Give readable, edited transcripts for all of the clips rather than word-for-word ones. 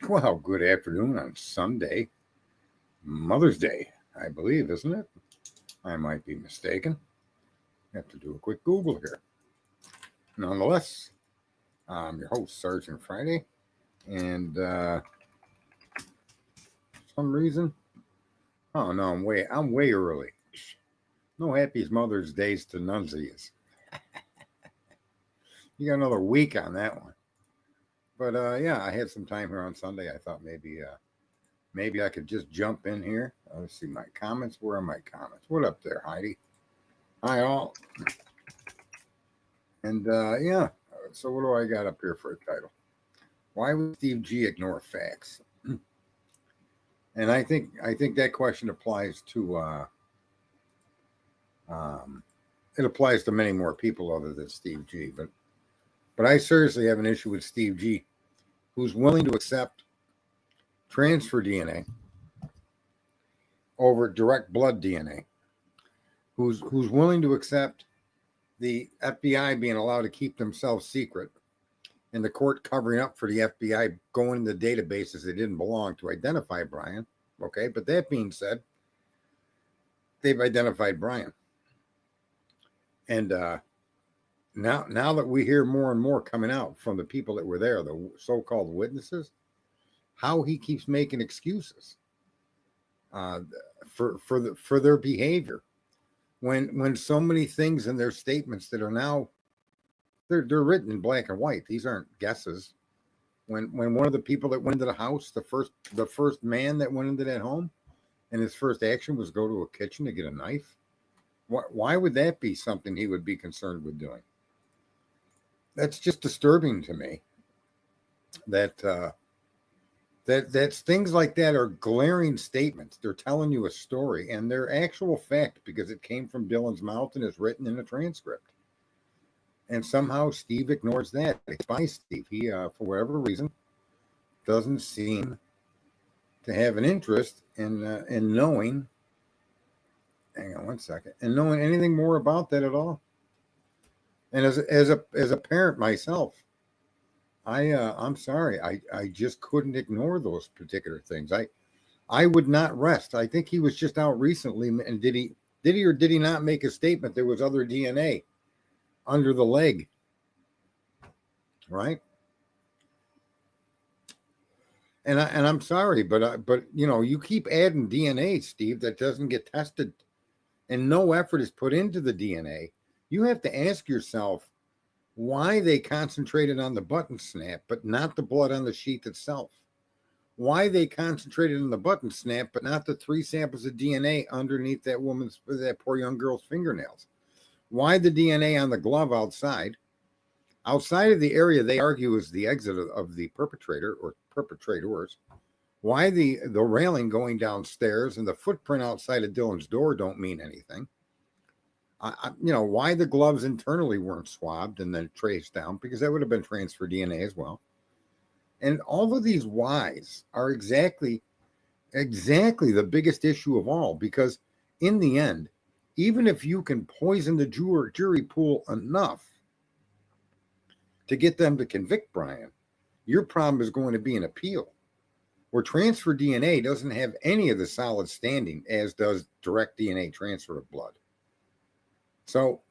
Well, good afternoon on Sunday, Mother's Day, I believe, isn't it? I might be mistaken. Have to do a quick Google here. Nonetheless, I'm your host, Sergeant Friday, and for some reason, oh no, I'm way early. No happy Mother's Days to none of yous. You got another week on that one. But yeah, I had some time here on Sunday. I thought maybe I could just jump in here. Let's see my comments. Where are my comments? What up there, Heidi? Hi all. And yeah, so what do I got up here for a title? Why would Steve G ignore facts? And I think that question applies to it applies to many more people other than Steve G. But I seriously have an issue with Steve G, who's willing to accept transfer DNA over direct blood DNA, who's willing to accept the FBI being allowed to keep themselves secret and the court covering up for the FBI going in the databases they didn't belong to identify Brian. Okay, but that being said, they've identified Brian. And now that we hear more and more coming out from the people that were there, the so-called witnesses, how he keeps making excuses for their behavior, when so many things in their statements that are now they're written in black and white. These aren't guesses. When one of the people that went into the house, the first man that went into that home, and his first action was go to a kitchen to get a knife. Why would that be something he would be concerned with doing? That's just disturbing to me. That's things like that are glaring statements. They're telling you a story, and they're actual fact because it came from Dylan's mouth and is written in a transcript. And somehow Steve ignores that. It's by Steve. He, for whatever reason, doesn't seem to have an interest in knowing. Hang on one second. And knowing anything more about that at all. And as a parent myself, I'm sorry. I just couldn't ignore those particular things. I would not rest. I think he was just out recently, and did he or did he not make a statement there was other DNA under the leg? Right? And I'm sorry, but you know, you keep adding DNA, Steve, that doesn't get tested, and no effort is put into the DNA. You have to ask yourself why they concentrated on the button snap, but not the blood on the sheath itself. Why they concentrated on the button snap, but not the 3 samples of DNA underneath that poor young girl's fingernails. Why the DNA on the glove outside of the area they argue is the exit of the perpetrator or perpetrators? Why the railing going downstairs and the footprint outside of Dylan's door don't mean anything? You know, why the gloves internally weren't swabbed and then traced down, because that would have been transfer DNA as well. And all of these whys are exactly the biggest issue of all, because in the end, even if you can poison the jury pool enough to get them to convict Brian, your problem is going to be an appeal, where transfer DNA doesn't have any of the solid standing as does direct DNA transfer of blood. So,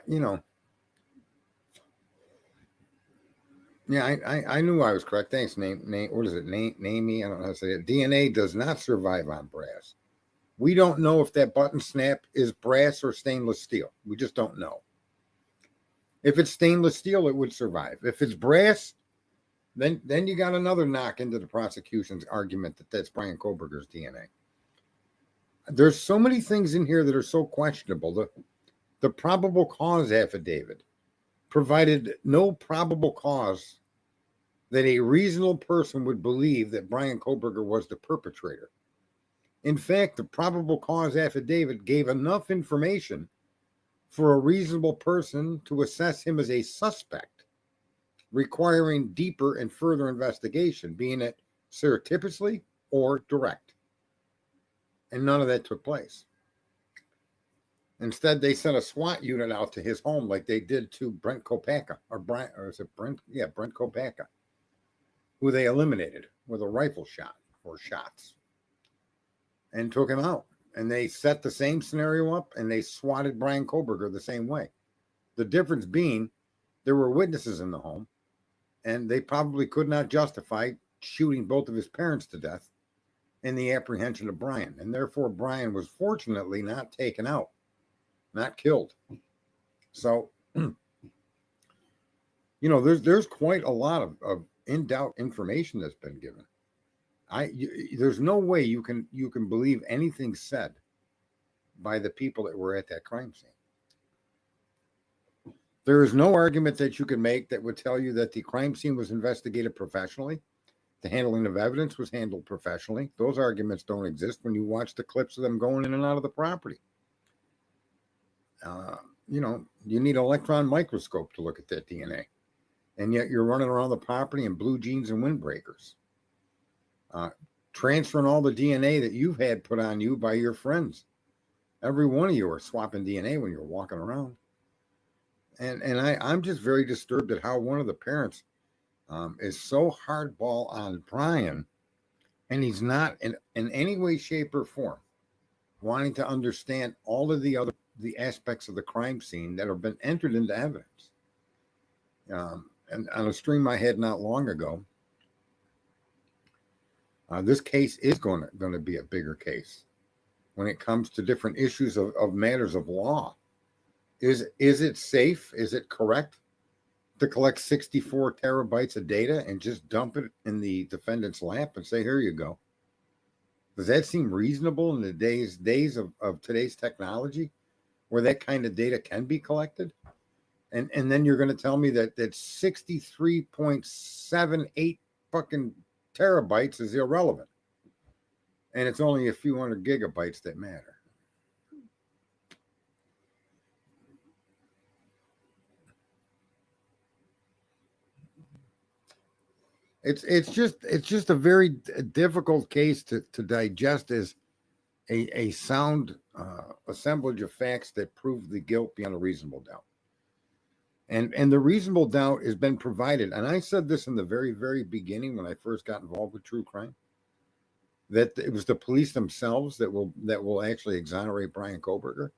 you know, yeah, I knew I was correct. Thanks, name. What is it? Name me. I don't know how to say it. DNA does not survive on brass. We don't know if that button snap is brass or stainless steel. We just don't know. If it's stainless steel, it would survive. If it's brass, then you got another knock into the prosecution's argument that that's Brian Kohberger's DNA. There's so many things in here that are so questionable. The probable cause affidavit provided no probable cause that a reasonable person would believe that Brian Kohberger was the perpetrator. In fact, the probable cause affidavit gave enough information for a reasonable person to assess him as a suspect, requiring deeper and further investigation, being it surreptitiously or direct. And none of that took place. Instead, they sent a SWAT unit out to his home like they did to Brent Kopacka, Brent Kopacka, who they eliminated. with a rifle shot or shots and took him out. And they set the same scenario up and they swatted Brian Koberger the same way. The difference being there were witnesses in the home and they probably could not justify shooting both of his parents to death in the apprehension of Brian. And therefore, Brian was fortunately not taken out, not killed. So, there's quite a lot of in-doubt information that's been given. There's no way you can believe anything said by the people that were at that crime scene. There is no argument that you can make that would tell you that the crime scene was investigated professionally. The handling of evidence was handled professionally. Those arguments don't exist when you watch the clips of them going in and out of the property. You need an electron microscope to look at that DNA. And yet you're running around the property in blue jeans and windbreakers. Transferring all the DNA that you've had put on you by your friends. Every one of you are swapping DNA when you're walking around. And I'm just very disturbed at how one of the parents is so hardball on Brian, and he's not in any way, shape, or form wanting to understand all of the aspects of the crime scene that have been entered into evidence. And on a stream I had not long ago, this case is going to be a bigger case when it comes to different issues of matters of law. Is it safe? Is it correct to collect 64 terabytes of data and just dump it in the defendant's lap and say, here you go? Does that seem reasonable in the days of today's technology where that kind of data can be collected? And then you're going to tell me that 63.78 fucking terabytes is irrelevant. And it's only a few hundred gigabytes that matter. It's just a very difficult case to digest as a sound assemblage of facts that prove the guilt beyond a reasonable doubt. And the reasonable doubt has been provided. And I said this in the very, very beginning when I first got involved with true crime, that it was the police themselves that will actually exonerate Brian Koberger.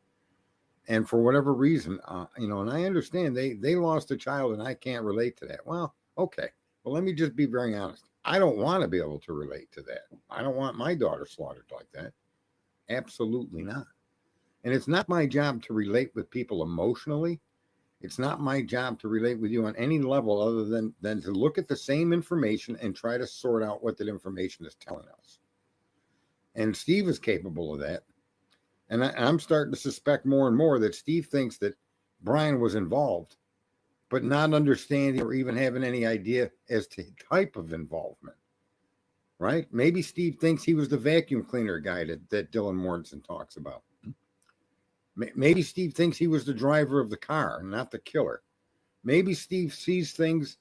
And for whatever reason, and I understand they lost a child and I can't relate to that. Well, okay. Well, let me just be very honest. I don't want to be able to relate to that. I don't want my daughter slaughtered like that. Absolutely not. And it's not my job to relate with people emotionally. It's not my job to relate with you on any level other than to look at the same information and try to sort out what that information is telling us. And Steve is capable of that. And I'm starting to suspect more and more that Steve thinks that Brian was involved, but not understanding or even having any idea as to type of involvement, right? Maybe Steve thinks he was the vacuum cleaner guy that Dylan Mortensen talks about. Maybe Steve thinks he was the driver of the car, not the killer. Maybe Steve sees things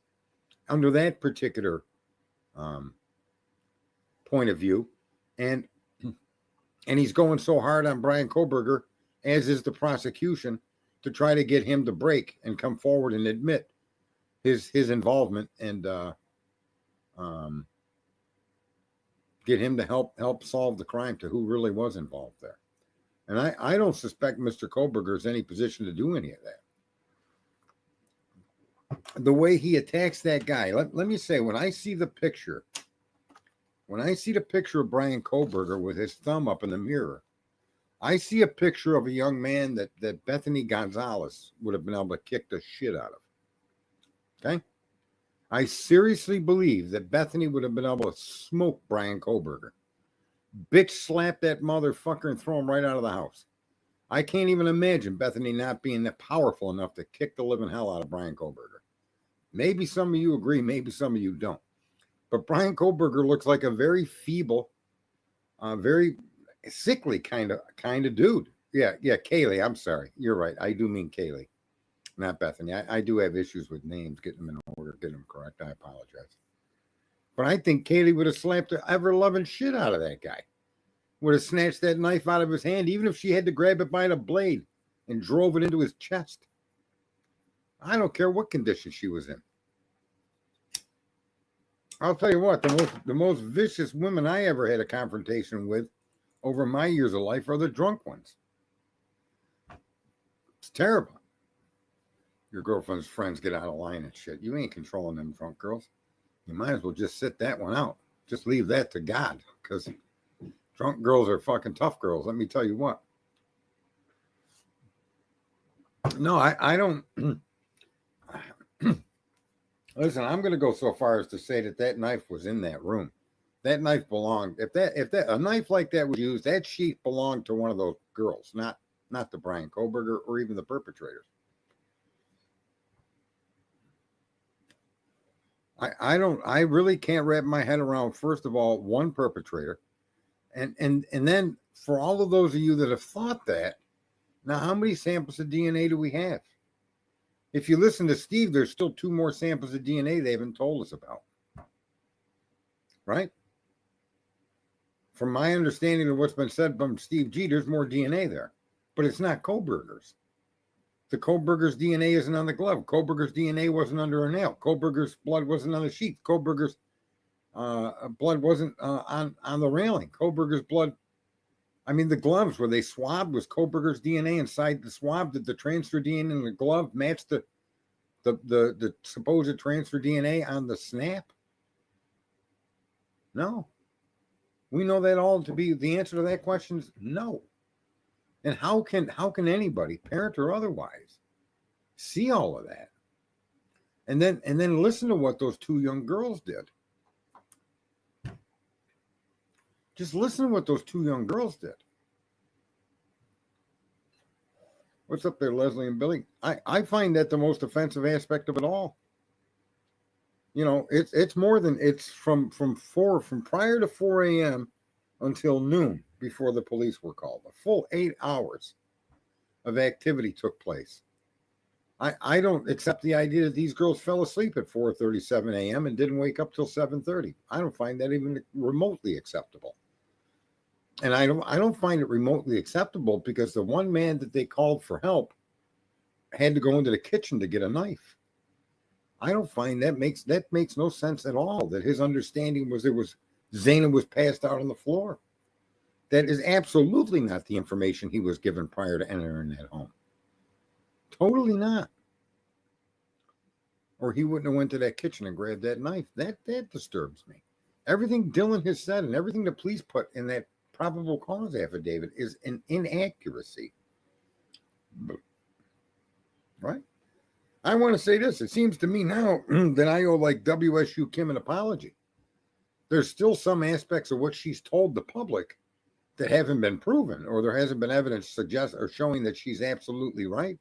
under that particular point of view, and he's going so hard on Brian Koberger, as is the prosecution, to try to get him to break and come forward and admit his involvement and get him to help solve the crime to who really was involved there. And I don't suspect Mr. Koberger is in any position to do any of that. The way he attacks that guy, let me say, when I see the picture of Brian Koberger with his thumb up in the mirror, I see a picture of a young man that Bethany Gonzalez would have been able to kick the shit out of. Okay? I seriously believe that Bethany would have been able to smoke Brian Koberger. Bitch slap that motherfucker and throw him right out of the house. I can't even imagine Bethany not being that powerful enough to kick the living hell out of Brian Koberger. Maybe some of you agree, maybe some of you don't. But Brian Koberger looks like a very feeble, very sickly kind of dude. Yeah, Kaylee. I'm sorry. You're right. I do mean Kaylee, not Bethany. I do have issues with names, getting them in order, getting them correct. I apologize. But I think Kaylee would have slapped the ever-loving shit out of that guy. Would have snatched that knife out of his hand, even if she had to grab it by the blade and drove it into his chest. I don't care what condition she was in. I'll tell you what, the most vicious women I ever had a confrontation with over my years of life are the drunk ones. It's terrible. Your girlfriend's friends get out of line and shit. You ain't controlling them drunk girls. You might as well just sit that one out. Just leave that to God, because drunk girls are fucking tough girls. Let me tell you what. No, I don't. Listen, I'm going to go so far as to say that knife was in that room. That knife belonged. If that a knife like that was used, that sheath belonged to one of those girls, not to Brian Koberger or even the perpetrators. I really can't wrap my head around, first of all, one perpetrator, and then for all of those of you that have thought that, now how many samples of DNA do we have? If you listen to Steve, there's still 2 more samples of DNA they haven't told us about. Right? From my understanding of what's been said from Steve G, there's more DNA there. But it's not Koberger's. The Koberger's DNA isn't on the glove. Koberger's DNA wasn't under a nail. Koberger's blood wasn't on the sheet. Koberger's blood wasn't on the railing. Koberger's blood, I mean, the gloves where they swabbed, was Koberger's DNA inside the swab? Did the transfer DNA in the glove match the supposed transfer DNA on the snap? No. We know that all to be the answer to that question is no. And how can anybody, parent or otherwise, see all of that? And then listen to what those 2 young girls did. Just listen to what those 2 young girls did. What's up there, Leslie and Billy? I find that the most offensive aspect of it all. You know, it's more than, it's from prior to 4 a.m. until noon before the police were called. A full 8 hours of activity took place. I don't accept the idea that these girls fell asleep at 4:37 a.m. and didn't wake up till 7:30. I don't find that even remotely acceptable. And I don't find it remotely acceptable because the one man that they called for help had to go into the kitchen to get a knife. I don't find that makes no sense at all. That his understanding was Zaina was passed out on the floor. That is absolutely not the information he was given prior to entering that home. Totally not. Or he wouldn't have went to that kitchen and grabbed that knife. That disturbs me. Everything Dylan has said and everything the police put in that probable cause affidavit is an inaccuracy. Right? I want to say this. It seems to me now that I owe like WSU Kim an apology. There's still some aspects of what she's told the public that haven't been proven, or there hasn't been evidence suggest or showing that she's absolutely right.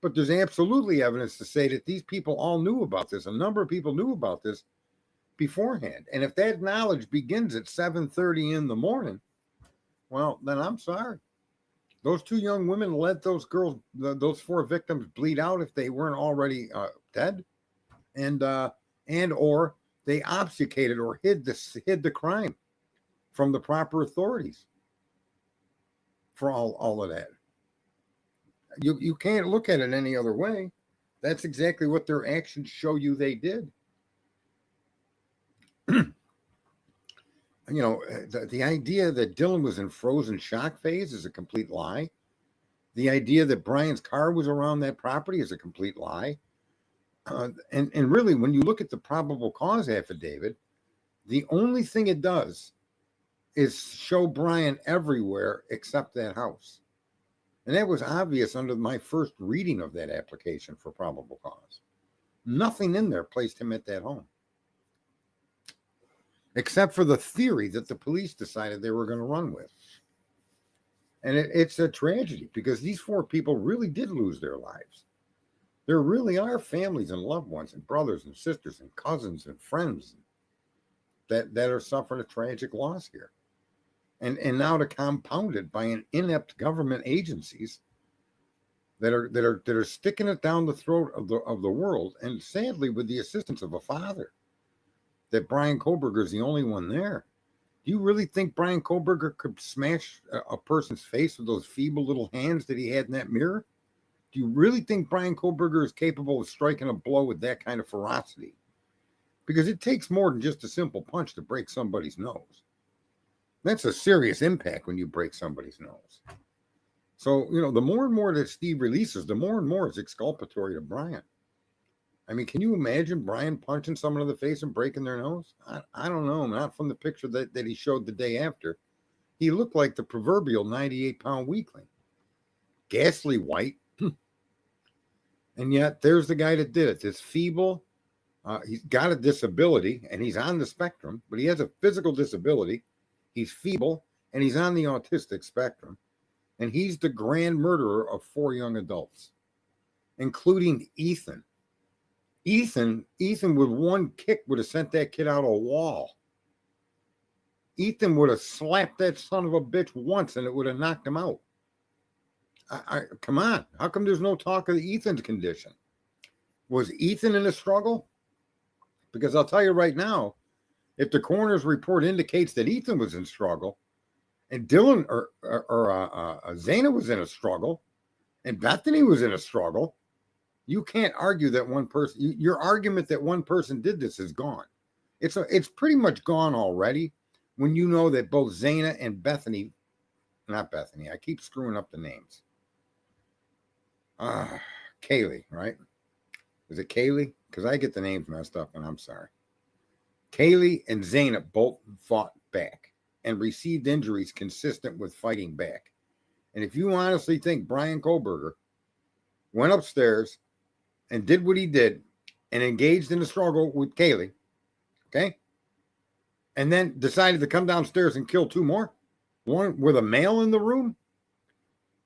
But there's absolutely evidence to say that these people all knew about this. A number of people knew about this beforehand. And if that knowledge begins at 7:30 in the morning, well, then I'm sorry. Those 2 young women let those girls, those 4 victims, bleed out if they weren't already dead, and or they obfuscated or hid the crime from the proper authorities. For all of that, you can't look at it any other way. That's exactly what their actions show you they did. You know, the idea that Dylan was in frozen shock phase is a complete lie. The idea that Brian's car was around that property is a complete lie. And really, when you look at the probable cause affidavit, the only thing it does is show Brian everywhere except that house. And that was obvious under my first reading of that application for probable cause. Nothing in there placed him at that home, except for the theory that the police decided they were going to run with. And it's a tragedy because these 4 people really did lose their lives. There really are families and loved ones and brothers and sisters and cousins and friends that are suffering a tragic loss here. And now to compound it by an inept government agencies that are sticking it down the throat of the world, and sadly with the assistance of a father, that Brian Koberger is the only one there. Do you really think Brian Koberger could smash a person's face with those feeble little hands that he had in that mirror? Do you really think Brian Koberger is capable of striking a blow with that kind of ferocity? because it takes more than just a simple punch to break somebody's nose. That's a serious impact when you break somebody's nose. So, the more and more that Steve releases, the more and more it's exculpatory to Brian. I mean, can you imagine Brian punching someone in the face and breaking their nose? I don't know. Not from the picture that he showed the day after. He looked like the proverbial 98-pound weakling. Ghastly white. And yet, there's the guy that did it. This feeble, he's got a disability, and he's on the spectrum, but he has a physical disability. He's feeble, and he's on the autistic spectrum. And he's the grand murderer of 4 young adults, including Ethan. Ethan with one kick would have sent that kid out a wall. Ethan would have slapped that son of a bitch once and it would have knocked him out. Come on. How come there's no talk of Ethan's condition? Was Ethan in a struggle? Because I'll tell you right now, if the coroner's report indicates that Ethan was in struggle and Dylan or Zana was in a struggle and Bethany was in a struggle, you can't argue that one person, your argument that one person did this is gone. It's pretty much gone already when you know that both Zana and Bethany, not Bethany, I keep screwing up the names. Kaylee, right? Is it Kaylee? Because I get the names messed up and I'm sorry. Kaylee and Zana both fought back and received injuries consistent with fighting back. And if you honestly think Brian Kohlberger went upstairs and did what he did and engaged in a struggle with Kaylee, okay? And then decided to come downstairs and kill 2 more, one with a male in the room,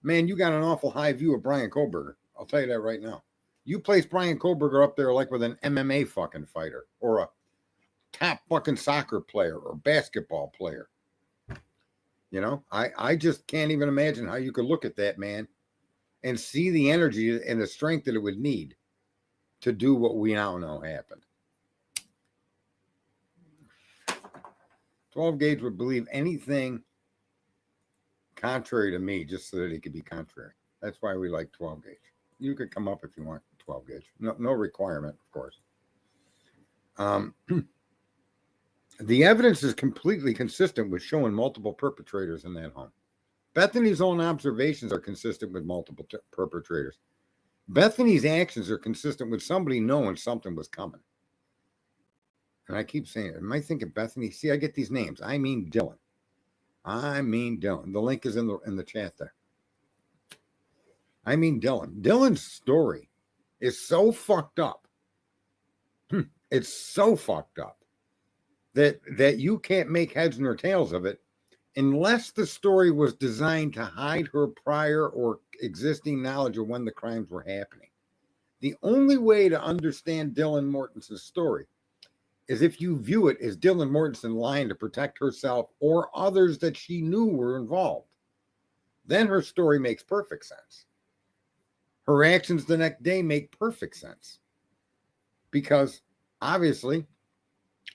man, you got an awful high view of Brian Kohlberger. I'll tell you that right now. You place Brian Kohlberger up there like with an MMA fucking fighter or a top fucking soccer player or basketball player. I just can't even imagine how you could look at that man and see the energy and the strength that it would need to do what we now know happened. 12 Gage would believe anything contrary to me just so that he could be contrary. That's why we like 12 Gage. You could come up if you want 12 Gage. No requirement, of course. The evidence is completely consistent with showing multiple perpetrators in that home. Bethany's own observations are consistent with multiple perpetrators. Bethany's actions are consistent with somebody knowing something was coming. And I keep saying it. Am I thinking Bethany? See, I get these names. I mean Dylan. The link is in the chat there. I mean Dylan. Dylan's story is so fucked up. It's so fucked up that you can't make heads nor tails of it unless the story was designed to hide her prior or existing knowledge of when the crimes were happening. The only way to understand Dylan Mortensen's story is if you view it as Dylan Mortensen lying to protect herself or others that she knew were involved. Then her story makes perfect sense. Her actions the next day make perfect sense. Because obviously,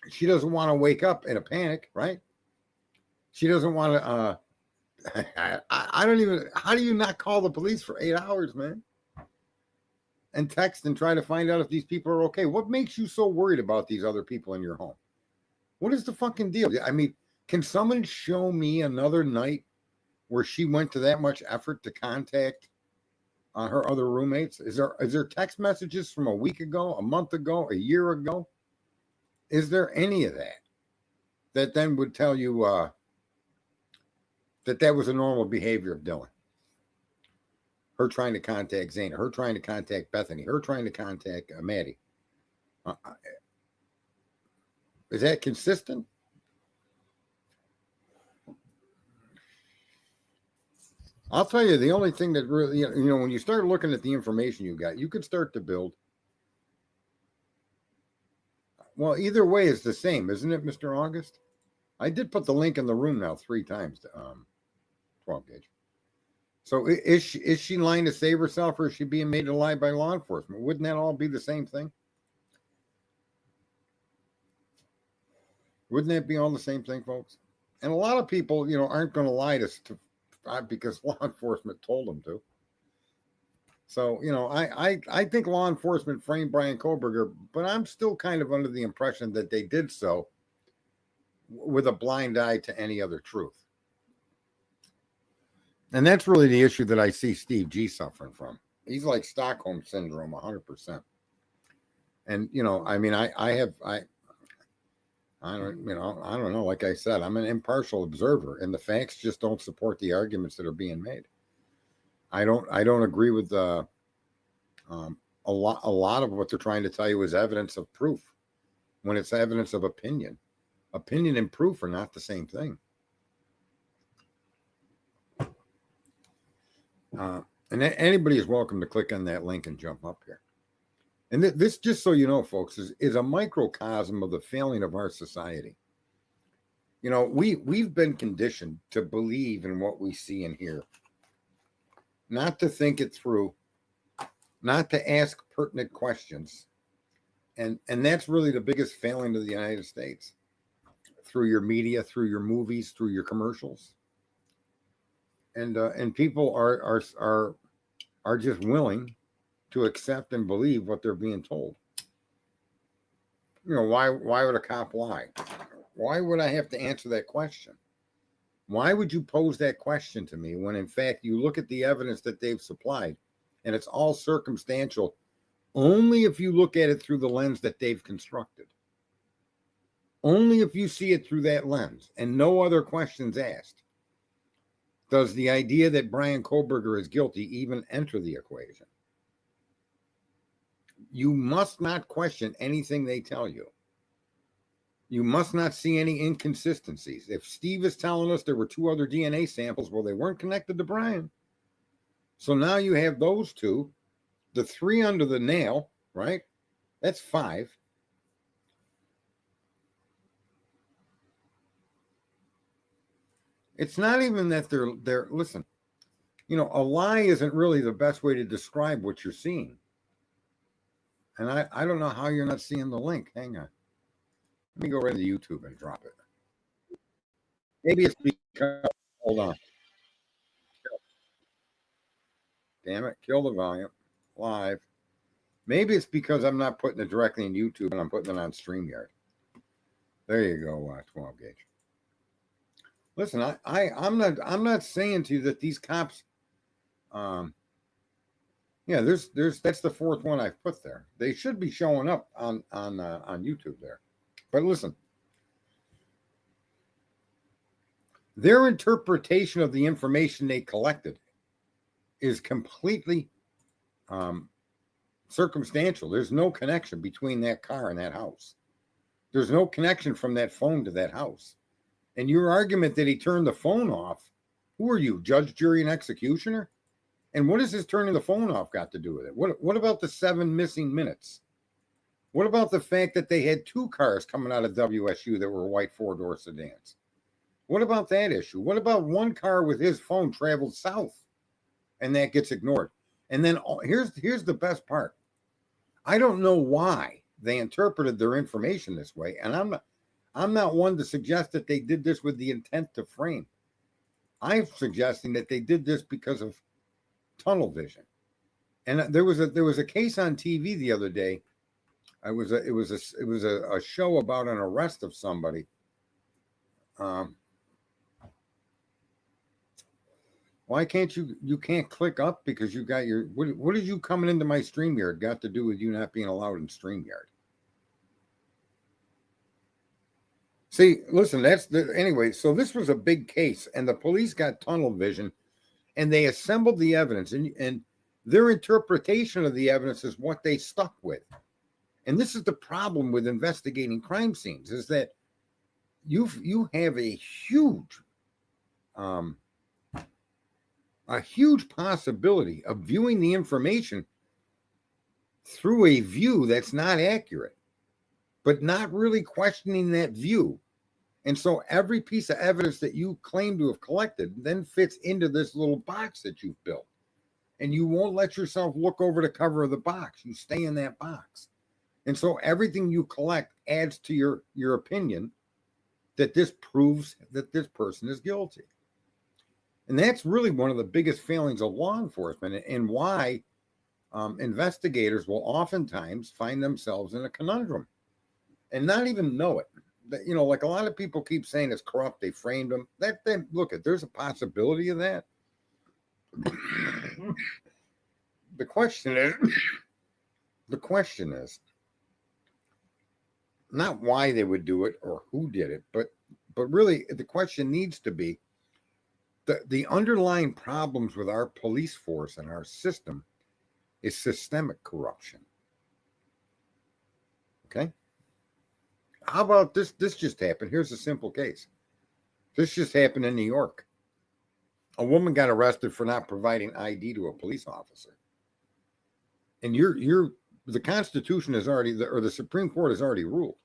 she doesn't want to wake up in a panic, right? She doesn't want to, I don't even, how do you not call the police for 8 hours, man? And text and try to find out if these people are okay. What makes you so worried about these other people in your home? What is the fucking deal? I mean, can someone show me another night where she went to that much effort to contact her other roommates? Is there text messages from a week ago, a month ago, a year ago? Is there any of that then would tell you that was a normal behavior of Dylan? Her trying to contact Zana, her trying to contact Bethany, her trying to contact Maddie. Is that consistent? I'll tell you, the only thing that really, when you start looking at the information you got, you could start to build. Well, either way is the same, isn't it, Mr. August? I did put the link in the room now 3 times to 12 Gage. So is she lying to save herself, or is she being made to lie by law enforcement? Wouldn't that all be the same thing? Wouldn't that be all the same thing, folks? And a lot of people, aren't going to lie to because law enforcement told them to. So, I think law enforcement framed Brian Koberger, but I'm still kind of under the impression that they did so with a blind eye to any other truth. And that's really the issue that I see Steve G suffering from. He's like Stockholm syndrome 100%. And, I don't know. Like I said, I'm an impartial observer, and the facts just don't support the arguments that are being made. I don't agree with a lot of what they're trying to tell you is evidence of proof, when it's evidence of opinion. Opinion and proof are not the same thing. And anybody is welcome to click on that link and jump up here. And this, just so you know, folks, is a microcosm of the failing of our society. We've been conditioned to believe in what we see and hear, not to think it through, not to ask pertinent questions. And that's really the biggest failing of the United States, through your media, through your movies, through your commercials. And people are just willing to accept and believe what they're being told. Why would a cop lie? Why would I have to answer that question? Why would you pose that question to me when, in fact, you look at the evidence that they've supplied and it's all circumstantial only if you look at it through the lens that they've constructed? Only if you see it through that lens and no other questions asked does the idea that Brian Koberger is guilty even enter the equation. You must not question anything they tell you. You must not see any inconsistencies. If Steve is telling us there were 2 other DNA samples, well, they weren't connected to Brian. So now you have those 2, the 3 under the nail, right? That's 5. It's not even that they're listen, a lie isn't really the best way to describe what you're seeing. And I don't know how you're not seeing the link. Hang on. Let me go right to YouTube and drop it. Maybe it's because, hold on. Damn it, kill the volume. Live. Maybe it's because I'm not putting it directly in YouTube and I'm putting it on StreamYard. There you go, 12 gauge. Listen, I'm not saying to you that these cops, there's that's the 4th one I've put there. They should be showing up on YouTube there. But listen, their interpretation of the information they collected is completely circumstantial. There's no connection between that car and that house. There's no connection from that phone to that house. And your argument that he turned the phone off, who are you, judge, jury, and executioner? And what has his turning the phone off got to do with it? What about the 7 missing minutes? What about the fact that they had 2 cars coming out of WSU that were white 4-door sedans? What about that issue? What about 1 car with his phone traveled south and that gets ignored? And then here's the best part. I don't know why they interpreted their information this way, and I'm not one to suggest that they did this with the intent to frame. I'm suggesting that they did this because of tunnel vision. And there was a case on TV the other day. It was a show about an arrest of somebody. Why can't you can't click up because you got your what did you coming into my StreamYard got to do with you not being allowed in StreamYard? See, listen, anyway, so this was a big case and the police got tunnel vision and they assembled the evidence and their interpretation of the evidence is what they stuck with. And this is the problem with investigating crime scenes, is that you have a huge possibility of viewing the information through a view that's not accurate, but not really questioning that view. And so every piece of evidence that you claim to have collected then fits into this little box that you've built. And you won't let yourself look over the cover of the box. You stay in that box. And so everything you collect adds to your opinion that this proves that this person is guilty. And that's really one of the biggest failings of law enforcement and why investigators will oftentimes find themselves in a conundrum and not even know it. Like a lot of people keep saying it's corrupt, they framed them. Look, there's a possibility of that. The question is not why they would do it or who did it, but really the question needs to be the underlying problems with our police force and our system is systemic corruption. Okay? How about this? This just happened. Here's a simple case. This just happened in New York. A woman got arrested for not providing ID to a police officer. And the Constitution has already, or the Supreme Court has already ruled.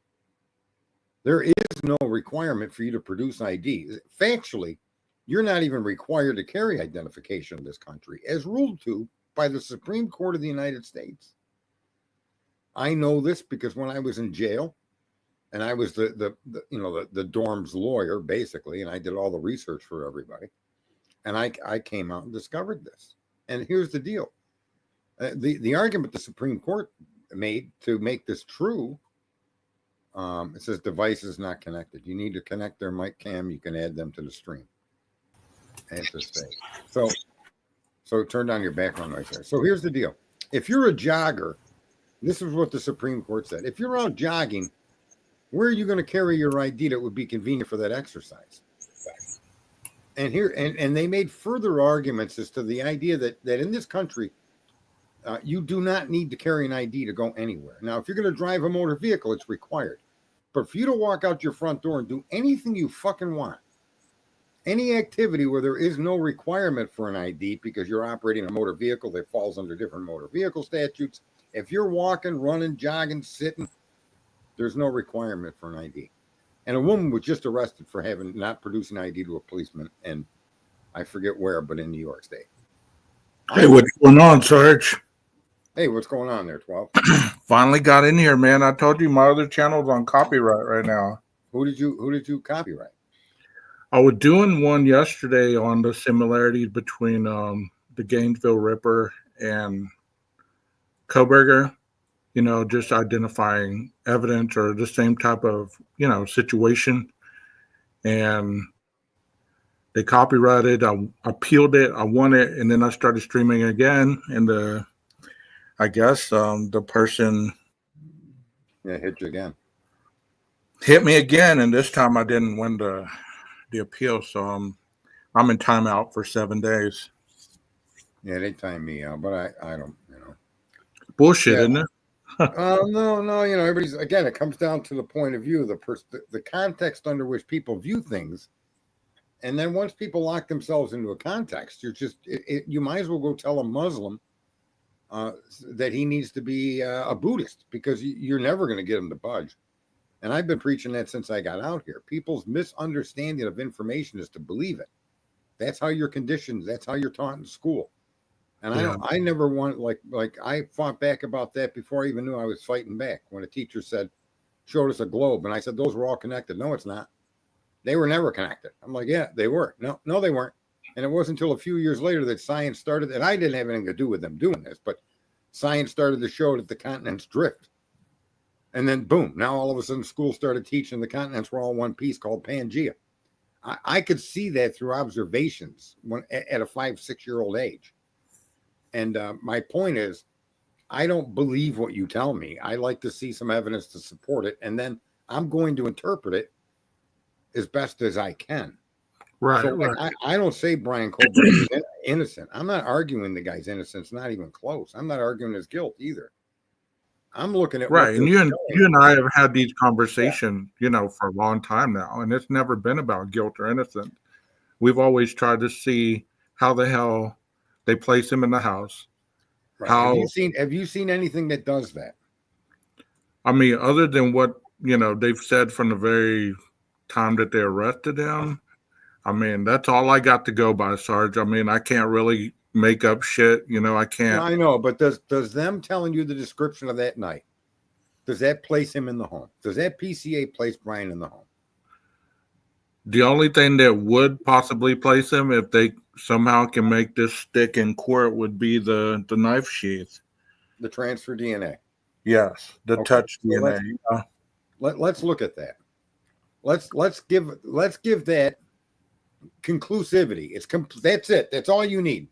There is no requirement for you to produce ID. Factually, you're not even required to carry identification in this country, as ruled to by the Supreme Court of the United States. I know this because when I was in jail, and I was the dorm's lawyer, basically, and I did all the research for everybody, and I came out and discovered this. And here's the deal. The argument the Supreme Court made to make this true, it says device is not connected. You need to connect their mic cam. You can add them to the stream. And to stay. So turn down your background noise there. So here's the deal. If you're a jogger, this is what the Supreme Court said. If you're out jogging, where are you going to carry your ID that would be convenient for that exercise? And here, and they made further arguments as to the idea that in this country, you do not need to carry an ID to go anywhere. Now, if you're going to drive a motor vehicle, it's required. But for you to walk out your front door and do anything you fucking want, any activity where there is no requirement for an ID because you're operating a motor vehicle that falls under different motor vehicle statutes, if you're walking, running, jogging, sitting, there's no requirement for an ID. And a woman was just arrested for not producing ID to a policeman, and I forget where, but in New York State. Hey, what's going on, Sarge? Hey, what's going on there, 12? Finally got in here, man. I told you my other channel's on copyright right now. Who did you copyright? I was doing one yesterday on the similarities between the Gainesville Ripper and Koberger. Just identifying evidence or the same type of, situation. And they copyrighted. I appealed it. I won it. And then I started streaming again. And I guess the person hit you again. Hit me again. And this time I didn't win the appeal. So I'm in timeout for 7 days. Yeah, they timed me out, but I don't, Bullshit, isn't it? No, everybody's, again, it comes down to the point of view, the context under which people view things. And then once people lock themselves into a context, you might as well go tell a Muslim that he needs to be a Buddhist, because you're never going to get him to budge. And I've been preaching that since I got out here. People's misunderstanding of information is to believe it. That's how you're conditioned. That's how you're taught in school. And I never want, like I fought back about that before I even knew I was fighting back. When a teacher showed us a globe, and I said, those were all connected. No, it's not. They were never connected. I'm like, yeah, they were. No, they weren't. And it wasn't until a few years later that science started, and I didn't have anything to do with them doing this, but science started to show that the continents drift. And then boom, now all of a sudden school started teaching the continents were all one piece called Pangea. I could see that through observations at a 5-6-year-old age. And my point is, I don't believe what you tell me. I like to see some evidence to support it, and then I'm going to interpret it as best as I can. Right. So right. I don't say Brian Colbert is innocent. I'm not arguing the guy's innocence, not even close. I'm not arguing his guilt either. I'm looking at right. And you and I have had these conversations, for a long time now, and it's never been about guilt or innocence. We've always tried to see how the hell they place him in the house. Right. Have you seen anything that does that? I mean, other than what, they've said from the very time that they arrested him, I mean, that's all I got to go by, Sarge. I mean, I can't really make up shit. I can't. I know, but does them telling you the description of that night, does that place him in the home? Does that PCA place Brian in the home? The only thing that would possibly place him, if they somehow can make this stick in court, would be the knife sheath. The transfer DNA. Yes, the Okay, touch so DNA. let's look at that. Let's give that conclusivity. That's it. That's all you need.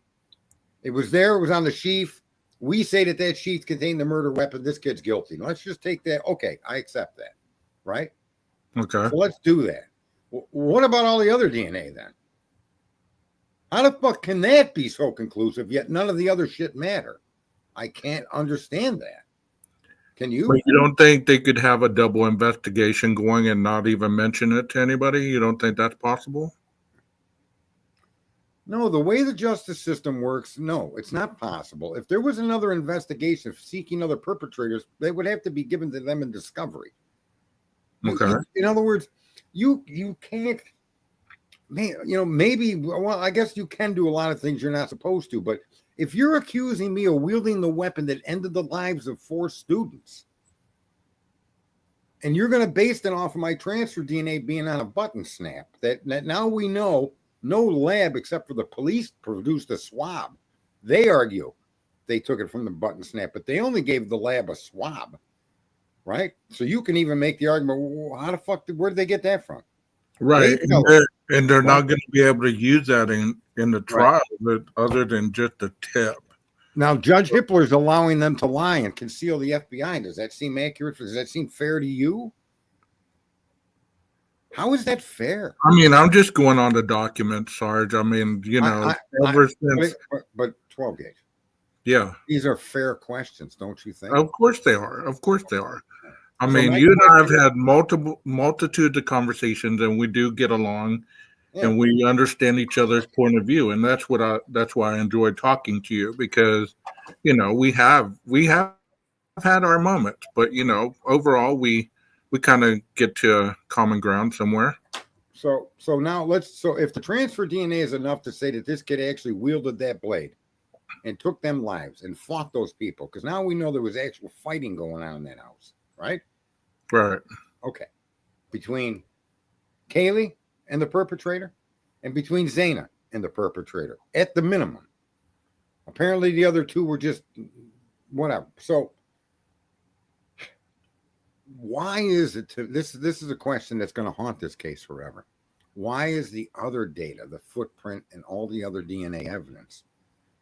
It was there. It was on the sheath. We say that sheath contained the murder weapon. This kid's guilty. Let's just take that. Okay, I accept that. Right? Okay. So let's do that. What about all the other DNA then? How the fuck can that be so conclusive, yet none of the other shit matter? I can't understand that. Can you? But you don't think they could have a double investigation going and not even mention it to anybody? You don't think that's possible? No, the way the justice system works, no, it's not possible. If there was another investigation seeking other perpetrators, they would have to be given to them in discovery. Okay. In other words, you can't, maybe, well, I guess you can do a lot of things you're not supposed to, but if you're accusing me of wielding the weapon that ended the lives of 4 students, and you're going to base it off of my transfer DNA being on a button snap, that now we know no lab except for the police produced a swab. They argue they took it from the button snap, but they only gave the lab a swab, right? So you can even make the argument, well, how the fuck, where did they get that from? Right. And they're not going to be able to use that in the trial, but other than just a tip. Now, Judge Hippler's allowing them to lie and conceal the FBI. Does that seem accurate? Does that seem fair to you? How is that fair? I mean, I'm just going on the document, Sarge. I mean, ever since. But 12 Gage. Yeah. These are fair questions, don't you think? Of course they are. Of course they are. I mean, you and I have had multitudes of conversations, and we do get along, and we understand each other's point of view, and that's why I enjoy talking to you, because, we have had our moments, but overall we kind of get to common ground somewhere. So now if the transfer DNA is enough to say that this kid actually wielded that blade and took them lives and fought those people, because now we know there was actual fighting going on in that house. Right? Right. Okay. Between Kaylee and the perpetrator, and between Zaina and the perpetrator, at the minimum. Apparently the other 2 were just whatever. So why is it this is a question that's going to haunt this case forever. Why is the other data, the footprint and all the other DNA evidence,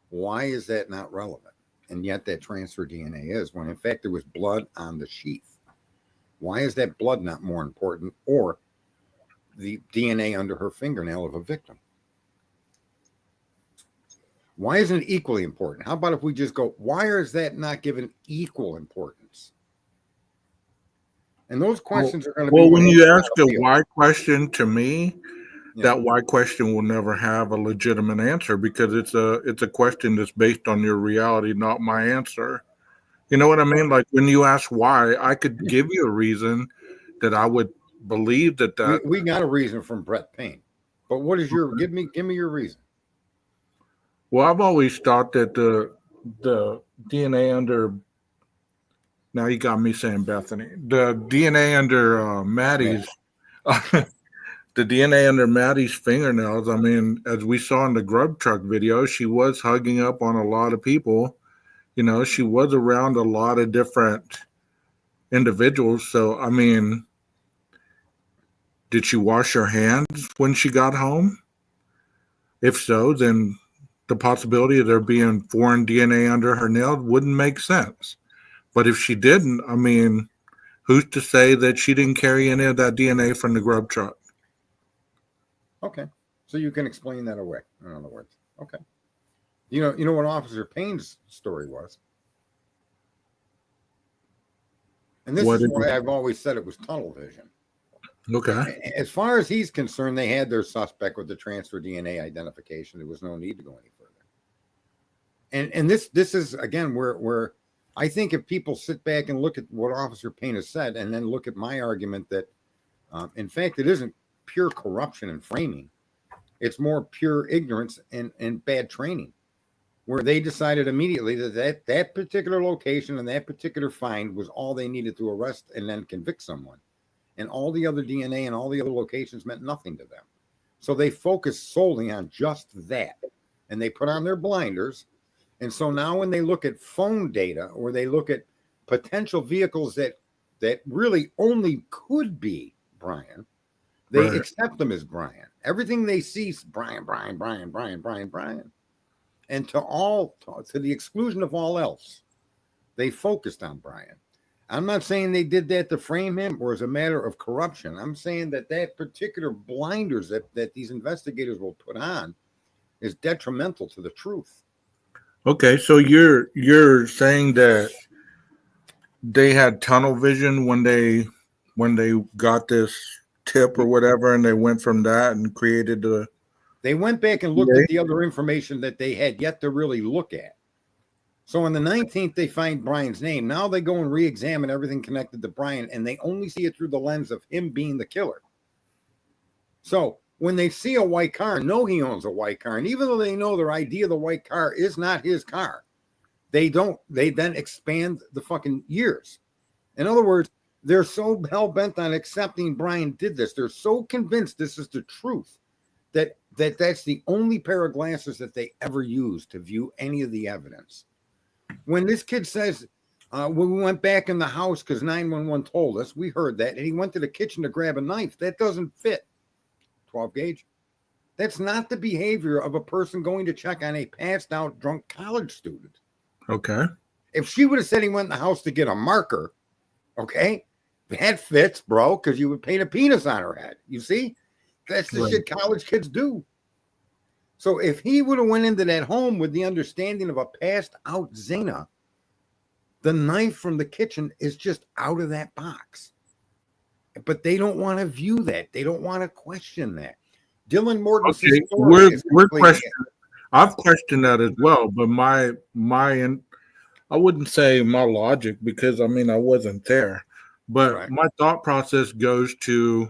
why is that not relevant? And yet that transfer DNA is, when in fact there was blood on the sheath. Why is that blood not more important, or the DNA under her fingernail of a victim? Why isn't it equally important? How about if we just go, why is that not given equal importance? And those questions are going to be... Well, when you ask a why question to me, that why question will never have a legitimate answer, because it's a question that's based on your reality, not my answer. You know what I mean? Like when you ask why, I could give you a reason that I would believe that we got a reason from Brett Payne, but what is your give me your reason? Well, I've always thought that the DNA under, now you got me saying Bethany, the DNA under Maddie's the DNA under Maddie's fingernails, I mean, as we saw in the grub truck video, she was hugging up on a lot of people. She was around a lot of different individuals. So, I mean, did she wash her hands when she got home? If so, then the possibility of there being foreign DNA under her nail wouldn't make sense. But if she didn't, I mean, who's to say that she didn't carry any of that DNA from the grub truck? Okay. So you can explain that away, in other words. Okay. You know what Officer Payne's story was? And this is why I've always said it was tunnel vision. Okay. As far as he's concerned, they had their suspect with the transfer DNA identification. There was no need to go any further. And this is, again, where I think if people sit back and look at what Officer Payne has said, and then look at my argument that, in fact, it isn't pure corruption and framing. It's more pure ignorance and bad training, where they decided immediately that particular location and that particular find was all they needed to arrest and then convict someone. And all the other DNA and all the other locations meant nothing to them. So they focused solely on just that. And they put on their blinders And so now when they look at phone data or they look at potential vehicles that really only could be Brian, they Right. accept them as Brian. Everything they see is Brian. And to the exclusion of all else, they focused on Brian. I'm not saying they did that to frame him or as a matter of corruption. I'm saying that particular blinders that these investigators will put on is detrimental to the truth. Okay, so you're saying that they had tunnel vision when they got this tip or whatever, and they went from that and created the. They went back and looked at the other information that they had yet to really look at. So on the 19th, they find Brian's name. Now they go and re-examine everything connected to Brian, and they only see it through the lens of him being the killer. So when they see a white car, know he owns a white car, and even though they know their idea of the white car is not his car, they then expand the fucking years. In other words, they're so hell-bent on accepting Brian did this. They're so convinced this is the truth that's the only pair of glasses that they ever use to view any of the evidence. When this kid says, we went back in the house because 911 told us, we heard that, and he went to the kitchen to grab a knife, that doesn't fit 12 gauge. That's not the behavior of a person going to check on a passed out drunk college student. Okay. If she would have said he went in the house to get a marker, okay, that fits, bro, because you would paint a penis on her head. You see? That's the shit college kids do. So if he would have went into that home with the understanding of a passed out Zaina, the knife from the kitchen is just out of that box. But they don't want to view that. They don't want to question that. Dylan Morton's we're questioning. I've questioned that as well, but my I wouldn't say my logic, because I mean I wasn't there, but my thought process goes to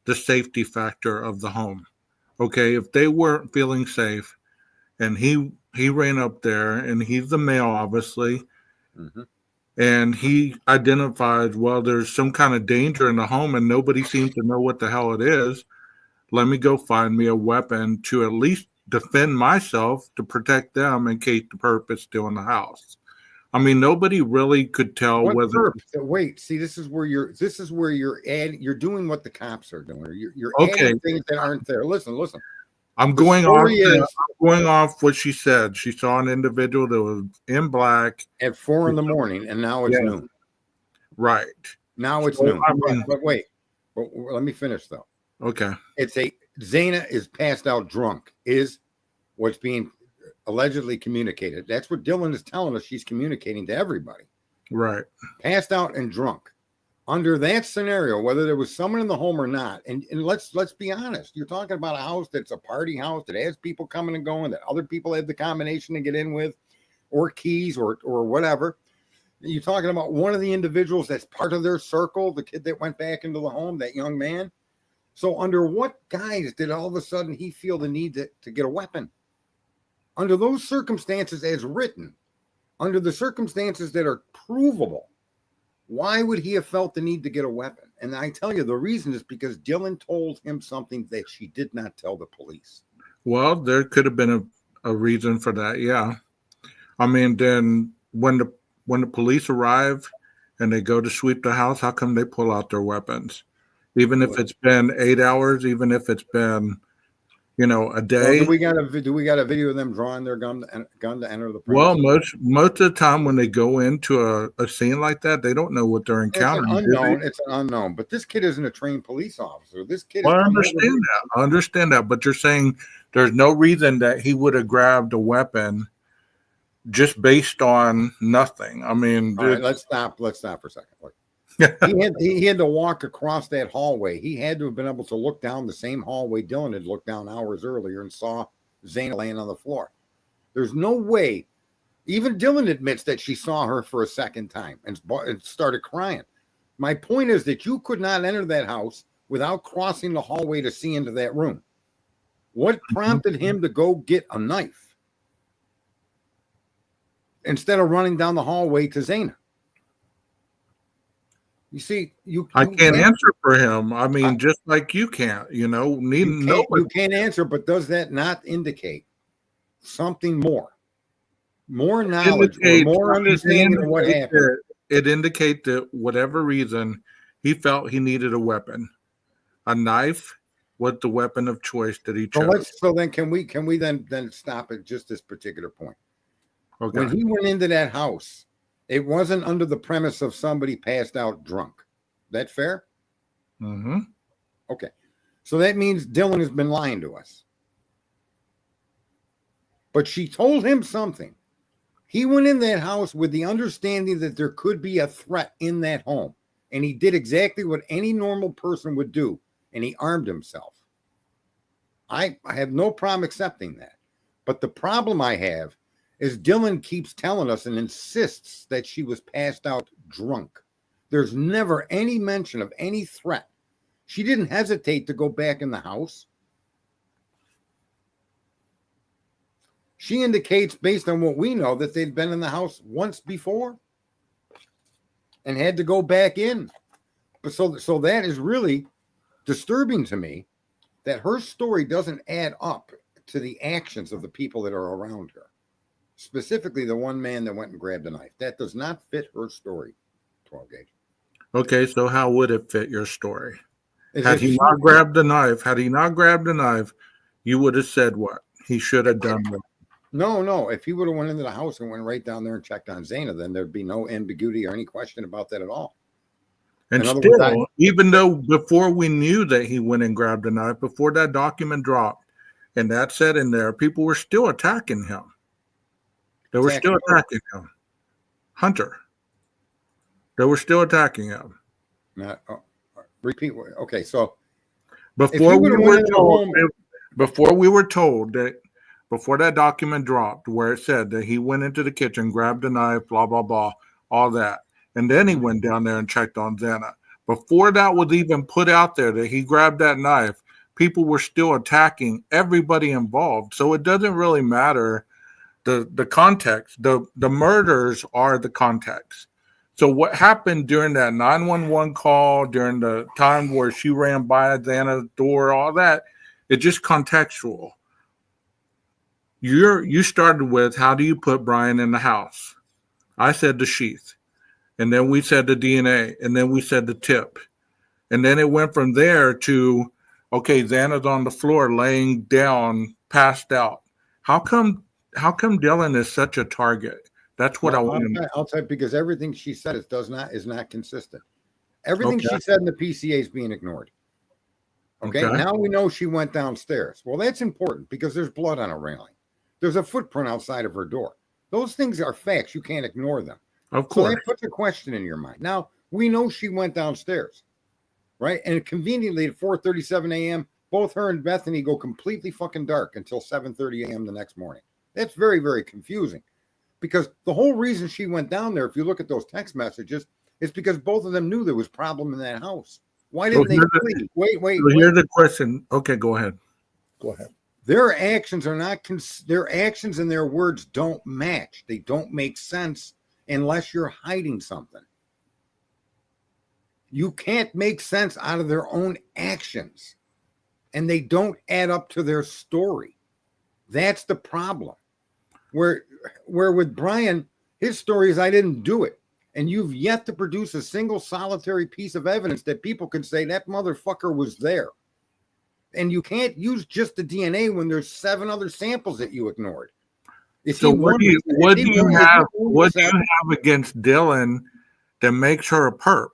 the safety factor of the home. Okay, if they weren't feeling safe, and he ran up there, and he's the male, obviously, and he identifies, well, there's some kind of danger in the home, and nobody seems to know what the hell it is. Let me go find me a weapon to at least defend myself, to protect them in case the perp is still in the house. I mean, nobody really could tell whether. Wait, see, this is where you're adding. You're doing what the cops are doing. You're adding things that aren't there. Listen. I'm going off what she said. She saw an individual that was in black at 4 a.m, and now it's noon. Right. Now it's noon. But wait. Let me finish though. Okay. It's Zaina is passed out drunk. Is what's being allegedly communicated. That's what Dylan is telling us. She's communicating to everybody. Right. Passed out and drunk. Under that scenario, whether there was someone in the home or not, and let's be honest, you're talking about a house that's a party house that has people coming and going, that other people have the combination to get in with, or keys or whatever. You're talking about one of the individuals that's part of their circle, the kid that went back into the home, that young man. So under what guise did all of a sudden he feel the need to get a weapon? Under those circumstances as written, under the circumstances that are provable, why would he have felt the need to get a weapon? And I tell you, the reason is because Dylan told him something that she did not tell the police. Well, there could have been a reason for that, yeah. I mean, then when the police arrive and they go to sweep the house, how come they pull out their weapons? Even if it's been 8 hours, even if it's been, a day. Well, do we got a video of them drawing their gun to enter the premises? Well, most of the time when they go into a scene like that, they don't know what they're encountering. It's an unknown. But this kid isn't a trained police officer. This kid. Well, I understand that. But you're saying there's no reason that he would have grabbed a weapon just based on nothing. I mean, all right, let's stop for a second. Look. he had to walk across that hallway. He had to have been able to look down the same hallway Dylan had looked down hours earlier and saw Zaina laying on the floor. There's no way. Even Dylan admits that she saw her for a second time and started crying. My point is that you could not enter that house without crossing the hallway to see into that room. What prompted him to go get a knife instead of running down the hallway to Zaina? You see, I can't answer for him. I mean, just like you can't, you can't answer, but does that not indicate something more? more knowledge or more understanding of what happened. It indicates that whatever reason he felt he needed a weapon. A knife was the weapon of choice that he chose. So then can we then stop at just this particular point? Okay. When he went into that house, it wasn't under the premise of somebody passed out drunk. That fair? Mm-hmm. Okay. So that means Dylan has been lying to us. But she told him something. He went in that house with the understanding that there could be a threat in that home. And he did exactly what any normal person would do. And he armed himself. I have no problem accepting that. But the problem I have is Dylan keeps telling us and insists that she was passed out drunk. There's never any mention of any threat. She didn't hesitate to go back in the house. She indicates, based on what we know, that they'd been in the house once before and had to go back in. But so that is really disturbing to me, that her story doesn't add up to the actions of the people that are around her. Specifically, the one man that went and grabbed a knife. That does not fit her story, 12 Gage. Okay, so how would it fit your story? Had he not grabbed the knife, you would have said what? He should have done what? No. If he would have went into the house and went right down there and checked on Zaina, then there'd be no ambiguity or any question about that at all. And still, even though before we knew that he went and grabbed a knife, before that document dropped, and that said in there, people were still attacking him. They were still attacking him. Hunter. They were still attacking him. Repeat. Okay, so before we were told that, before that document dropped, where it said that he went into the kitchen, grabbed a knife, blah, blah, blah, all that. And then he went down there and checked on Zaina. Before that was even put out there that he grabbed that knife, people were still attacking everybody involved. So it doesn't really matter the context. The murders are the context. So what happened during that 911 call, during the time where she ran by Zaina's door, all that, it's just contextual. You started with, how do you put Brian in the house? I said the sheath. And then we said the DNA. And then we said the tip. And then it went from there to, okay, Zaina's on the floor laying down, passed out. How come Dylan is such a target? That's what I want to know. I'll tell you, because everything she said is not consistent. Everything she said in the PCA is being ignored. Okay? Now we know she went downstairs. Well, that's important because there's blood on a railing. There's a footprint outside of her door. Those things are facts. You can't ignore them. Of course. So that puts a question in your mind. Now, we know she went downstairs, right? And conveniently at 4:37 a.m., both her and Bethany go completely fucking dark until 7:30 a.m. the next morning. That's very, very confusing, because the whole reason she went down there, if you look at those text messages, is because both of them knew there was problem in that house. Why didn't they flee? Wait. Here's the question. Okay, go ahead. Their actions their actions and their words don't match. They don't make sense unless you're hiding something. You can't make sense out of their own actions, and they don't add up to their story. That's the problem. Where with Brian, his story is, I didn't do it. And you've yet to produce a single solitary piece of evidence that people can say that motherfucker was there. And you can't use just the DNA when there's 7 other samples that you ignored. So what do you have against Dylan that makes her a perp?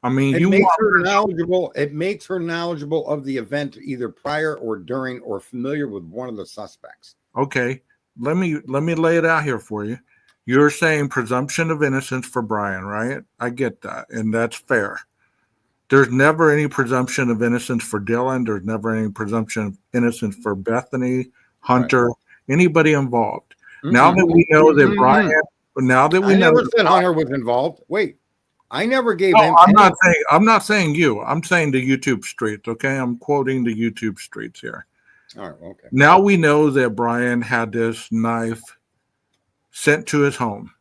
I mean, it makes her knowledgeable of the event, either prior or during, or familiar with one of the suspects. Okay, let me lay it out here for you. You're saying presumption of innocence for Brian, right? I get that, and that's fair. There's never any presumption of innocence for Dylan. There's never any presumption of innocence for Bethany, Hunter, anybody involved. Mm-hmm. Now that we know that Brian, I never said Hunter was involved. Wait, I never gave him. I'm not saying you. I'm saying the YouTube streets. Okay, I'm quoting the YouTube streets here. All right. Okay. Now we know that Brian had this knife sent to his home.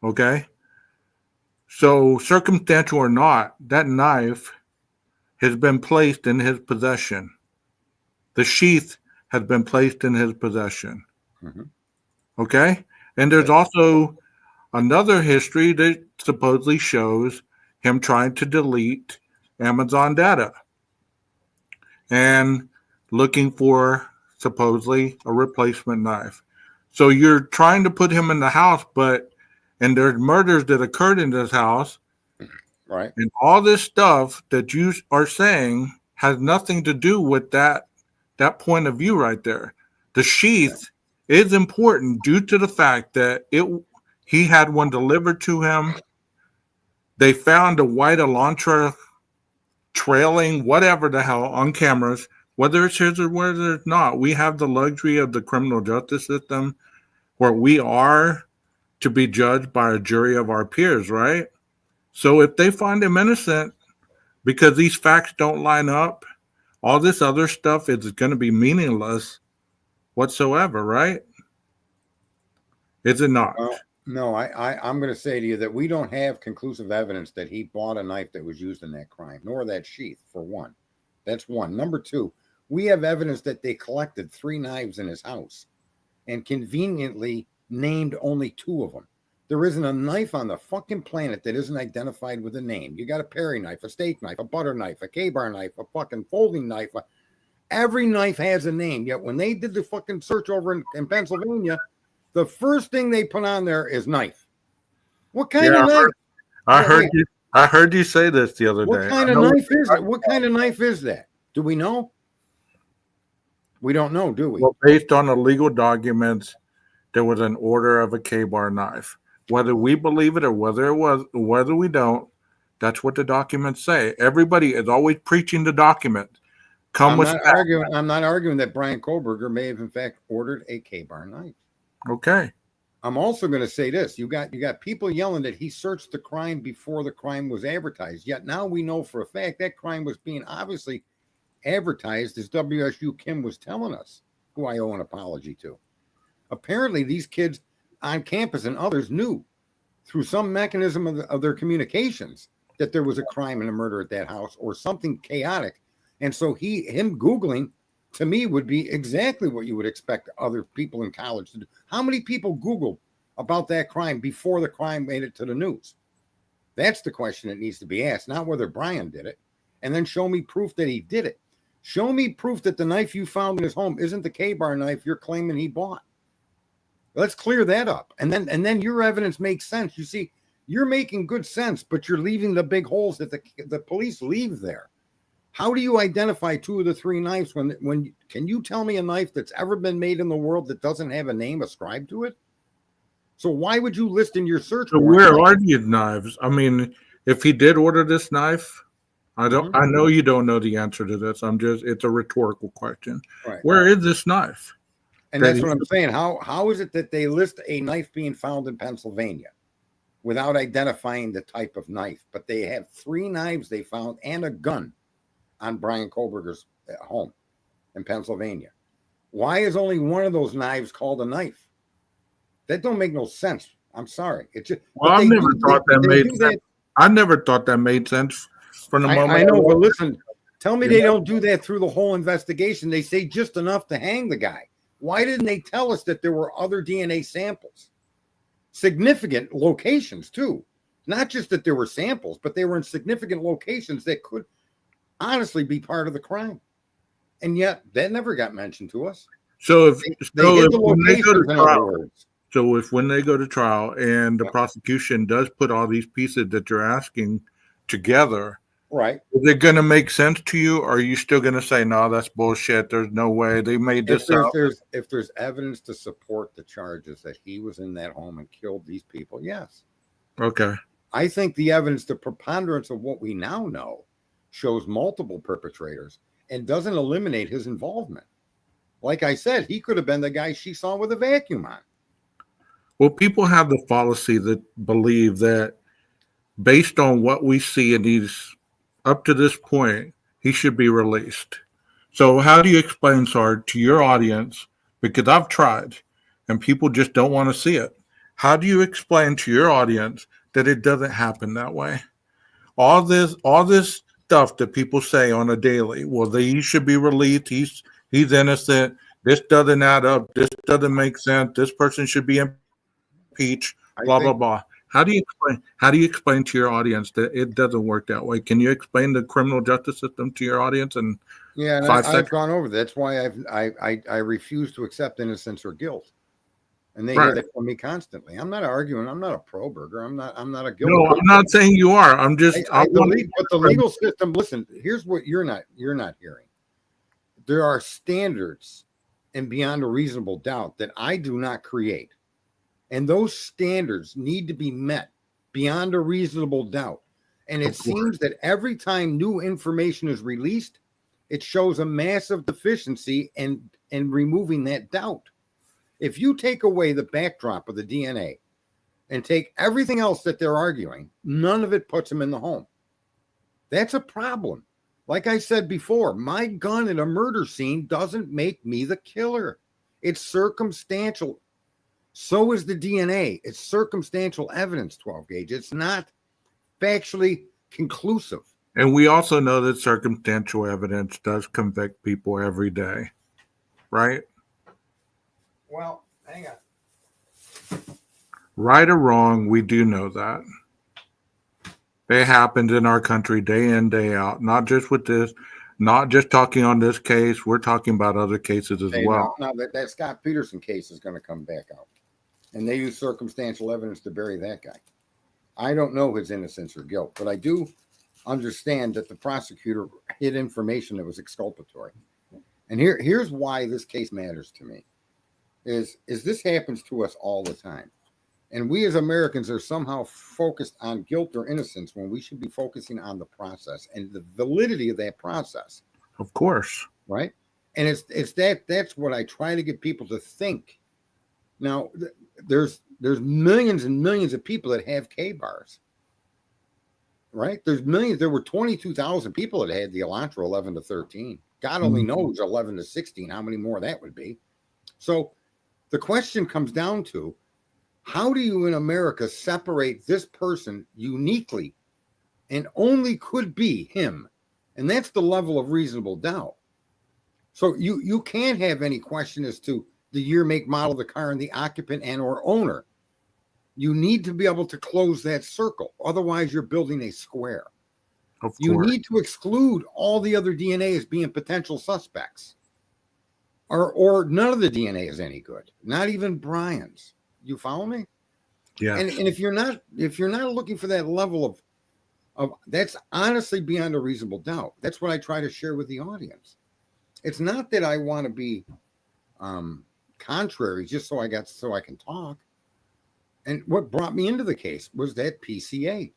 Okay. So, circumstantial or not, that knife has been placed in his possession. The sheath has been placed in his possession. Mm-hmm. Okay? And there's also another history that supposedly shows him trying to delete Amazon data and looking for supposedly a replacement knife. So you're trying to put him in the house, and there's murders that occurred in this house. Right. And all this stuff that you are saying has nothing to do with that point of view right there. The sheath is important due to the fact that he had one delivered to him. They found a white Elantra trailing whatever the hell on cameras, whether it's his or whether it's not. We have the luxury of the criminal justice system where we are to be judged by a jury of our peers, right? So if they find him innocent because these facts don't line up, all this other stuff is going to be meaningless whatsoever, right? Is it not? Well, no, I'm going to say to you that we don't have conclusive evidence that he bought a knife that was used in that crime, nor that sheath, for one. That's one. Number two, we have evidence that they collected 3 knives in his house and conveniently named only 2 of them. There isn't a knife on the fucking planet that isn't identified with a name. You got a Perry knife, a steak knife, a butter knife, a K-bar knife, a fucking folding knife. Every knife has a name. Yet when they did the fucking search over in Pennsylvania, the first thing they put on there is knife. What kind of knife? I heard you say this the other day. What kind of knife is it? What kind of knife is that? Do we know? We don't know, do we? Well, based on the legal documents, there was an order of a K-bar knife. Whether we believe it or whether we don't, that's what the documents say. Everybody is always preaching the document. I'm not arguing that Brian Kohlberger may have in fact ordered a K-bar knife. Okay. I'm also going to say this. You got people yelling that he searched the crime before the crime was advertised. Yet now we know for a fact that crime was being obviously advertised, as WSU Kim was telling us, who I owe an apology to. Apparently, these kids on campus and others knew through some mechanism of their communications that there was a crime and a murder at that house or something chaotic. And so him Googling, to me, would be exactly what you would expect other people in college to do. How many people Googled about that crime before the crime made it to the news? That's the question that needs to be asked, not whether Brian did it. And then show me proof that he did it. Show me proof that the knife you found in his home isn't the K-bar knife you're claiming he bought. Let's clear that up. And then your evidence makes sense. You see, you're making good sense, but you're leaving the big holes that the police leave there. How do you identify 2 of the 3 knives when can you tell me a knife that's ever been made in the world that doesn't have a name ascribed to it? So why would you list in your search? So where are these knives? I mean, if he did order this knife, I know you don't know the answer to this. It's a rhetorical question. Right. Where is this knife? And that's what I'm saying. How is it that they list a knife being found in Pennsylvania without identifying the type of knife? But they have 3 knives they found and a gun on Brian Kohlberger's home in Pennsylvania. Why is only one of those knives called a knife? That don't make no sense. I'm sorry. It's just, well, I never thought that made sense. I never thought that made sense from the moment. I know, but listen, tell me they don't do that through the whole investigation. They say just enough to hang the guy. Why didn't they tell us that there were other DNA samples? Significant locations, too. Not just that there were samples, but they were in significant locations that could honestly be part of the crime. And yet, that never got mentioned to us. So when they go to trial and the prosecution does put all these pieces that you're asking together, right? Is it going to make sense to you, or are you still going to say, no, that's bullshit? There's no way they made this up. If there's evidence to support the charges that he was in that home and killed these people, yes. Okay. I think the evidence, the preponderance of what we now know, shows multiple perpetrators and doesn't eliminate his involvement. Like I said, he could have been the guy she saw with a vacuum on. Well, people have the fallacy that believe that based on what we see in these up to this point, he should be released. So how do you explain, Sarge, to your audience, because I've tried and people just don't want to see it. How do you explain to your audience that it doesn't happen that way? All this stuff that people say on a daily, well, he should be released. He's innocent. This doesn't add up. This doesn't make sense. This person should be in. impeach, I blah, blah, think, blah. How do you explain to your audience that it doesn't work that way? Can you explain the criminal justice system to your audience in yeah, and 5 I've seconds? gone over that. That's why I refuse to accept innocence or guilt. And they hear Right. that from me constantly. I'm not arguing. I'm not a pro burger. I'm not a guilt. No, I'm not saying you are. I'm just but the legal system, listen, here's what you're not hearing. There are standards and beyond a reasonable doubt that I do not create. And those standards need to be met beyond a reasonable doubt. And it seems that every time new information is released, it shows a massive deficiency in removing that doubt. If you take away the backdrop of the DNA and take everything else that they're arguing, none of it puts them in the home. That's a problem. Like I said before, my gun in a murder scene doesn't make me the killer. It's circumstantial. So is the DNA. It's circumstantial evidence, 12 gauge. It's not factually conclusive. And we also know that circumstantial evidence does convict people every day, right? Well, hang on. Right or wrong, we do know that. It happens in our country day in, day out, not just with this, not just talking on this case. We're talking about other cases as well. No, that Scott Peterson case is going to come back out. And they use circumstantial evidence to bury that guy. I don't know his innocence or guilt, but I do understand that the prosecutor hid information that was exculpatory. And here's why this case matters to me. Is this happens to us all the time. And we as Americans are somehow focused on guilt or innocence when we should be focusing on the process and the validity of that process. Of course. Right? And that's what I try to get people to think. Now, there's millions and millions of people that have K-bars. Right? There's millions. There were 22,000 people that had the Elantra 11 to 13. God only knows 11 to 16 how many more that would be. So the question comes down to, how do you in America separate this person uniquely and only could be him? And that's the level of reasonable doubt. So you can't have any question as to the year, make, model of the car and the occupant and or owner. You need to be able to close that circle. Otherwise, you're building a square. You need to exclude all the other DNA as being potential suspects. Or none of the DNA is any good. Not even Brian's. You follow me? Yeah. And if you're not looking for that level of that's honestly beyond a reasonable doubt. That's what I try to share with the audience. It's not that I want to be contrary just so I can talk. And what brought me into the case was that PCA.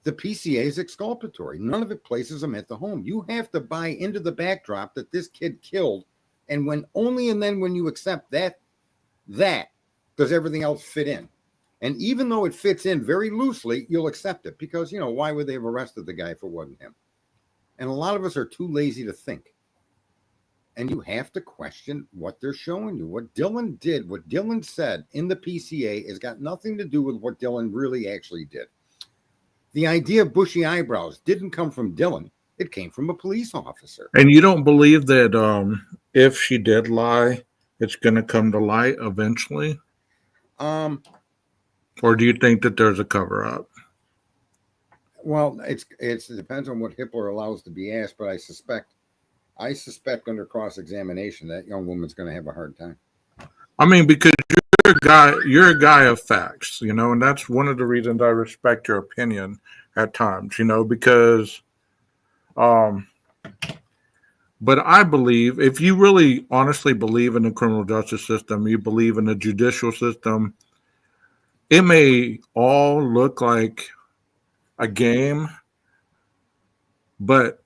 The PCA is exculpatory. None of it places him at the home. You have to buy into the backdrop that this kid killed. And when you accept that does everything else fit in. And even though it fits in very loosely, you'll accept it because, why would they have arrested the guy if it wasn't him? And a lot of us are too lazy to think. And you have to question what they're showing you. What Dylan did, what Dylan said in the PCA has got nothing to do with what Dylan really actually did. The idea of bushy eyebrows didn't come from Dylan. It came from a police officer. And you don't believe that if she did lie, it's going to come to light eventually? Or do you think that there's a cover-up? Well, it depends on what Hitler allows to be asked, but I suspect under cross-examination that young woman's going to have a hard time. I mean, because you're a guy of facts, and that's one of the reasons I respect your opinion at times, because but I believe if you really honestly believe in the criminal justice system, you believe in the judicial system, it may all look like a game, but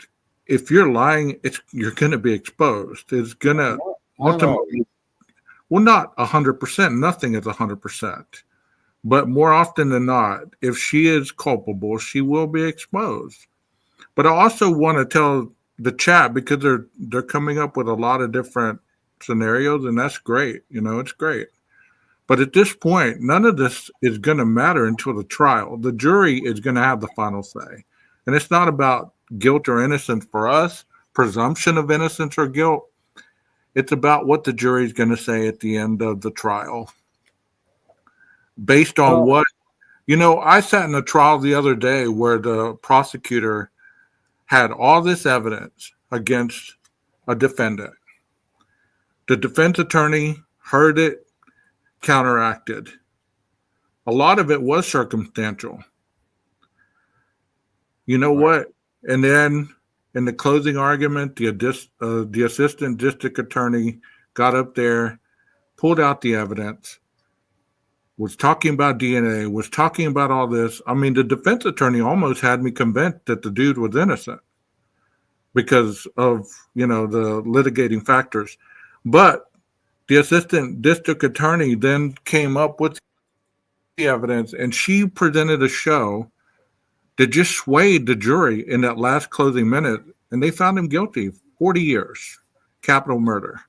if you're lying, you're going to be exposed. It's going to ultimately, well, not 100%. Nothing is 100%. But more often than not, if she is culpable, she will be exposed. But I also want to tell the chat, because they're coming up with a lot of different scenarios, and that's great. It's great. But at this point, none of this is going to matter until the trial. The jury is going to have the final say. And it's not about guilt or innocence for us, presumption of innocence or guilt. It's about what the jury is going to say at the end of the trial. based on Well, what, I sat in a trial the other day where the prosecutor had all this evidence against a defendant. The defense attorney heard it, counteracted. A lot of it was circumstantial. You know right. what? And then in the closing argument, the assistant district attorney got up there, pulled out the evidence, was talking about DNA, was talking about all this. I mean, the defense attorney almost had me convinced that the dude was innocent because of, the litigating factors. But the assistant district attorney then came up with the evidence, and she presented a show that just swayed the jury in that last closing minute, and they found him guilty, 40 years, capital murder.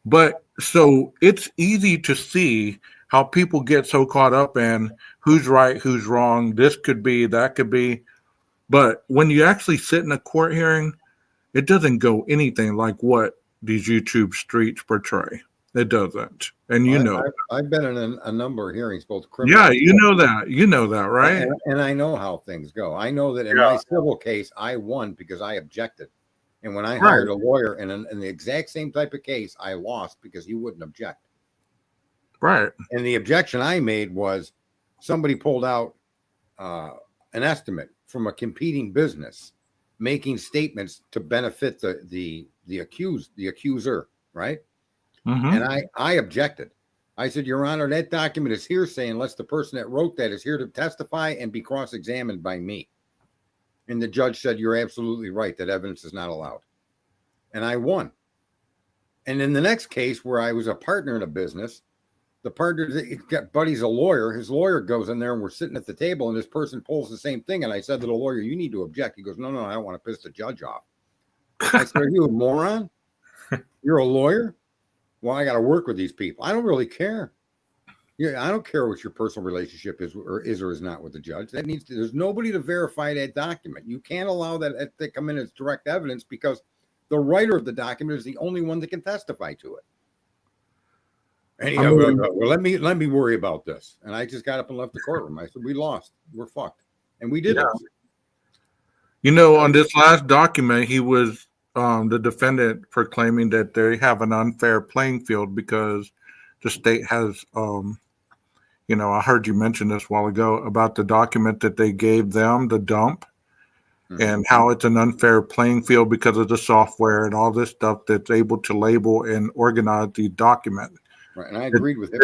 But so it's easy to see how people get so caught up in who's right, who's wrong, this could be, that could be. But when you actually sit in a court hearing, it doesn't go anything like what these YouTube streets portray. It doesn't. And I've been in a number of hearings, both criminal. Yeah, you know that, right? And I know how things go. I know that in my civil case, I won because I objected. And when I hired a lawyer in the exact same type of case, I lost because he wouldn't object. Right. And the objection I made was somebody pulled out an estimate from a competing business, making statements to benefit the accuser, right? Mm-hmm. And I objected. I said, Your Honor, that document is hearsay unless the person that wrote that is here to testify and be cross-examined by me. And the judge said, You're absolutely right. That evidence is not allowed. And I won. And in the next case where I was a partner in a business, the partner, buddy's a lawyer. His lawyer goes in there and we're sitting at the table and this person pulls the same thing. And I said to the lawyer, You need to object. He goes, No, I don't want to piss the judge off. I said, Are you a moron? You're a lawyer? Well, I got to work with these people. I don't really care. Yeah, I don't care what your personal relationship is or is not with the judge. There's nobody to verify that document. You can't allow that to come in as direct evidence because the writer of the document is the only one that can testify to it. And he goes, well, let me worry about this. And I just got up and left the courtroom. I said, we lost. We're fucked. And we did it. On this last document, he was the defendant proclaiming that they have an unfair playing field because the state has, I heard you mention this a while ago about the document that they gave them, the dump, and how it's an unfair playing field because of the software and all this stuff that's able to label and organize the document. Right, and I agreed with it.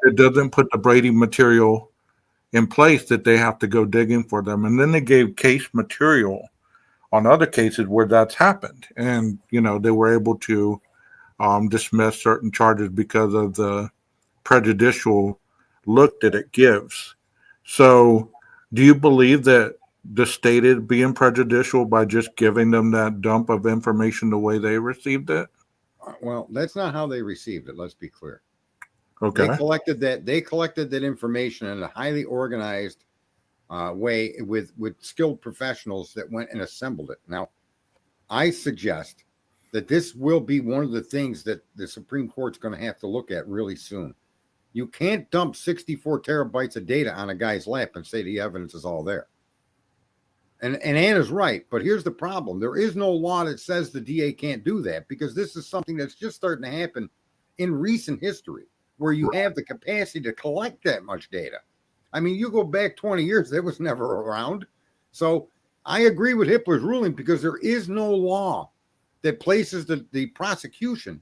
It doesn't put the Brady material in place that they have to go digging for them. And then they gave case material on other cases where that's happened. And, they were able to dismiss certain charges because of the prejudicial look that it gives. So do you believe that the state is being prejudicial by just giving them that dump of information the way they received it? Well, that's not how they received it. Let's be clear. Okay. They collected that information in a highly organized way with skilled professionals that went and assembled it. Now, I suggest that this will be one of the things that the Supreme Court's going to have to look at really soon. You can't dump 64 terabytes of data on a guy's lap and say the evidence is all there. And Anna's right, but here's the problem. There is no law that says the DA can't do that because this is something that's just starting to happen in recent history where you have the capacity to collect that much data. I mean, you go back 20 years, that was never around. So I agree with Hitler's ruling because there is no law that places the prosecution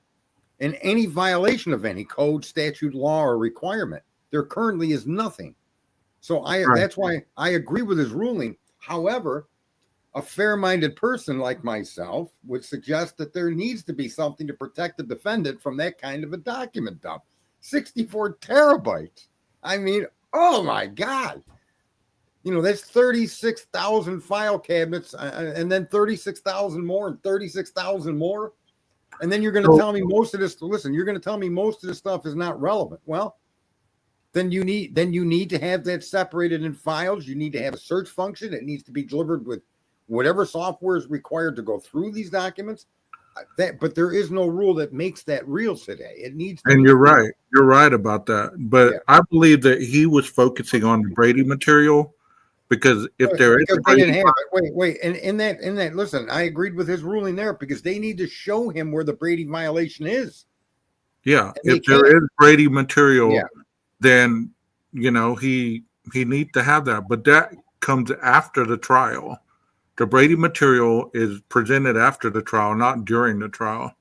in any violation of any code, statute, law, or requirement. There currently is nothing. So that's why I agree with his ruling. However, a fair-minded person like myself would suggest that there needs to be something to protect the defendant from that kind of a document dump. 64 terabytes. I mean, oh my God. That's 36,000 file cabinets and then 36,000 more and 36,000 more. And then you're going to tell me most of this stuff is not relevant. Well, then you need to have that separated in files. You need to have a search function. It needs to be delivered with whatever software is required to go through these documents. but there is no rule that makes that real today. It needs to And be you're real. right. You're right about that. But Yeah. I believe that he was focusing on the Brady material because if there is Because a they Brady, didn't have it. Wait. And in that, listen, I agreed with his ruling there because they need to show him where the Brady violation is. yeah, And they if there can't. is Brady material, Yeah. then he needs to have that. But that comes after the trial. The Brady material is presented after the trial, not during the trial.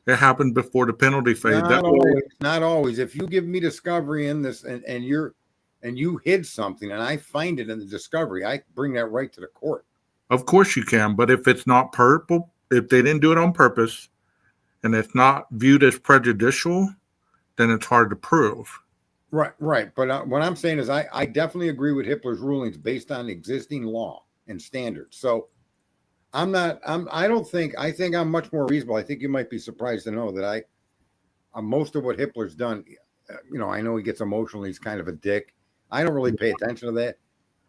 It happened before the penalty phase. That Not way, always. Not always. If you give me discovery in this and you hid something and I find it in the discovery, I bring that right to the court. of course you can. But if it's not purple, if they didn't do it on purpose, and it's not viewed as prejudicial, then it's hard to prove. Right. But what I'm saying is I definitely agree with Hitler's rulings based on existing law and standards. So I think I'm much more reasonable. I think you might be surprised to know that most of what Hitler's done, I know he gets emotional. He's kind of a dick. I don't really pay attention to that.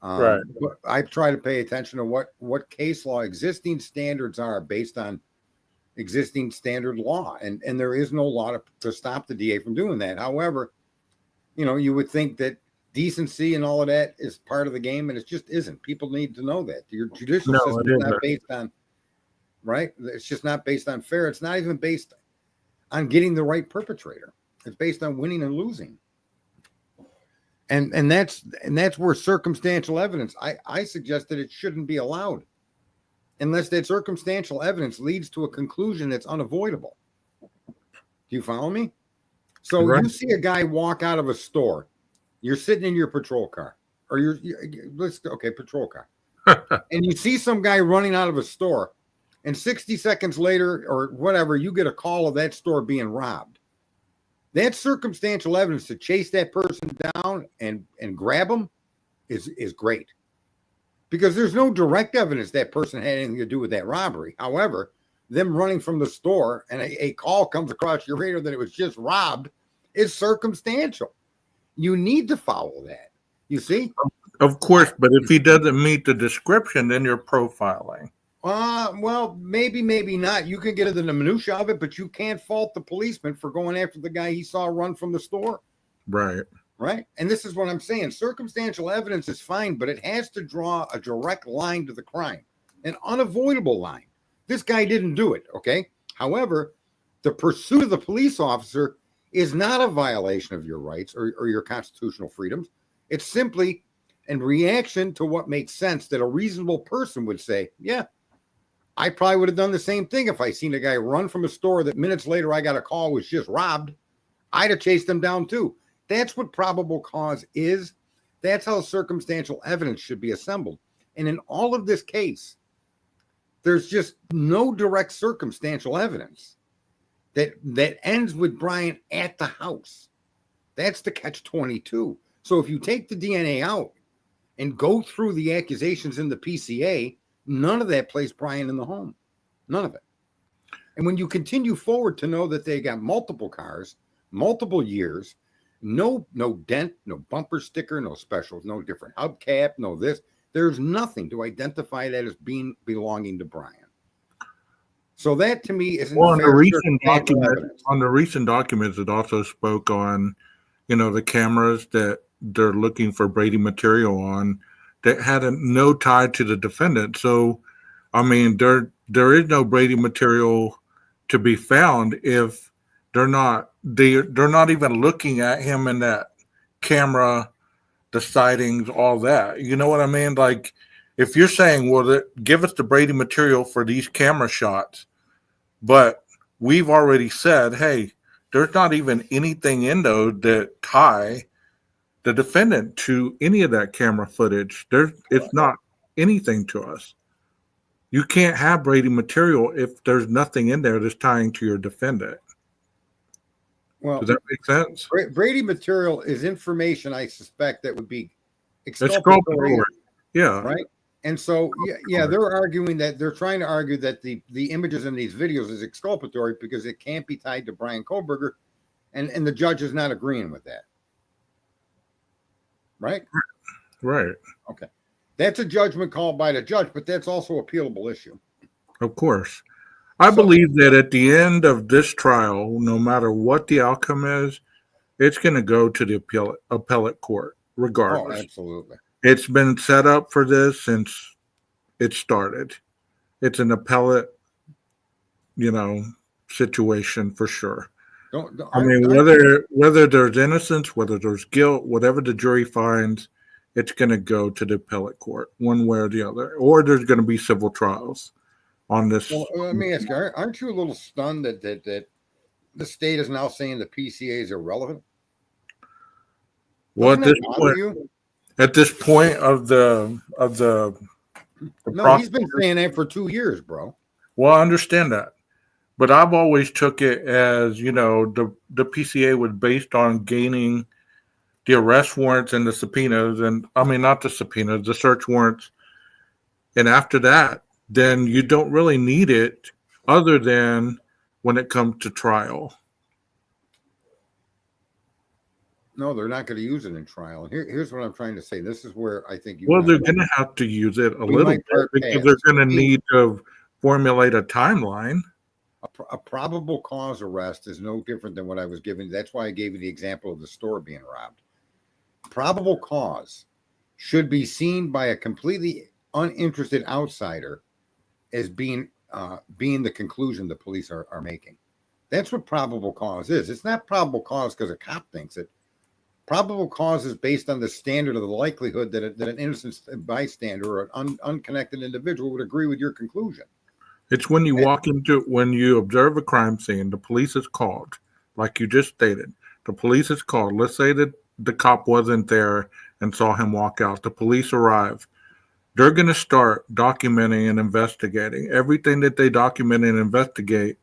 Right. But I try to pay attention to what case law existing standards are based on existing standard law. And there is no law to stop the DA from doing that. However, you would think that decency and all of that is part of the game, and it just isn't. People need to know that your judicial system is not based on right. It's just not based on fair. It's not even based on getting the right perpetrator. It's based on winning and losing. And that's where circumstantial evidence. I suggest that it shouldn't be allowed unless that circumstantial evidence leads to a conclusion that's unavoidable. Do you follow me? So right. You see a guy walk out of a store. You're sitting in your patrol car, or patrol car, and you see some guy running out of a store, and 60 seconds later, or whatever, you get a call of that store being robbed. That circumstantial evidence to chase that person down and grab him is great, because there's no direct evidence that person had anything to do with that robbery. However, them running from the store and a call comes across your radar that it was just robbed is circumstantial. You need to follow that. You see? Of course, but if he doesn't meet the description, then you're profiling. Well, maybe not. You can get into the minutia of it, but you can't fault the policeman for going after the guy he saw run from the store. Right. Right. And this is what I'm saying. Circumstantial evidence is fine, but it has to draw a direct line to the crime, an unavoidable line. This guy didn't do it. Okay. However, the pursuit of the police officer is not a violation of your rights or your constitutional freedoms. It's simply in reaction to what makes sense that a reasonable person would say, yeah, I probably would have done the same thing if I seen a guy run from a store that minutes later I got a call was just robbed. I'd have chased him down too. That's what probable cause is. That's how circumstantial evidence should be assembled. And in all of this case, there's just no direct circumstantial evidence that ends with Brian at the house. That's the catch-22. So if you take the DNA out and go through the accusations in the PCA, none of that placed Brian in the home. None of it. And when you continue forward to know that they got multiple cars, multiple years, no dent, no bumper sticker, no specials, no different hubcap, no this, there's nothing to identify that as belonging to Brian. So that to me isn't well, fair. On the recent documents, it also spoke on, the cameras that they're looking for Brady material on that had no tie to the defendant. So, I mean, there is no Brady material to be found if they're not even looking at him in that camera, the sightings, all that. You know what I mean? Like, if you're saying, well, give us the Brady material for these camera shots, but we've already said, hey, there's not even anything in those that tie the defendant to any of that camera footage. It's not anything to us. You can't have Brady material if there's nothing in there that's tying to your defendant. Well, does that make sense? Brady material is information I suspect that would be exculpatory. Yeah. Right. And so, they're trying to argue that the images in these videos is exculpatory because it can't be tied to Brian Kohlberger, and the judge is not agreeing with that. Right? Right. Okay. That's a judgment called by the judge, but that's also an appealable issue. Of course. I So, believe that at the end of this trial, no matter what the outcome is, it's going to go to the appellate court, oh, regardless. absolutely. It's been set up for this since it started. It's an appellate, you know, situation for sure. I mean, Aren't you? whether there's innocence, whether there's guilt, whatever the jury finds, it's going to go to the appellate court, one way or the other, or there's going to be civil trials on this. Well, let me ask you: aren't you a little stunned that the state is now saying the PCA is irrelevant? Well, Doesn't that bother you? at this point of the No, he's been prosecutor, saying that for 2 years, bro. well, I understand that, but I've always took it as, the PCA was based on gaining the arrest warrants and the subpoenas, and I mean not the subpoenas, the search warrants, and after that, then you don't really need it, other than when it comes to trial. No, they're not going to use it in trial. And here's what I'm trying to say. This is where I think you Well, and I they're going to have to use it a we little might bit part because paths. they're going to need to formulate a timeline. A probable cause arrest is no different than what I was giving. That's why I gave you the example of the store being robbed. Probable cause should be seen by a completely uninterested outsider as being the conclusion the police are making. That's what probable cause is. It's not probable cause because a cop thinks it. Probable cause is based on the standard of the likelihood that an innocent bystander or an unconnected individual would agree with your conclusion. It's when you observe a crime scene, the police is called, like you just stated. The police is called. Let's say that the cop wasn't there and saw him walk out. The police arrive. They're going to start documenting and investigating. Everything that they document and investigate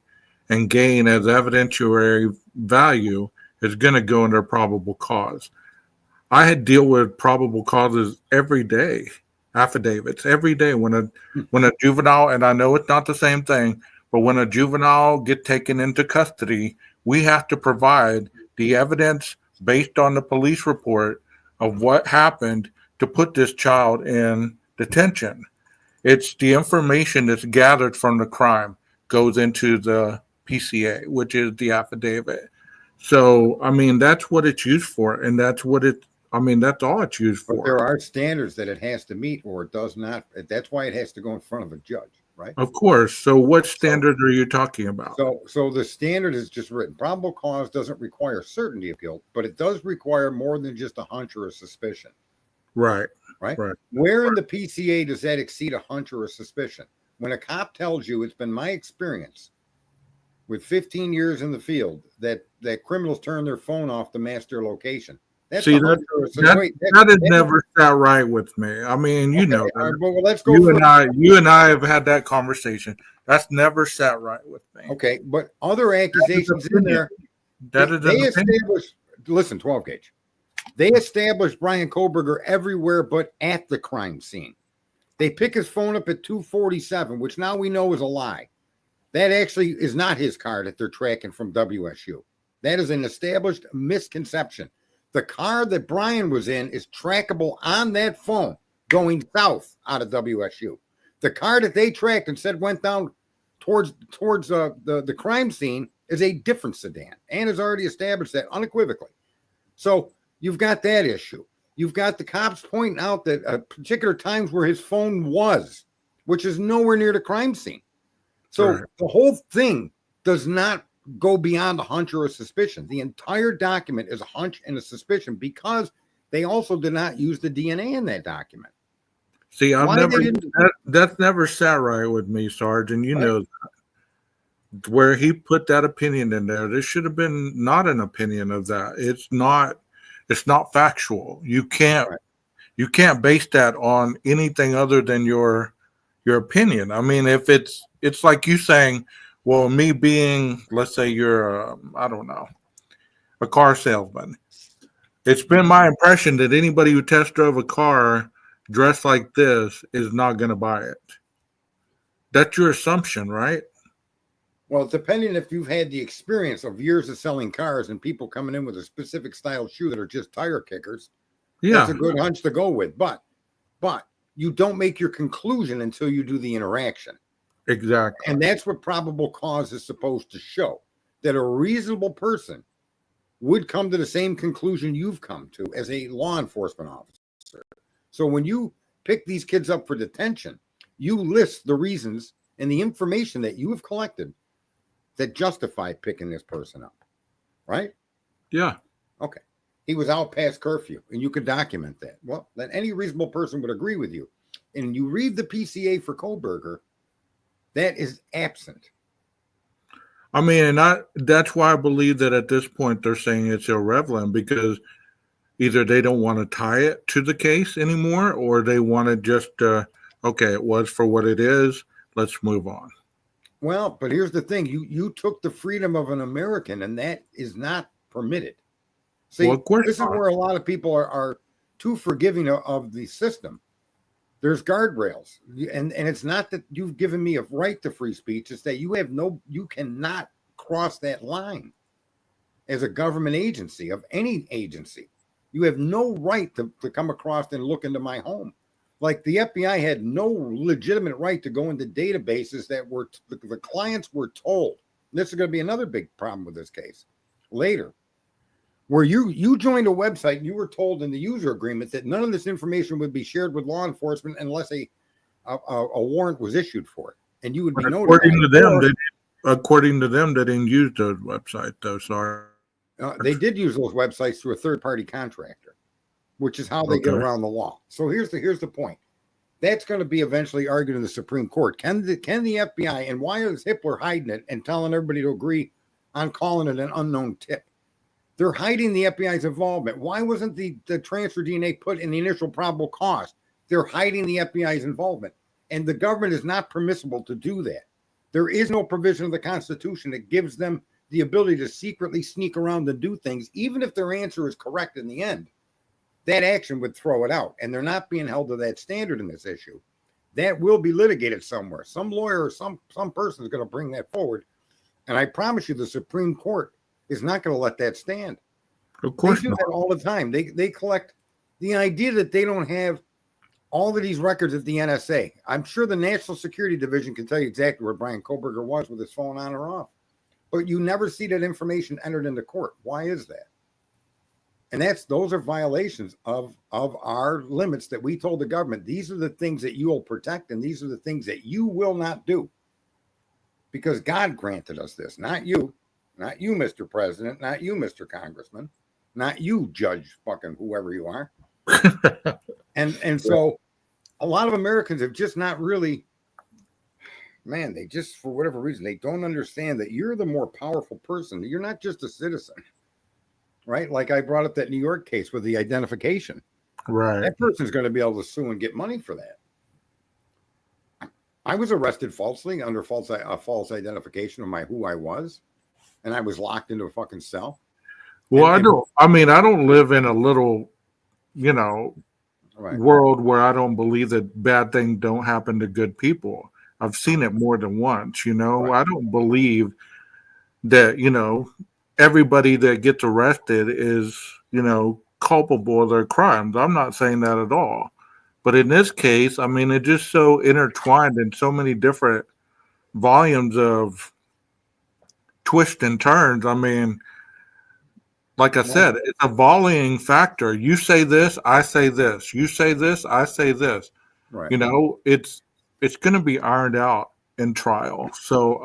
and gain as evidentiary value is going to go in their probable cause. I had deal with probable causes every day, affidavits every day when a juvenile, and I know it's not the same thing, but when a juvenile get taken into custody, we have to provide the evidence based on the police report of what happened to put this child in detention. It's the information that's gathered from the crime goes into the PCA, which is the affidavit. So, I mean, that's what it's used for, and that's all it's used But there for. are standards that it has to meet or it does not. That's why it has to go in front of a judge, right? Of course. So, what So, standard are you talking about? so the standard is just written. Probable cause doesn't require certainty of guilt, but it does require more than just a hunch or a suspicion, Right. right? Right. Where in the PCA does that exceed a hunch or a suspicion? When a cop tells you, it's been my experience with 15 years in the field that criminals turn their phone off to mask their location. That's See, a hunch or a suspicion. that has never sat right with me. I mean, you know All that. right, well, let's go. You and I have had that conversation. That's never sat right with me. Okay, but other accusations in there. That is They an opinion. established. Listen, 12 gauge. They established Brian Koberger everywhere but at the crime scene. They pick his phone up at 2:47, which now we know is a lie. That actually is not his car that they're tracking from WSU. That is an established misconception. The car that Brian was in is trackable on that phone going south out of WSU. The car that they tracked and said went down towards the crime scene is a different sedan and has already established that unequivocally. So you've got that issue. You've got the cops pointing out that particular times where his phone was, which is nowhere near the crime scene. So Right. the whole thing does not go beyond a hunch or a suspicion. The entire document is a hunch and a suspicion because they also did not use the DNA in that document. See, Why that's never sat right with me, Sarge, and you Right. know where he put that opinion in there. There should have been not an opinion of that. It's not factual. You can't Right. you can't base that on anything other than your opinion. I mean, if it's like you saying, well, me being, let's say you're I don't know, a car salesman. It's been my impression that anybody who test drove a car dressed like this is not going to buy it. That's your assumption, right? Well, depending if you've had the experience of years of selling cars and people coming in with a specific style shoe that are just tire kickers, that's Yeah. a good hunch to go with. But you don't make your conclusion until you do the interaction. Exactly. And that's what probable cause is supposed to show, that a reasonable person would come to the same conclusion you've come to as a law enforcement officer. So when you pick these kids up for detention, you list the reasons and the information that you have collected that justify picking this person up, right? Yeah. Okay. He was out past curfew, and you could document that. Well, then any reasonable person would agree with you. And you read the PCA for Kohlberger, that is absent. I mean, and that's why I believe that at this point they're saying it's irrelevant, because either they don't want to tie it to the case anymore, or they want to just, okay, it was for what it is. Let's move on. Well, but here's the thing. You took the freedom of an American, and that is not permitted. See, Well, of course this not. is where a lot of people are too forgiving of the system. There's guardrails, and it's not that you've given me a right to free speech. It's that you cannot cross that line as a government agency of any agency. You have no right to come across and look into my home. Like the FBI had no legitimate right to go into databases that were the clients were told. This is going to be another big problem with this case later, where you joined a website and you were told in the user agreement that none of this information would be shared with law enforcement unless a warrant was issued for it, and you would be notified. According to them, they didn't use the website though. Sorry, they did use those websites through a third-party contractor, which is how they get around the law. So here's the point. That's going to be eventually argued in the Supreme Court. Can the FBI, and why is Hitler hiding it and telling everybody to agree on calling it an unknown tip? They're hiding the FBI's involvement. Why wasn't the transfer DNA put in the initial probable cause? They're hiding the FBI's involvement. And the government is not permissible to do that. There is no provision of the Constitution that gives them the ability to secretly sneak around and do things, even if their answer is correct in the end. That action would throw it out, and they're not being held to that standard in this issue. That will be litigated somewhere. Some lawyer or some person is going to bring that forward, and I promise you the Supreme Court is not going to let that stand. Of course they do that all the time. They collect the idea that they don't have all of these records at the NSA. I'm sure the National Security Division can tell you exactly where Brian Kohlberger was with his phone on or off, but you never see that information entered into court. Why is that? And those are violations of our limits that we told the government. These are the things that you will protect, and these are the things that you will not do. Because God granted us this, not you, Mr. President, not you, Mr. Congressman, not you, Judge fucking whoever you are. and so a lot of Americans have just not really, man, they just, for whatever reason, they don't understand that you're the more powerful person. You're not just a citizen. Right? Like I brought up that New York case with the identification. Right. That person's going to be able to sue and get money for that. I was arrested falsely under false identification of who I was, and I was locked into a fucking cell. Well, I don't live in a little, world where I don't believe that bad things don't happen to good people. I've seen it more than once, Right. I don't believe that, everybody that gets arrested is, culpable of their crimes. I'm not saying that at all. But in this case, it's just so intertwined in so many different volumes of twists and turns. Like I said, it's a volleying factor. You say this, I say this. You say this, I say this. Right. It's going to be ironed out in trial. So,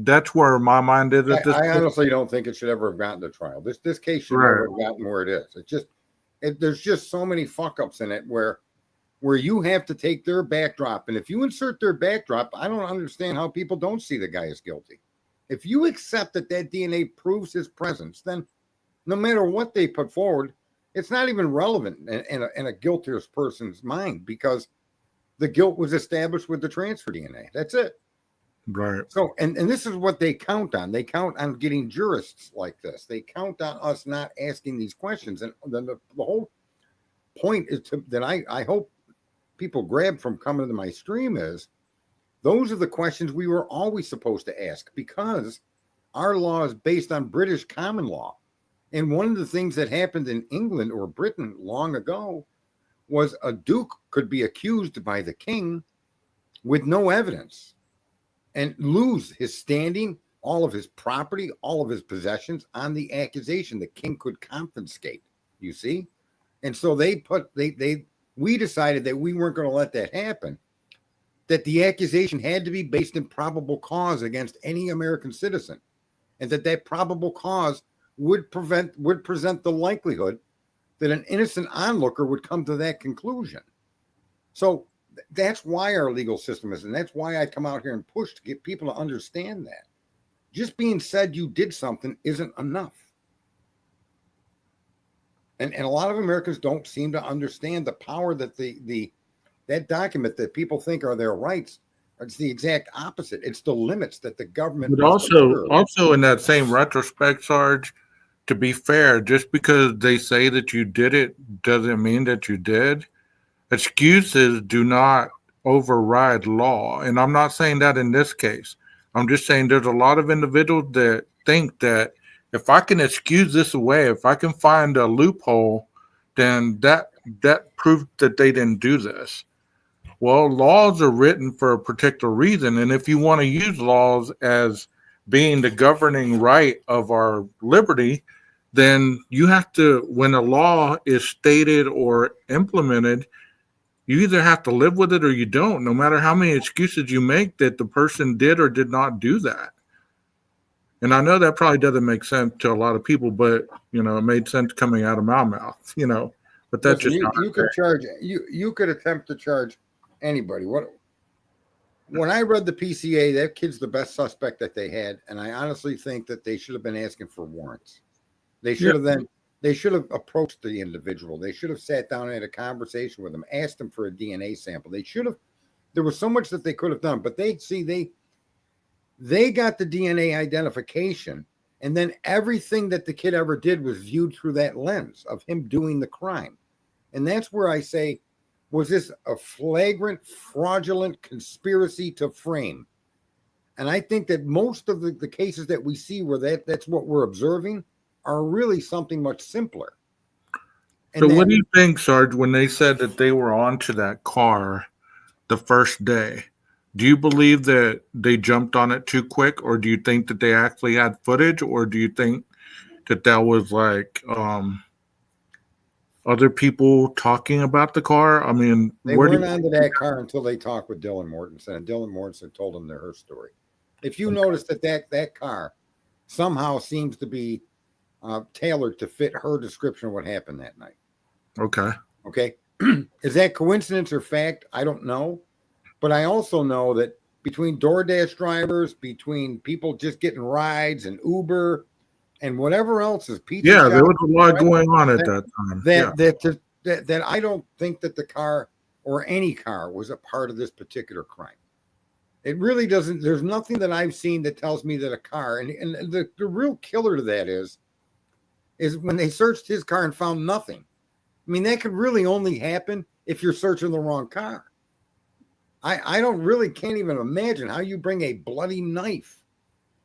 that's where my mind is at this point. I honestly don't think it should ever have gotten to trial. This case should never have gotten where it is. There's just so many fuck ups in it where you have to take their backdrop. And if you insert their backdrop, I don't understand how people don't see the guy as guilty. If you accept that DNA proves his presence, then no matter what they put forward, it's not even relevant in a guiltless person's mind, because the guilt was established with the transfer DNA. That's it. Right. So, and this is what they count on. They count on getting jurists like this. They count on us not asking these questions. And then the whole point is that I hope people grab from coming to my stream is those are the questions we were always supposed to ask, because our law is based on British common law. And one of the things that happened in England or Britain long ago was a duke could be accused by the king with no evidence. and lose his standing, all of his property, all of his possessions on the accusation the king could confiscate. You see? And so we decided that we weren't going to let that happen, that the accusation had to be based in probable cause against any American citizen, and that probable cause would present the likelihood that an innocent onlooker would come to that conclusion. So that's why our legal system is, and that's why I come out here and push to get people to understand that. Just being said you did something isn't enough. And a lot of Americans don't seem to understand the power that that document that people think are their rights. It's the exact opposite. It's the limits that the government. But also in that same retrospect, Sarge, to be fair, just because they say that you did it doesn't mean that you did. Excuses do not override law. And I'm not saying that in this case. I'm just saying there's a lot of individuals that think that if I can excuse this away, if I can find a loophole, then that proves that they didn't do this. Well, laws are written for a particular reason. And if you want to use laws as being the governing right of our liberty, then you have to, when a law is stated or implemented, you either have to live with it or you don't, no matter how many excuses you make that the person did or did not do that. And I know that probably doesn't make sense to a lot of people, but, it made sense coming out of my mouth, but that's just you could charge, you could attempt to charge anybody. When I read the PCA, that kid's the best suspect that they had. And I honestly think that they should have been asking for warrants. They should have approached the individual. They should have sat down and had a conversation with him, asked him for a DNA sample. There was so much that they could have done, but they got the DNA identification, and then everything that the kid ever did was viewed through that lens of him doing the crime. And that's where I say, was this a flagrant, fraudulent conspiracy to frame? And I think that most of the cases that we see where that's what we're observing are really something much simpler. So what do you think, Sarge, when they said that they were onto that car the first day? Do you believe that they jumped on it too quick, or do you think that they actually had footage, or do you think that was like other people talking about the car? I mean, they weren't onto that car until they talked with Dylan Mortensen, and Dylan Mortensen told them her story. If you notice that car somehow seems to be tailored to fit her description of what happened that night. Okay. Is that coincidence or fact? I don't know. But I also know that between DoorDash drivers, between people just getting rides and Uber and whatever else is pizza. Yeah, there was a lot going on at that time. That I don't think that the car or any car was a part of this particular crime. It really doesn't. There's nothing that I've seen that tells me that a car, and the real killer to that is when they searched his car and found nothing. I mean, that could really only happen if you're searching the wrong car. I can't even imagine how you bring a bloody knife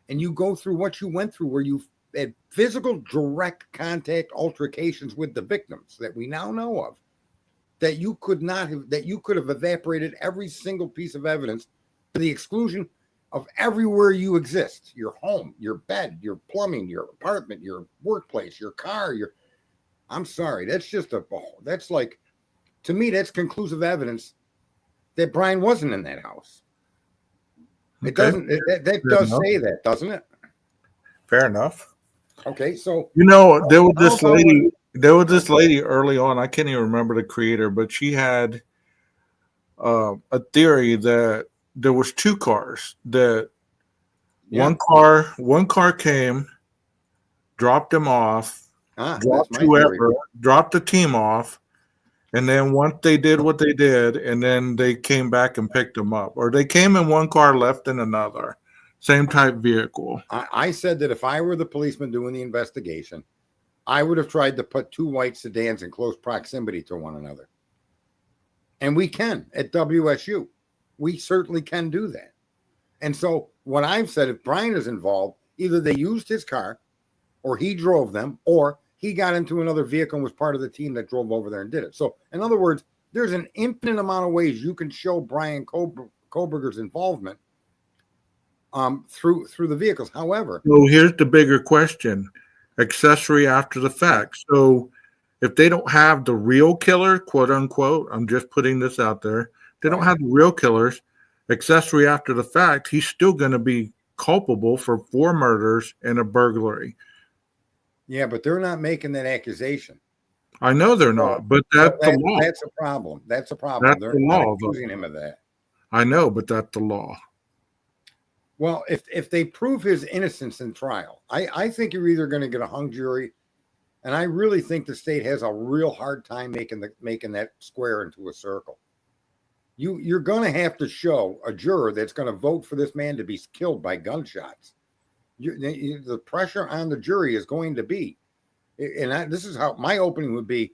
and you go through what you went through, where you had physical direct contact altercations with the victims that we now know of, that you could have evaporated every single piece of evidence to the exclusion of everywhere you exist: your home, your bed, your plumbing, your apartment, your workplace, your car, I'm sorry. That's like, to me, that's conclusive evidence that Brian wasn't in that house. It doesn't, that does say that, doesn't it? Fair enough. Okay. So, there was this lady early on. I can't even remember the creator, but she had a theory that there was two cars, that one car came, dropped them off, dropped the team off, and then once they did what they did, and then they came back and picked them up, or they came in one car, left in another, same type vehicle. I said that if I were the policeman doing the investigation, I would have tried to put two white sedans in close proximity to one another. And we can at WSU. We certainly can do that. And so what I've said, if Brian is involved, either they used his car, or he drove them, or he got into another vehicle and was part of the team that drove over there and did it. So, in other words, there's an infinite amount of ways you can show Brian Koberger's involvement through the vehicles. However, So here's the bigger question: accessory after the fact. So if they don't have the real killer, quote unquote, I'm just putting this out there, they don't have the real killers, accessory after the fact, he's still going to be culpable for 4 murders and a burglary. yeah, but they're not making that accusation. I know they're not, but that's the law. That's a problem. That's a problem. That's They're the not law, accusing him of that. I know, but that's the law. Well, if they prove his innocence in trial, I think you're either going to get a hung jury, and I really think the state has a real hard time making that square into a circle. You're going to have to show a juror that's going to vote for this man to be killed by gunshots. The pressure on the jury is going to be, and this is how my opening would be: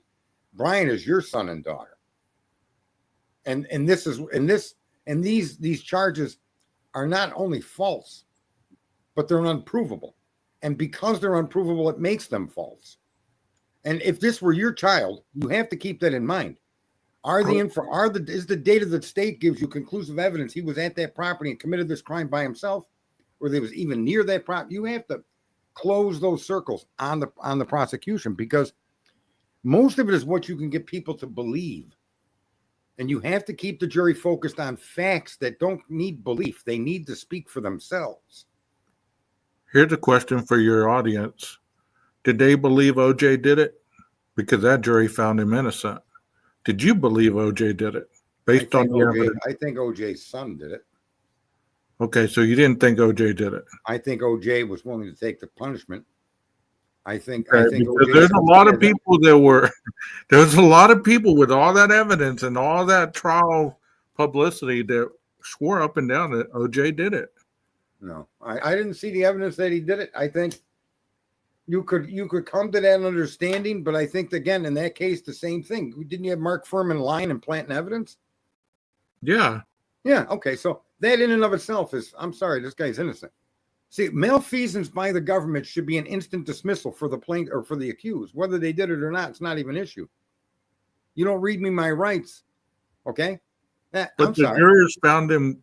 Brian is your son and daughter, and these charges are not only false, but they're unprovable, and because they're unprovable, it makes them false. And if this were your child, you have to keep that in mind. Is the data that state gives you conclusive evidence he was at that property and committed this crime by himself, or they was even near that property? You have to close those circles on the prosecution, because most of it is what you can get people to believe. And you have to keep the jury focused on facts that don't need belief. They need to speak for themselves. Here's a question for your audience. Did they believe OJ did it? Because that jury found him innocent. Did you believe OJ did it? Based on the evidence? I think OJ's son did it. Okay, so you didn't think OJ did it. I think OJ was willing to take the punishment. I think there's a lot of people there's a lot of people with all that evidence and all that trial publicity that swore up and down that OJ did it. No, I didn't see the evidence that he did it. I think you could come to that understanding, but I think, again, in that case, the same thing. Didn't you have Mark Furman lying and planting evidence? Yeah. Yeah. Okay. So that in and of itself is, I'm sorry, this guy's innocent. See, malfeasance by the government should be an instant dismissal for the plaintiff or for the accused. Whether they did it or not, it's not even an issue. You don't read me my rights. Okay. But the jurors found him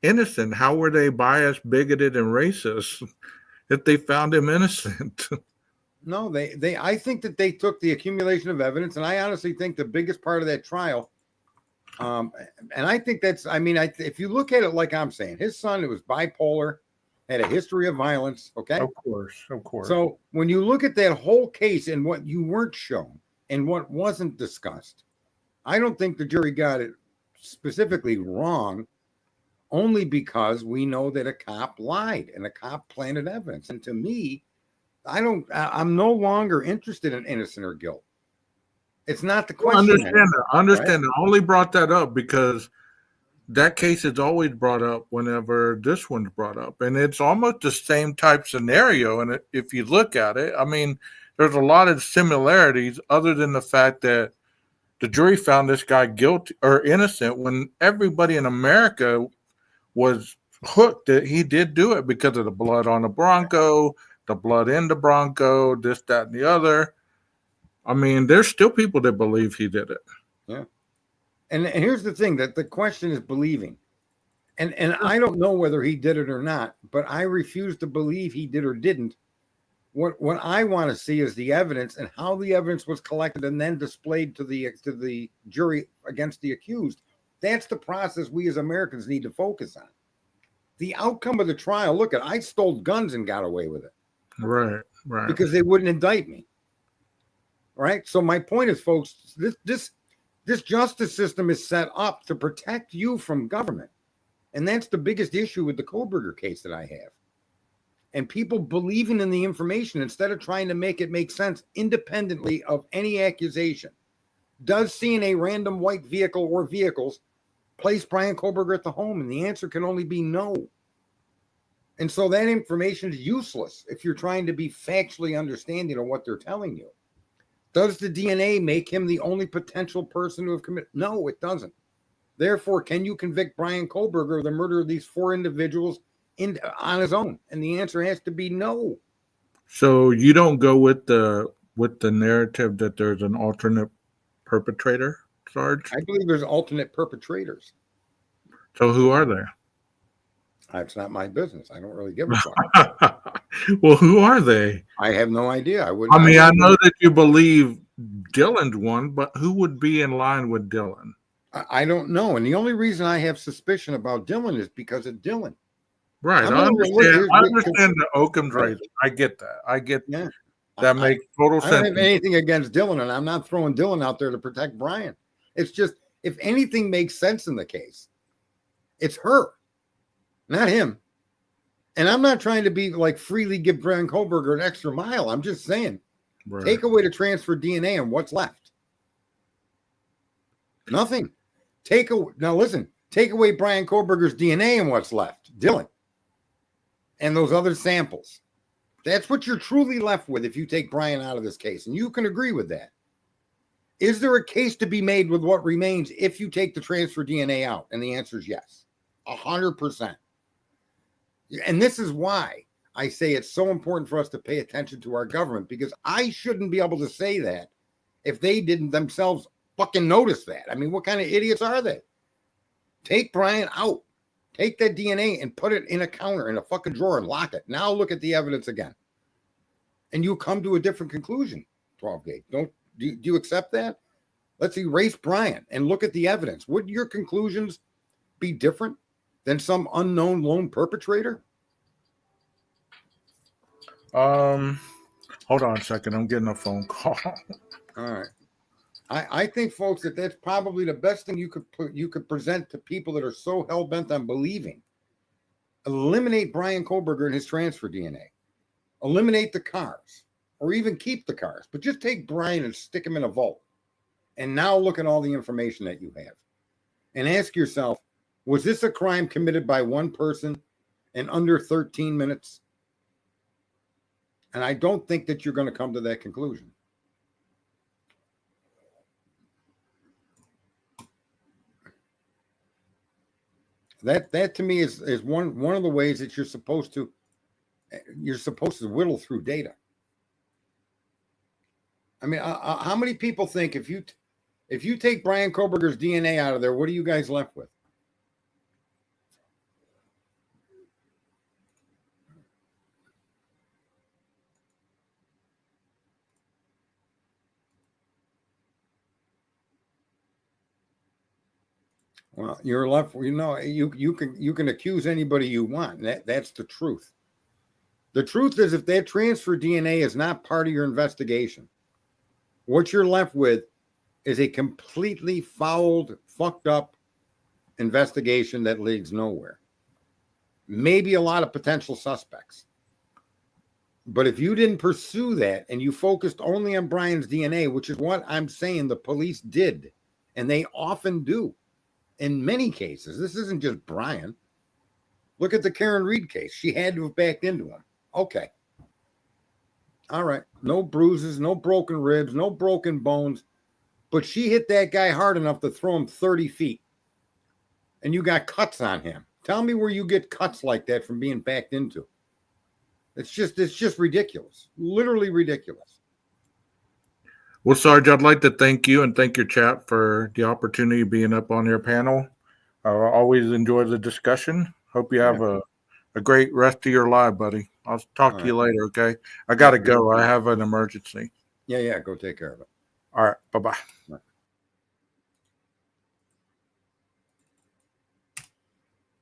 innocent. How were they biased, bigoted, and racist if they found him innocent? No, I think that they took the accumulation of evidence, and I honestly think the biggest part of that trial, and I think that's, if you look at it like I'm saying, his son, it was bipolar, had a history of violence. Okay. Of course. So when you look at that whole case and what you weren't shown and what wasn't discussed, I don't think the jury got it specifically wrong, only because we know that a cop lied and a cop planted evidence. And to me, I'm no longer interested in innocent or guilt. It's not the question. I understand. Right? I only brought that up because that case is always brought up whenever this one's brought up. And it's almost the same type scenario. And if you look at it, there's a lot of similarities other than the fact that the jury found this guy guilty or innocent when everybody in America was hooked that he did do it because of the blood on the Bronco, the blood in the Bronco, this, that, and the other. There's still people that believe he did it. Yeah. And here's the thing, that the question is believing. And I don't know whether he did it or not, but I refuse to believe he did or didn't. What I want to see is the evidence and how the evidence was collected and then displayed to the jury against the accused. That's the process we as Americans need to focus on. The outcome of the trial, look, I stole guns and got away with it. Right. Because they wouldn't indict me. Right? So my point is, folks, this justice system is set up to protect you from government. And that's the biggest issue with the Kohberger case that I have. And people believing in the information instead of trying to make it make sense independently of any accusation. Does seeing a random white vehicle or vehicles place Brian Kohberger at the home? And the answer can only be no. And so that information is useless if you're trying to be factually understanding of what they're telling you. Does the DNA make him the only potential person to have committed? No, it doesn't. Therefore, can you convict Brian Kohberger of the murder of these 4 individuals on his own? And the answer has to be no. So you don't go with the narrative that there's an alternate perpetrator, Sarge? I believe there's alternate perpetrators. So who are they? It's not my business. I don't really give a fuck. Well, who are they? I have no idea. I wouldn't. I mean, I know wouldn't- that you believe Dylan's one, but who would be in line with Dylan? I don't know. And the only reason I have suspicion about Dylan is because of Dylan. Right. I'm I gonna- look, understand. here's- I understand the Oakham's Right. raising. I get that. I get Yeah. that. Makes total I don't sense. have anything against Dylan, and I'm not throwing Dylan out there to protect Brian. It's just, if anything makes sense in the case, it's her, not him. And I'm not trying to be like freely give Brian Kohlberger an extra mile. I'm just saying, Right. take away the transfer DNA and what's left? Nothing. Now listen, take away Brian Kohlberger's DNA and what's left? Dylan. And those other samples. That's what you're truly left with if you take Brian out of this case. And you can agree with that. Is there a case to be made with what remains if you take the transfer DNA out? And the answer is yes. 100%. And this is why I say it's so important for us to pay attention to our government, because I shouldn't be able to say that if they didn't themselves fucking notice that. I mean, what kind of idiots are they? Take Brian out. Take that DNA and put it in a counter in a fucking drawer and lock it. Now look at the evidence again. And you come to a different conclusion, 12 Gage. Do you accept that? Let's erase Brian and look at the evidence. Would your conclusions be different than some unknown lone perpetrator? Hold on a second. I'm getting a phone call. All right. I think, folks, that's probably the best thing you could present to people that are so hell-bent on believing. Eliminate Brian Kohlberger and his transfer DNA. Eliminate the cars, or even keep the cars, but just take Brian and stick him in a vault. And now look at all the information that you have. And ask yourself, was this a crime committed by one person in under 13 minutes? And I don't think that you're going to come to that conclusion. That to me is one of the ways that you're supposed to whittle through data. I mean, how many people think if you take Brian Kohlberger's DNA out of there, what are you guys left with? Well, you're left. You can accuse anybody you want. That's the truth. The truth is, if that transfer DNA is not part of your investigation, what you're left with is a completely fouled, fucked up investigation that leads nowhere. Maybe a lot of potential suspects. But if you didn't pursue that and you focused only on Brian's DNA, which is what I'm saying the police did, and they often do in many cases. This isn't just Brian. Look at the Karen Reed case. She had to have backed into him. Okay. All right. No bruises, no broken ribs, no broken bones. But she hit that guy hard enough to throw him 30 feet. And you got cuts on him. Tell me where you get cuts like that from being backed into. It's just ridiculous. Literally ridiculous. Well, Sarge, I'd like to thank you and thank your chat for the opportunity of being up on your panel. I always enjoy the discussion. Hope you have a great rest of your life, buddy. I'll talk to you later, okay? I got to go. I have an emergency. Yeah. Go take care of it. All right. Bye-bye. Bye.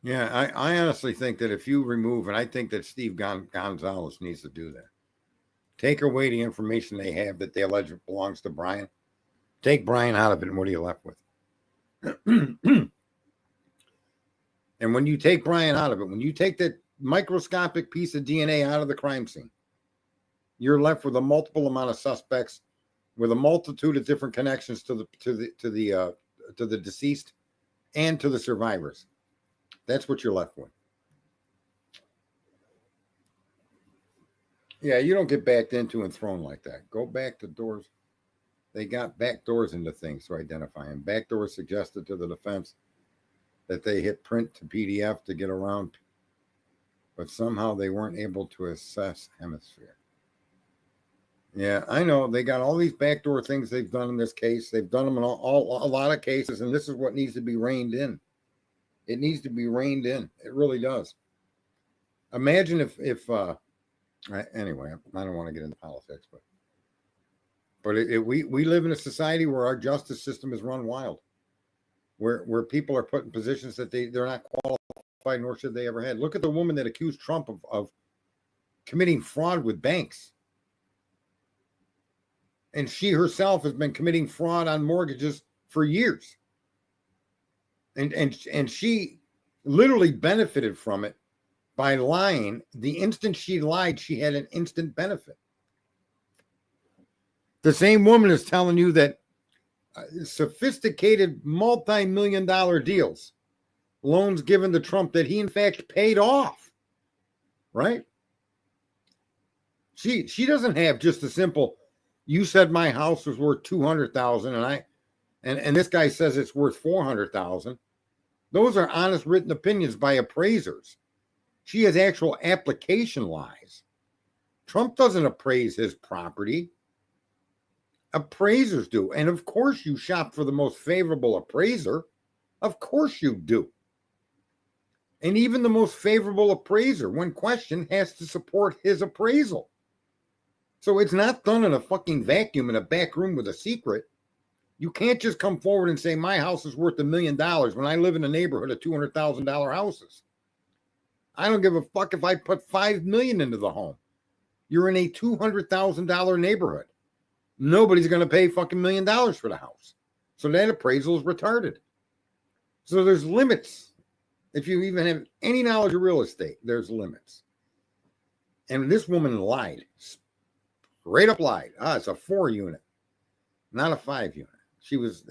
Yeah, I honestly think that if you remove, and I think that Steve Gonzalez needs to do that, take away the information they have that they allege belongs to Brian, take Brian out of it, and what are you left with? And when you take Brian out of it, when you take that microscopic piece of DNA out of the crime scene, you're left with a multiple amount of suspects with a multitude of different connections to the deceased and to the survivors. That's what you're left with. Yeah, you don't get backed into and thrown like that. Go back to doors. They got back doors into things to identify him. Back doors suggested to the defense that they hit print to PDF to get around, but somehow they weren't able to assess hemisphere. Yeah, I know. They got all these backdoor things they've done in this case. They've done them in a lot of cases, and this is what needs to be reined in. It needs to be reined in. It really does. Imagine if anyway, I don't want to get into politics, but we live in a society where our justice system is run wild, where people are put in positions that they're not qualified, nor should they ever had. Look at the woman that accused Trump of committing fraud with banks. And she herself has been committing fraud on mortgages for years. And she literally benefited from it by lying. The instant she lied, she had an instant benefit. The same woman is telling you that sophisticated multi-million-dollar deals, loans given to Trump that he in fact paid off, right? She doesn't have just a simple, you said my house was worth 200,000 and this guy says it's worth 400,000. Those are honest written opinions by appraisers. She has actual application lies. Trump doesn't appraise his property. Appraisers do. And of course you shop for the most favorable appraiser. Of course you do. And even the most favorable appraiser, when questioned, has to support his appraisal. So it's not done in a fucking vacuum in a back room with a secret. You can't just come forward and say, my house is worth $1 million when I live in a neighborhood of $200,000 houses. I don't give a fuck if I put $5 million into the home. You're in a $200,000 neighborhood. Nobody's going to pay fucking $1 million for the house. So that appraisal is retarded. So there's limits. If you even have any knowledge of real estate, there's limits. And this woman lied. Straight up lied. It's a 4 unit, not a 5 unit. She was,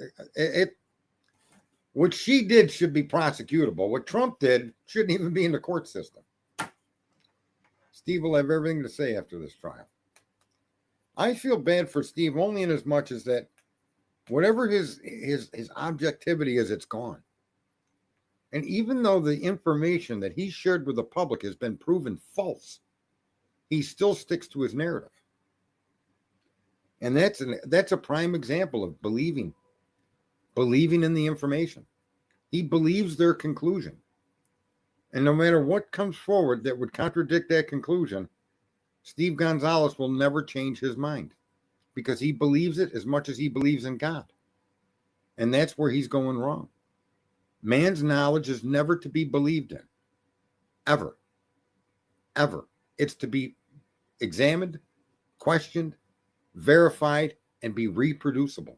what she did should be prosecutable. What Trump did shouldn't even be in the court system. Steve will have everything to say after this trial. I feel bad for Steve only in as much as that whatever his objectivity is, it's gone. And even though the information that he shared with the public has been proven false, he still sticks to his narrative. And that's a prime example of believing in the information. He believes their conclusion. And no matter what comes forward that would contradict that conclusion, Steve Gonzalez will never change his mind because he believes it as much as he believes in God. And that's where he's going wrong. Man's knowledge is never to be believed in. Ever. Ever. It's to be examined, questioned, verified, and be reproducible.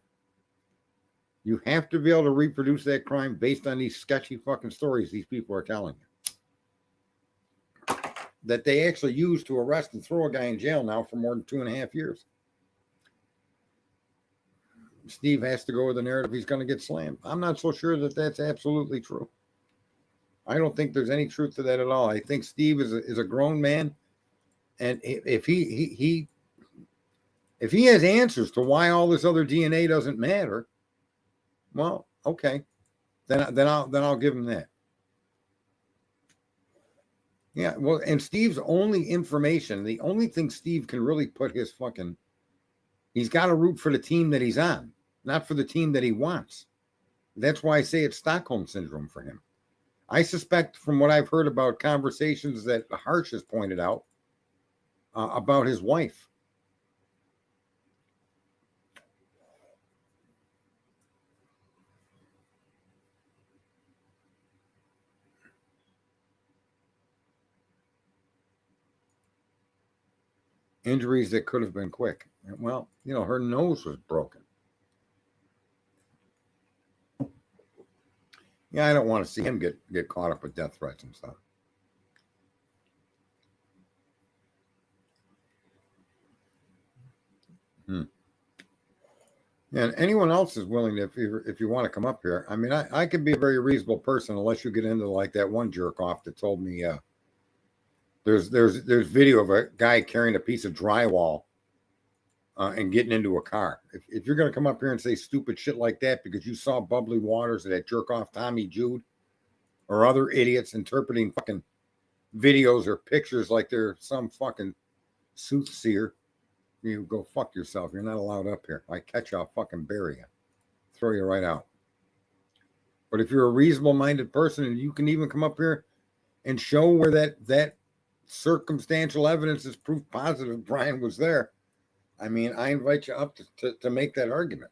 You have to be able to reproduce that crime based on these sketchy fucking stories these people are telling you. That they actually use to arrest and throw a guy in jail now for more than 2.5 years. Steve has to go with the narrative he's going to get slammed. I'm not so sure that that's absolutely true. I don't think there's any truth to that at all. I think Steve is a grown man, and if he has answers to why all this other DNA doesn't matter, well, okay, then I'll give him that. Yeah, well, and Steve's only information, the only thing Steve can really put his fucking, he's got to root for the team that he's on, not for the team that he wants. That's why I say it's Stockholm syndrome for him. I suspect from what I've heard about conversations that Harsh has pointed out about his wife. Injuries that could have been quick. Well, her nose was broken. Yeah, I don't want to see him get caught up with death threats and stuff. And anyone else is willing to, if you want to come up here. I mean, I could be a very reasonable person unless you get into like that one jerk off that told me there's video of a guy carrying a piece of drywall and getting into a car. If you're going to come up here and say stupid shit like that because you saw Bubbly Waters or that jerk off Tommy Jude or other idiots interpreting fucking videos or pictures like they're some fucking soothsayer, you go fuck yourself. You're not allowed up here. I catch you, I'll fucking bury you. Throw you right out. But if you're a reasonable minded person and you can even come up here and show where that circumstantial evidence is proof positive Brian was there. I mean, I invite you up to make that argument.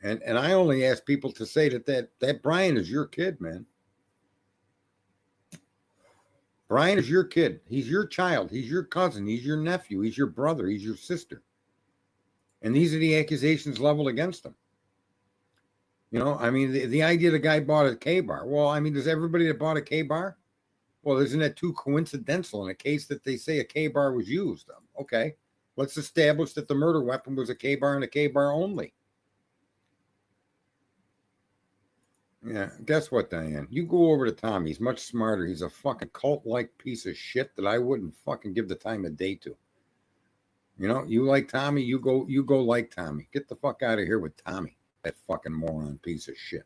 And I only ask people to say that Brian is your kid, man. Brian is your kid. He's your child. He's your cousin. He's your nephew. He's your brother. He's your sister. And these are the accusations leveled against him. You know, I mean, the idea the guy bought a K-bar. Well, I mean, does everybody that bought a K-bar? Well, isn't that too coincidental in a case that they say a K-bar was used? Okay, let's establish that the murder weapon was a K-bar and a K-bar only. Yeah, guess what, Diane? You go over to Tommy. He's much smarter. He's a fucking cult-like piece of shit that I wouldn't fucking give the time of day to. You know, you like Tommy, you go like Tommy. Get the fuck out of here with Tommy, that fucking moron piece of shit.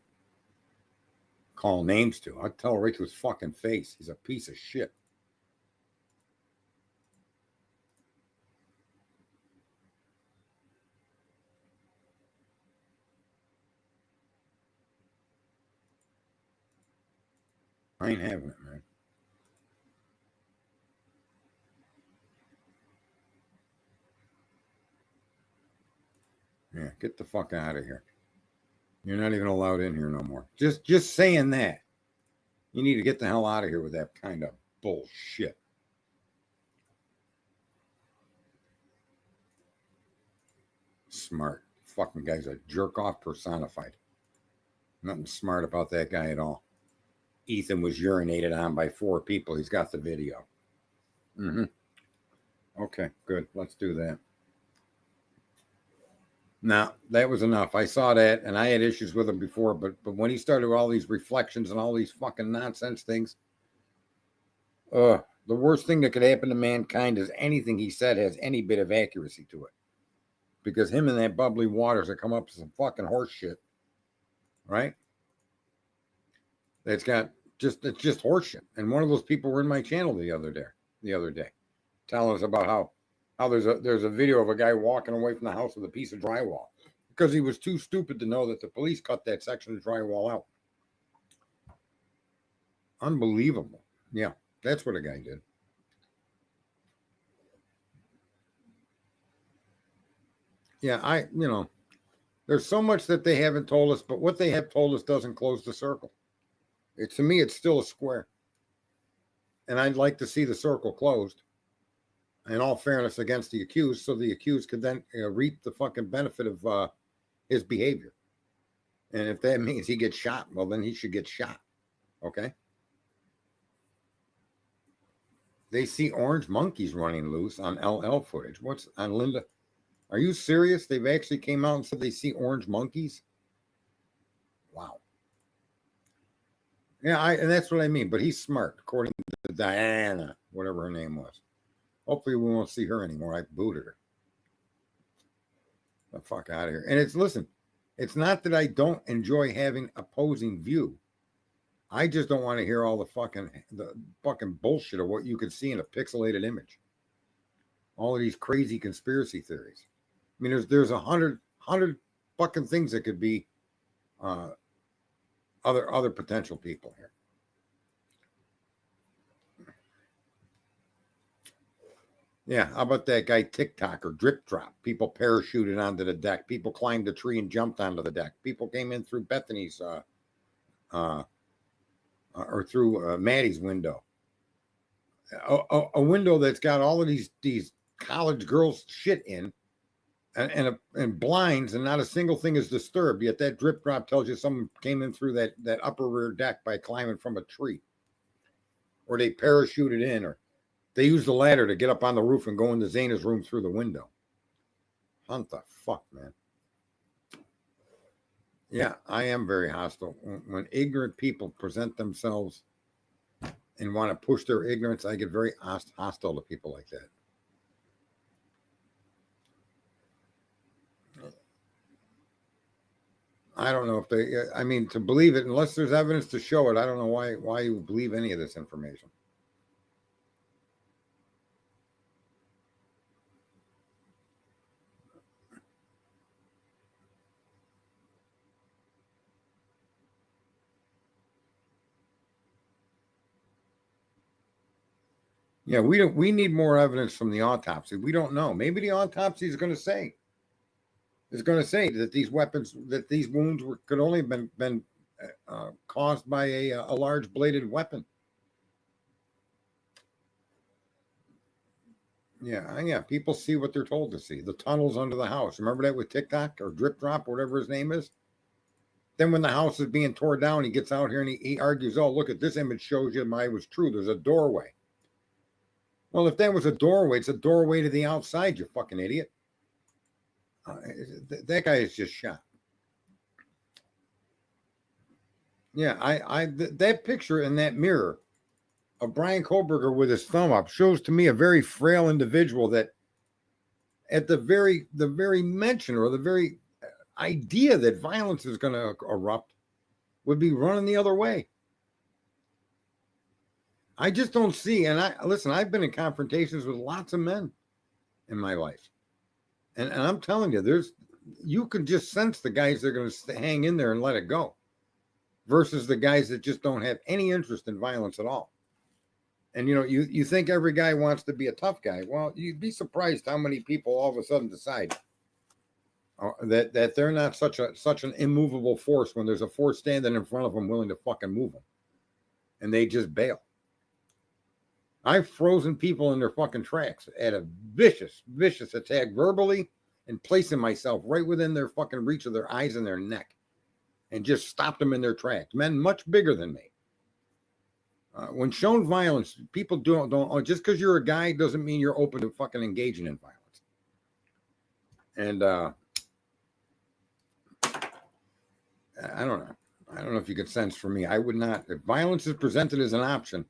Call names to. I'll tell right to his fucking face. He's a piece of shit. I ain't having it, man. Yeah, get the fuck out of here. You're not even allowed in here no more. Just saying that. You need to get the hell out of here with that kind of bullshit. Smart. Fucking guy's a jerk off personified. Nothing smart about that guy at all. Ethan was urinated on by 4 people. He's got the video. Okay, good. Let's do that. Now, that was enough. I saw that, and I had issues with him before, but when he started all these reflections and all these fucking nonsense things, the worst thing that could happen to mankind is anything he said has any bit of accuracy to it. Because him and that bubbly waters that come up with some fucking horse shit, right? It's just horse shit. And one of those people were in my channel the other day, telling us about how there's a video of a guy walking away from the house with a piece of drywall because he was too stupid to know that the police cut that section of drywall out. Unbelievable. Yeah, that's what a guy did. Yeah, there's so much that they haven't told us, but what they have told us doesn't close the circle. To me, it's still a square. And I'd like to see the circle closed, in all fairness, against the accused, so the accused could then reap the fucking benefit of his behavior. And if that means he gets shot, well, then he should get shot. Okay? They see orange monkeys running loose on LL footage. What's on Linda? Are you serious? They've actually came out and said they see orange monkeys? Wow. Yeah, and that's what I mean. But he's smart, according to Diana, whatever her name was. Hopefully we won't see her anymore. I booted her. The fuck out of here. And it's not that I don't enjoy having opposing view. I just don't want to hear all the fucking bullshit of what you can see in a pixelated image. All of these crazy conspiracy theories. I mean, there's 100 fucking things that could be other potential people here. Yeah, how about that guy TikToker, Drip Drop? People parachuted onto the deck. People climbed a tree and jumped onto the deck. People came in through Bethany's or through Maddie's window. A window that's got all of these college girls shit in and blinds, and not a single thing is disturbed. Yet that Drip Drop tells you someone came in through that upper rear deck by climbing from a tree, or they parachuted in, or they used the ladder to get up on the roof and go into Zana's room through the window. Hunt the fuck, man. Yeah, I am very hostile. When ignorant people present themselves and want to push their ignorance, I get very hostile to people like that. I don't know if to believe it, unless there's evidence to show it, I don't know why you believe any of this information. Yeah, we need more evidence from the autopsy. We don't know. Maybe the autopsy is going to say that these weapons, that these wounds could only have been caused by a large bladed weapon. Yeah. People see what they're told to see. The tunnels under the house. Remember that with TikTok or Drip Drop, whatever his name is? Then when the house is being torn down, he gets out here and he argues, oh, look at this image shows you my was true. There's a doorway. Well, if that was a doorway, it's a doorway to the outside, you fucking idiot. That guy is just shot. Yeah, that picture in that mirror of Brian Kohlberger with his thumb up shows to me a very frail individual that at the very mention or the very idea that violence is going to erupt would be running the other way. I just don't see, and I've been in confrontations with lots of men in my life. And I'm telling you, you can just sense the guys that are going to hang in there and let it go versus the guys that just don't have any interest in violence at all. And, you think every guy wants to be a tough guy. Well, you'd be surprised how many people all of a sudden decide that they're not such an immovable force when there's a force standing in front of them willing to fucking move them. And they just bail. I've frozen people in their fucking tracks at a vicious attack verbally and placing myself right within their fucking reach of their eyes and their neck and just stopped them in their tracks. Men much bigger than me. When shown violence, people don't just because you're a guy doesn't mean you're open to fucking engaging in violence. And I don't know. I don't know if you could sense for me. I would not. If violence is presented as an option,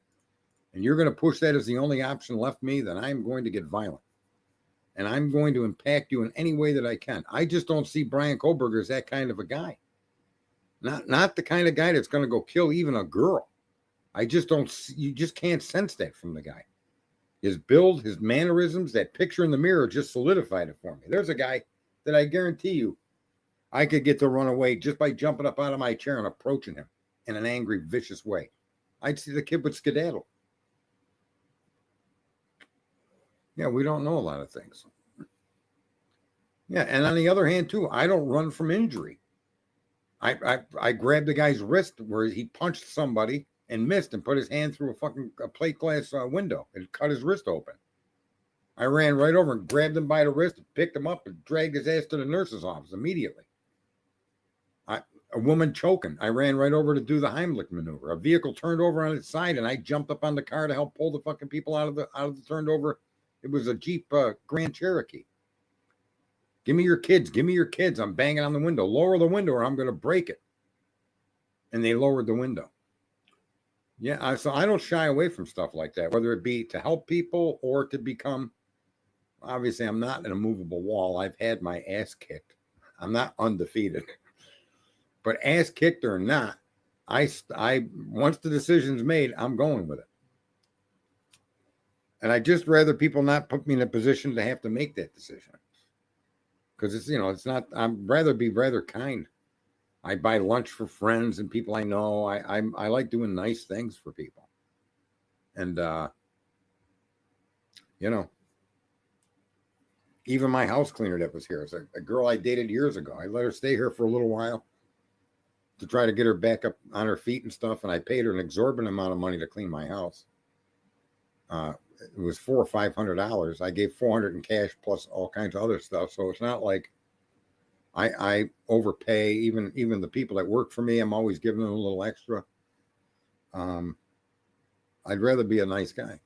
and you're going to push that as the only option left me, then I'm going to get violent. And I'm going to impact you in any way that I can. I just don't see Brian Kohlberger as that kind of a guy. Not the kind of guy that's going to go kill even a girl. I just don't, you just can't sense that from the guy. His build, his mannerisms, that picture in the mirror just solidified it for me. There's a guy that I guarantee you I could get to run away just by jumping up out of my chair and approaching him in an angry, vicious way. I'd see the kid would skedaddle. Yeah, we don't know a lot of things. Yeah, and on the other hand, too, I don't run from injury. I grabbed the guy's wrist where he punched somebody and missed and put his hand through a plate glass window and cut his wrist open. I ran right over and grabbed him by the wrist, picked him up, and dragged his ass to the nurse's office immediately. A woman choking. I ran right over to do the Heimlich maneuver. A vehicle turned over on its side, and I jumped up on the car to help pull the fucking people out of the turned over. It was a Jeep Grand Cherokee. Give me your kids. Give me your kids. I'm banging on the window. Lower the window or I'm going to break it. And they lowered the window. Yeah, so I don't shy away from stuff like that, whether it be to help people or to become, obviously I'm not an immovable wall. I've had my ass kicked. I'm not undefeated. But ass kicked or not, I once the decision's made, I'm going with it. And I just rather people not put me in a position to have to make that decision. Because it's not, I'd rather be rather kind. I buy lunch for friends and people I know. I like doing nice things for people. And, even my house cleaner that was here, it's a girl I dated years ago. I let her stay here for a little while to try to get her back up on her feet and stuff. And I paid her an exorbitant amount of money to clean my house. It was $400 or $500. I gave $400 in cash plus all kinds of other stuff. So it's not like I overpay. Even the people that work for me, I'm always giving them a little extra. I'd rather be a nice guy.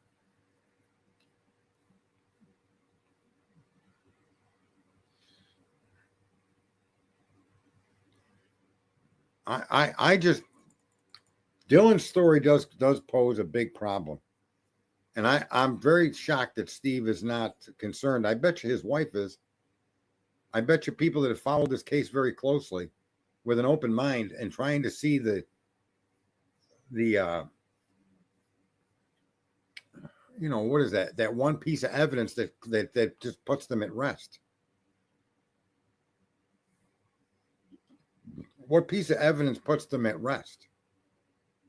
I just, Dylan's story does pose a big problem. And I'm very shocked that Steve is not concerned. I bet you his wife is. I bet you people that have followed this case very closely with an open mind and trying to see the what is that one piece of evidence that just puts them at rest. What piece of evidence puts them at rest?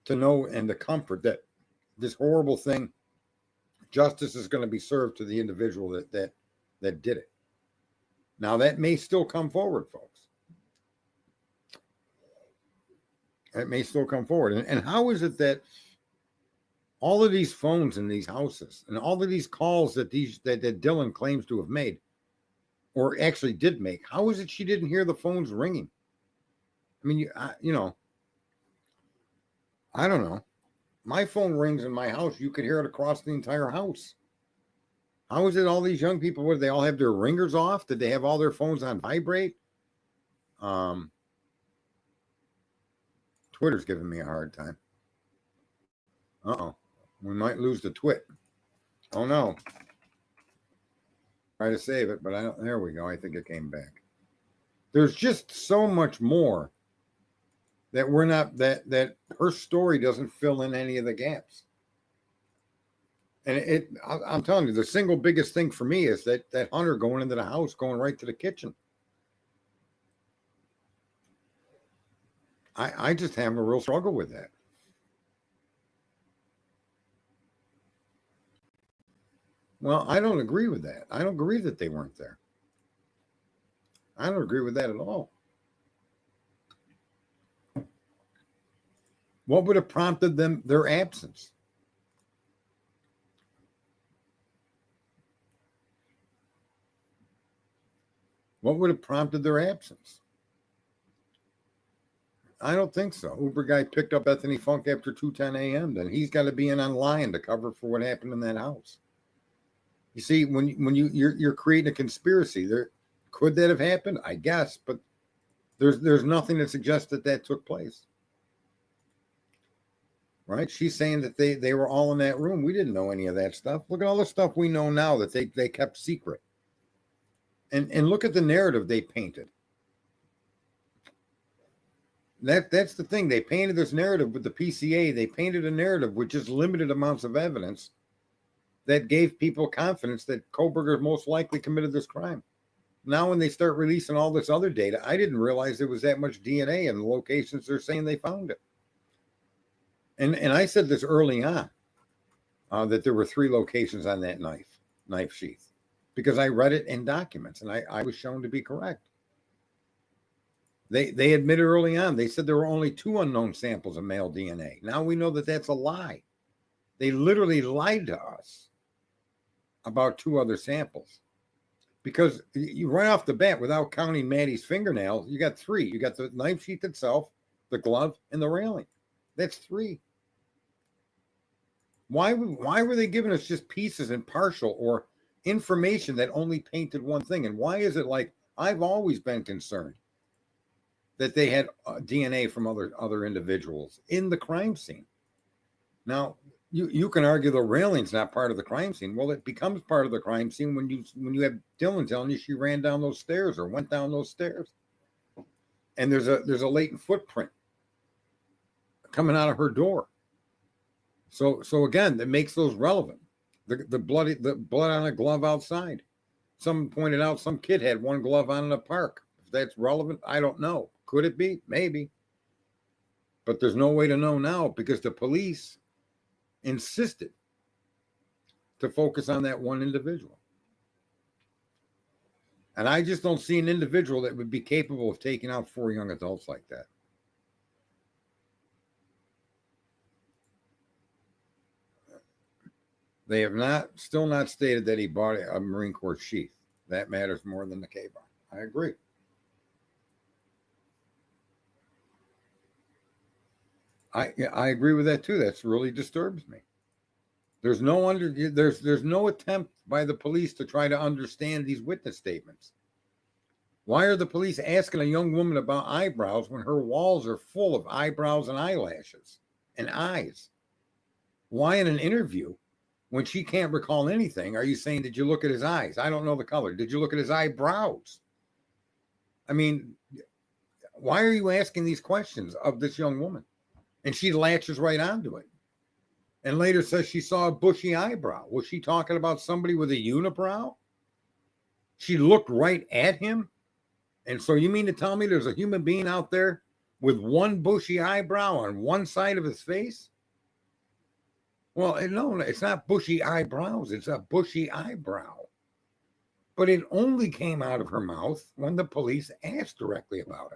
To know and the comfort that this horrible thing justice is going to be served to the individual that did it. Now, that may still come forward, folks. It may still come forward. And how is it that all of these phones in these houses and all of these calls that Dylan claims to have made, or actually did make, how is it she didn't hear the phones ringing? I mean, I don't know. My phone rings in my house. You could hear it across the entire house. How is it all these young people, what, they all have their ringers off? Did they have all their phones on vibrate? Twitter's giving me a hard time. Uh-oh. We might lose the twit. Oh, no. Try to save it, but I don't. There we go. I think it came back. There's just so much more that we're not, that her story doesn't fill in any of the gaps. And I'm telling you, the single biggest thing for me is that Hunter going into the house, going right to the kitchen. I just have a real struggle with that. Well, I don't agree with that. I don't agree that they weren't there. I don't agree with that at all. What would have prompted their absence? What would have prompted their absence? I don't think so. Uber guy picked up Bethany Funk after 2:10 a.m. Then he's got to be in online to cover for what happened in that house. You see, when you're creating a conspiracy, there could that have happened? I guess, but there's nothing that suggests that took place. Right? She's saying that they were all in that room. We didn't know any of that stuff. Look at all the stuff we know now that they kept secret. And look at the narrative they painted. That's the thing. They painted this narrative with the PCA. They painted a narrative with just limited amounts of evidence that gave people confidence that Kohberger most likely committed this crime. Now, when they start releasing all this other data, I didn't realize there was that much DNA in the locations they're saying they found it. And I said this early on, that there were 3 locations on that knife sheath, because I read it in documents and I was shown to be correct. They admitted early on, they said there were only 2 unknown samples of male DNA. Now we know that that's a lie. They literally lied to us about 2 other samples, because you right off the bat, without counting Maddie's fingernails, you got 3. You got the knife sheath itself, the glove, and the railing. That's 3. Why were they giving us just pieces and partial or information that only painted one thing? And why is it like, I've always been concerned that they had DNA from other individuals in the crime scene. Now, you can argue the railing's not part of the crime scene. Well, it becomes part of the crime scene when you have Dylan telling you she ran down those stairs or went down those stairs, and there's a latent footprint coming out of her door. So again, that makes those relevant. The blood on a glove outside. Someone pointed out some kid had one glove on in a park. If that's relevant, I don't know. Could it be? Maybe. But there's no way to know now, because the police insisted to focus on that one individual. And I just don't see an individual that would be capable of taking out 4 young adults like that. They have still not stated that he bought a Marine Corps sheath. That matters more than the K-bar. I agree. I agree with that too. That's really disturbs me. There's no attempt by the police to try to understand these witness statements. Why are the police asking a young woman about eyebrows when her walls are full of eyebrows and eyelashes and eyes? Why in an interview, when she can't recall anything, are you saying, did you look at his eyes? I don't know the color. Did you look at his eyebrows? I mean, why are you asking these questions of this young woman? And she latches right onto it. And later says she saw a bushy eyebrow. Was she talking about somebody with a unibrow? She looked right at him. And so you mean to tell me there's a human being out there with one bushy eyebrow on one side of his face? Well, no, it's not bushy eyebrows. It's a bushy eyebrow. But it only came out of her mouth when the police asked directly about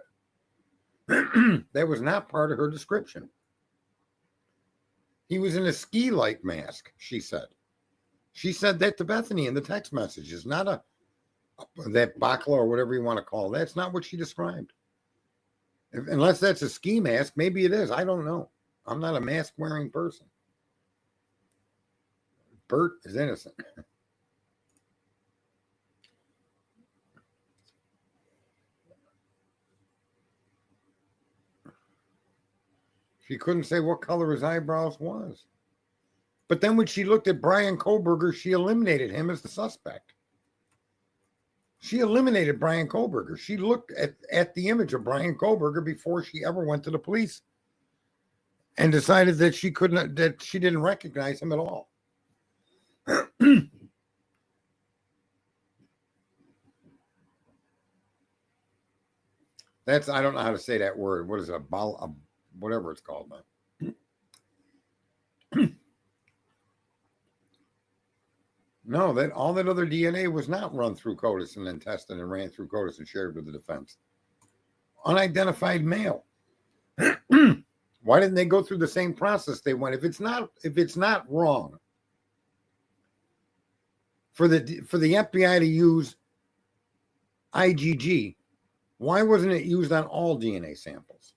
it. That was not part of her description. He was in a ski-like mask, she said. She said that to Bethany in the text messages, not that bakla or whatever you want to call it. That's not what she described. Unless that's a ski mask, maybe it is. I don't know. I'm not a mask-wearing person. Bert is innocent. She couldn't say what color his eyebrows was. But then when she looked at Brian Kohlberger, she eliminated him as the suspect. She eliminated Brian Kohlberger. She looked at the image of Brian Kohlberger before she ever went to the police and decided that she didn't recognize him at all. I don't know how to say that word. What is it? Whatever it's called now. No, all that other DNA was not run through CODIS and then tested and ran through CODIS and shared with the defense. Unidentified male. Why didn't they go through the same process they went? If it's not wrong for the FBI to use IgG, why wasn't it used on all DNA samples?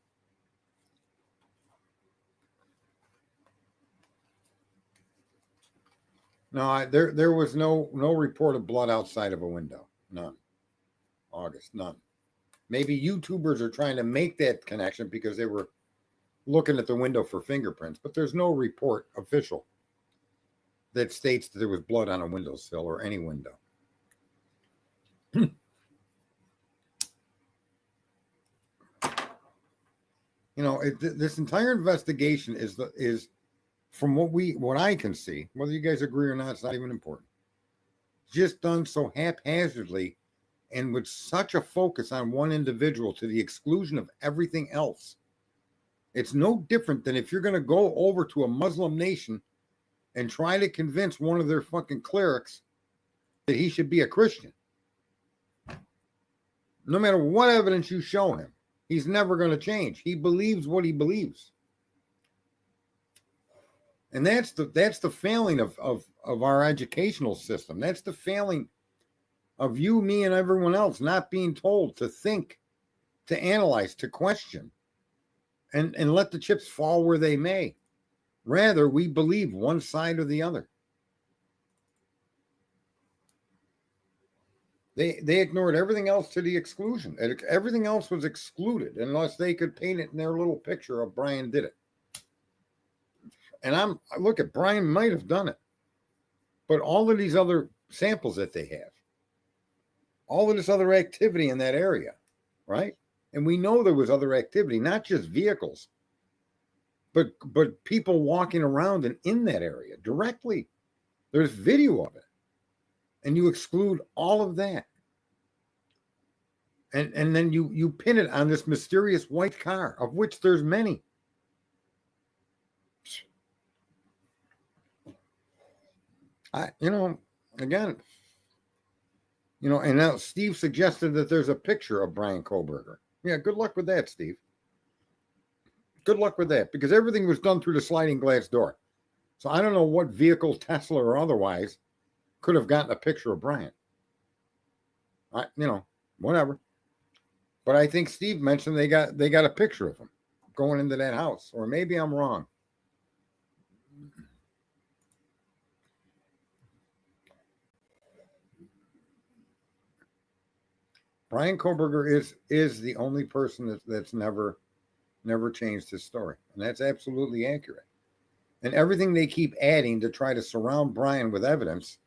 No, there was no report of blood outside of a window. None. August, none. Maybe YouTubers are trying to make that connection because they were looking at the window for fingerprints, but there's no report official that states that there was blood on a windowsill or any window. This entire investigation is from what I can see, whether you guys agree or not, it's not even important. Just done so haphazardly and with such a focus on one individual to the exclusion of everything else. It's no different than if you're going to go over to a Muslim nation and try to convince one of their fucking clerics that he should be a Christian. No matter what evidence you show him, he's never going to change. He believes what he believes. And that's the failing of our educational system. That's the failing of you, me, and everyone else not being told to think, to analyze, to question, and let the chips fall where they may. Rather, we believe one side or the other. They ignored everything else to the exclusion. Everything else was excluded unless they could paint it in their little picture of Brian did it. And look at Brian might have done it, but all of these other samples that they have, all of this other activity in that area, right? And we know there was other activity, not just vehicles, but people walking around and in that area directly. There's video of it, and you exclude all of that, and then you pin it on this mysterious white car, of which there's many. And now Steve suggested that there's a picture of Brian Kohlberger. Yeah, good luck with that, Steve. Good luck with that, because everything was done through the sliding glass door. So I don't know what vehicle, Tesla or otherwise, could have gotten a picture of Brian. Whatever. But I think Steve mentioned they got a picture of him going into that house, or maybe I'm wrong. Brian Kohlberger is the only person that's never changed his story, and that's absolutely accurate. And everything they keep adding to try to surround Brian with evidence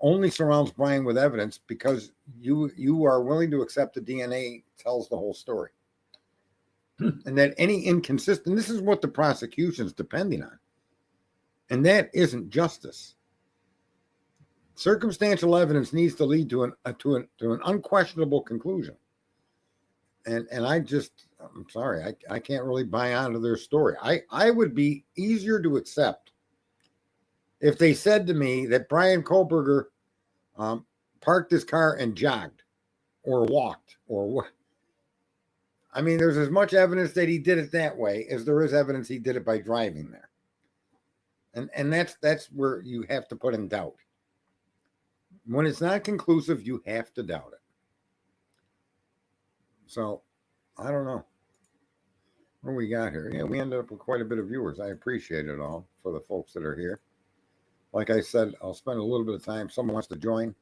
only surrounds Brian with evidence because you are willing to accept the DNA tells the whole story, and that any inconsistent. This is what the prosecution's depending on, and that isn't justice. Circumstantial evidence needs to lead to an unquestionable conclusion. And I'm sorry, I can't really buy onto their story. I would be easier to accept If they said to me that Brian Kohlberger parked his car and jogged or walked or what, I mean, there's as much evidence that he did it that way as there is evidence he did it by driving there. And that's where you have to put in doubt. When it's not conclusive, you have to doubt it. So, I don't know. What we got here? Yeah, we ended up with quite a bit of viewers. I appreciate it all for the folks that are here. Like I said, I'll spend a little bit of time. Someone wants to join,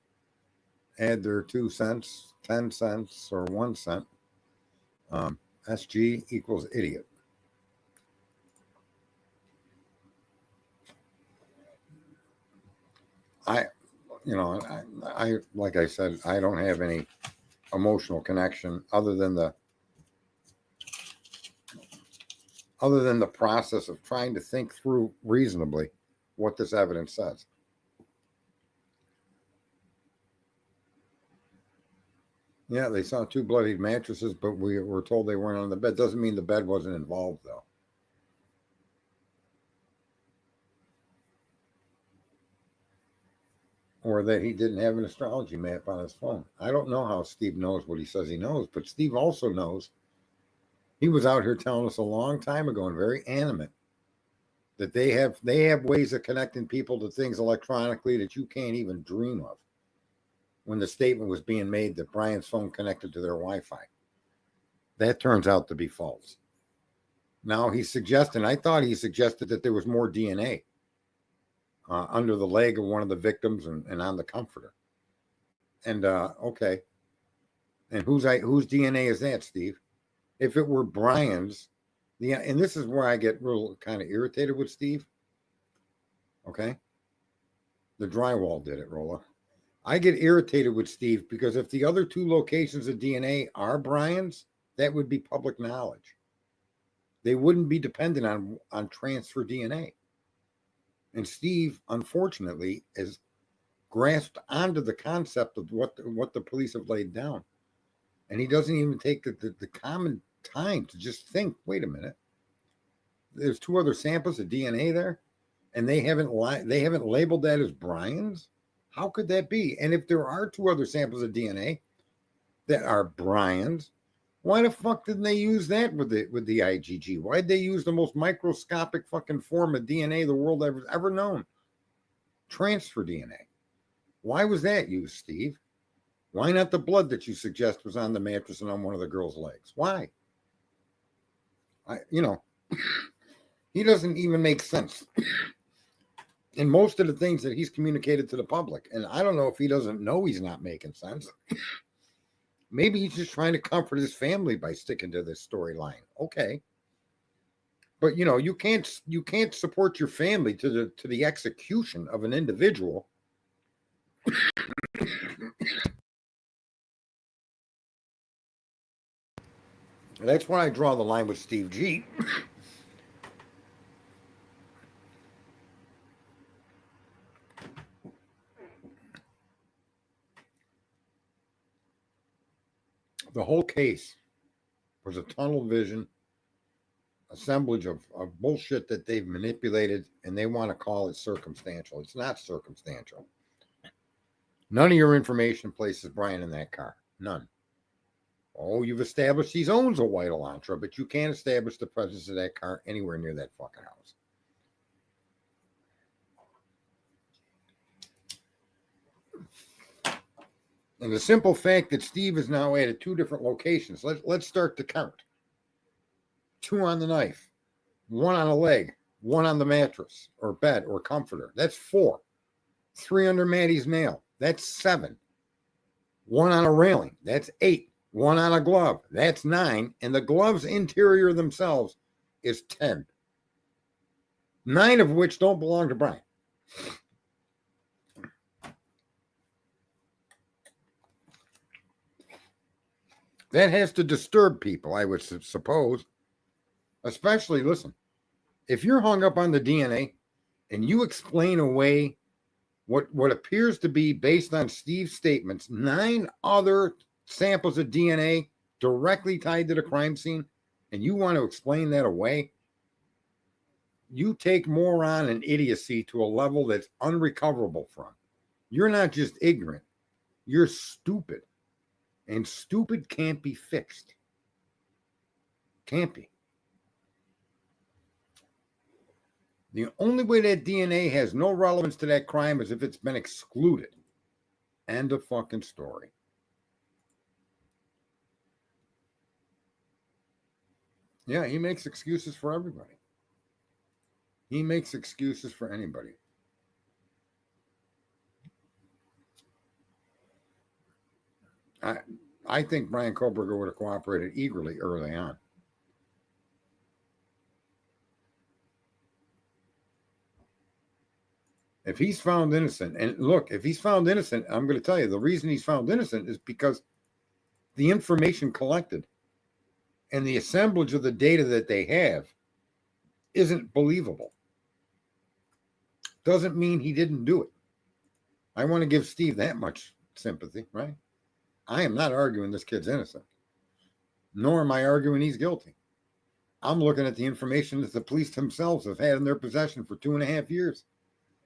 add their 2 cents, 10 cents, or 1 cent. SG equals idiot. I like I said, I don't have any emotional connection other than the process of trying to think through reasonably what this evidence says. Yeah, they saw 2 bloodied mattresses, but we were told they weren't on the bed. Doesn't mean the bed wasn't involved, though. Or that he didn't have an astrology map on his phone. I don't know how Steve knows what he says he knows, but Steve also knows. He was out here telling us a long time ago and very animate that they have ways of connecting people to things electronically that you can't even dream of. When the statement was being made that Brian's phone connected to their Wi-Fi. That turns out to be false. Now he's suggesting, I thought he suggested that there was more DNA under the leg of one of the victims and on the comforter. And okay. And whose DNA is that, Steve? If it were Brian's, and this is where I get real kind of irritated with Steve. Okay. The drywall did it, Rolla. I get irritated with Steve because if the other 2 locations of DNA are Brian's, that would be public knowledge. They wouldn't be dependent on transfer DNA. And Steve, unfortunately, has grasped onto the concept of what the police have laid down. And he doesn't even take the common time to just think, wait a minute, there's 2 other samples of DNA there, and they haven't labeled that as Brian's? How could that be? And if there are 2 other samples of DNA that are Brian's, why the fuck didn't they use that with the IgG? Why'd they use the most microscopic fucking form of DNA the world ever known? Transfer DNA. Why was that used, Steve? Why not the blood that you suggest was on the mattress and on one of the girl's legs? Why? He doesn't even make sense. In most of the things that he's communicated to the public. And I don't know if he doesn't know he's not making sense. Maybe he's just trying to comfort his family by sticking to this storyline. Okay. But you can't support your family to the execution of an individual. That's why I draw the line with Steve G. The whole case was a tunnel vision assemblage of bullshit that they've manipulated, and they want to call it circumstantial. It's not circumstantial. None of your information places Brian in that car. None. Oh, you've established he owns a white Elantra, but you can't establish the presence of that car anywhere near that fucking house. And the simple fact that Steve is now at 2 different locations. Let's start to count. 2 on the knife, 1 on a leg, 1 on the mattress or bed or comforter. That's 4. 3 under Maddie's nail. That's 7. 1 on a railing. That's 8. 1 on a glove. That's 9. And the gloves interior themselves is 10. 9 of which don't belong to Brian. That has to disturb people, I would suppose. Especially, listen, if you're hung up on the DNA and you explain away what appears to be, based on Steve's statements, 9 other samples of DNA directly tied to the crime scene, and you want to explain that away, you take moron and idiocy to a level that's unrecoverable from. You're not just ignorant, you're stupid. And stupid can't be fixed. Can't be. The only way that DNA has no relevance to that crime is if it's been excluded. End of fucking story. Yeah, he makes excuses for everybody. He makes excuses for anybody. I think Brian Koberger would have cooperated eagerly early on. If he's found innocent, and look, if he's found innocent, I'm going to tell you the reason he's found innocent is because the information collected and the assemblage of the data that they have isn't believable. Doesn't mean he didn't do it. I want to give Steve that much sympathy, right? I am not arguing this kid's innocent, nor am I arguing he's guilty. I'm looking at the information that the police themselves have had in their possession for 2.5 years,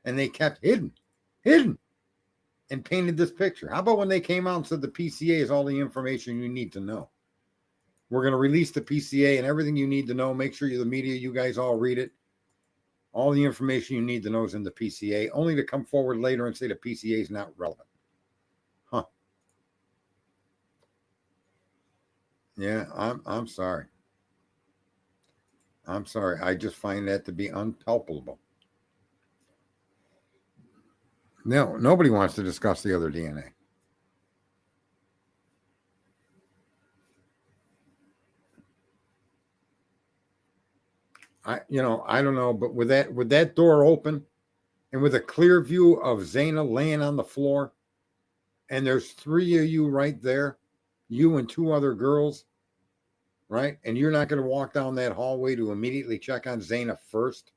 and they kept hidden, and painted this picture. How about when they came out and said the PCA is all the information you need to know? We're going to release the PCA and everything you need to know. Make sure the media, you guys all read it. All the information you need to know is in the PCA, only to come forward later and say the PCA is not relevant. Huh. Yeah, I'm sorry. I'm sorry. I just find that to be unpalpable. No, nobody wants to discuss the other DNA. I don't know, but with that door open and with a clear view of Zaina laying on the floor, and there's 3 of you right there, you and 2 other girls, right? And you're not going to walk down that hallway to immediately check on Zaina first.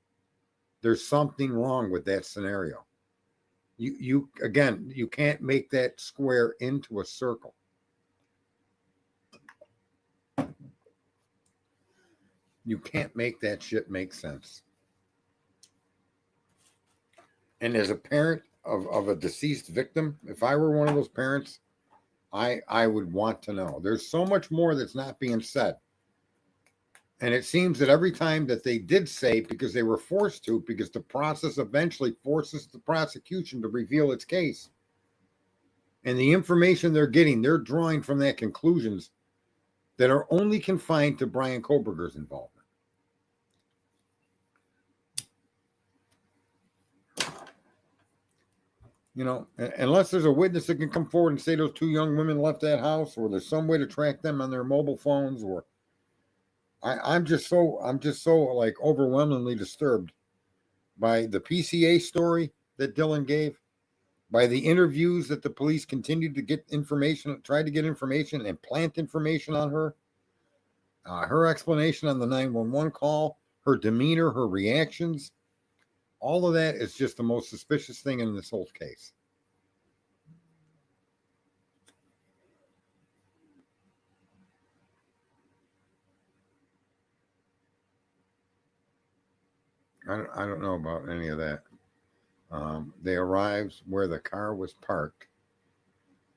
There's something wrong with that scenario. You can't make that square into a circle. You can't make that shit make sense. And as a parent of a deceased victim, if I were one of those parents, I would want to know. There's so much more that's not being said. And it seems that every time that they did say, because they were forced to, because the process eventually forces the prosecution to reveal its case. And the information they're getting, they're drawing from that conclusions that are only confined to Brian Koberger's involvement. Unless there's a witness that can come forward and say those 2 young women left that house, or there's some way to track them on their mobile phones, or I'm just so like overwhelmingly disturbed by the PCA story that Dylan gave, by the interviews that the police continued to get information, tried to get information and plant information on her, her explanation on the 911 call, her demeanor, her reactions. All of that is just the most suspicious thing in this whole case. I don't know about any of that. They arrived where the car was parked.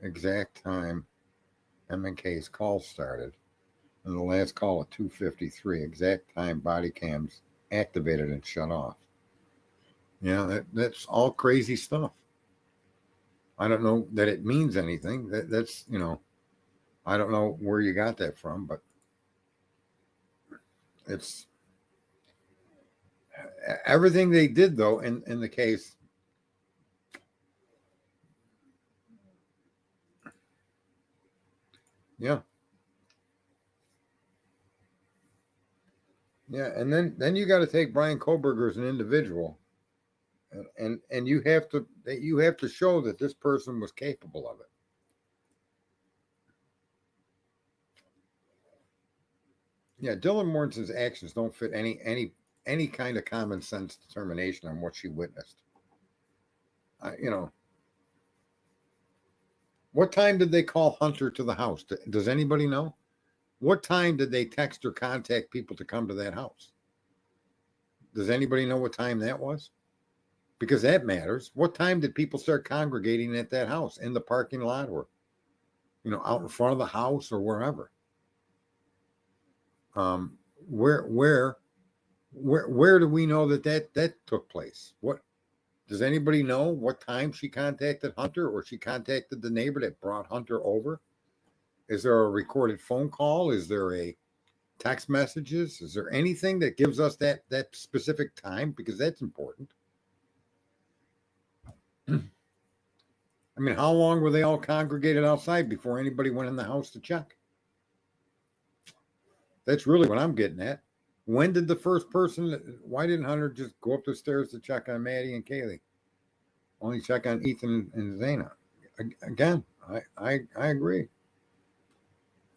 Exact time M&K's call started. And the last call at 2:53. Exact time body cams activated and shut off. Yeah, that's all crazy stuff. I don't know that it means anything. That's I don't know where you got that from, but it's everything they did though in the case. Yeah. Yeah, and then you got to take Brian Koberger as an individual, and you have to show that this person was capable of it. Yeah, Dylan Morrison's actions don't fit any kind of common sense determination on what she witnessed. What time did they call Hunter to the house? Does anybody know? What time did they text or contact people to come to that house? Does anybody know what time that was? Because that matters. What time did people start congregating at that house, in the parking lot, or out in front of the house, or wherever? Where do we know that took place? What does anybody know? What time she contacted Hunter, or she contacted the neighbor that brought Hunter over? Is there a recorded phone call? Is there a text messages? Is there anything that gives us that specific time? Because that's important. I mean, how long were they all congregated outside before anybody went in the house to check? That's really what I'm getting at. When did the first person, why didn't Hunter just go up the stairs to check on Maddie and Kaylee? Only check on Ethan and Zana. Again, I agree.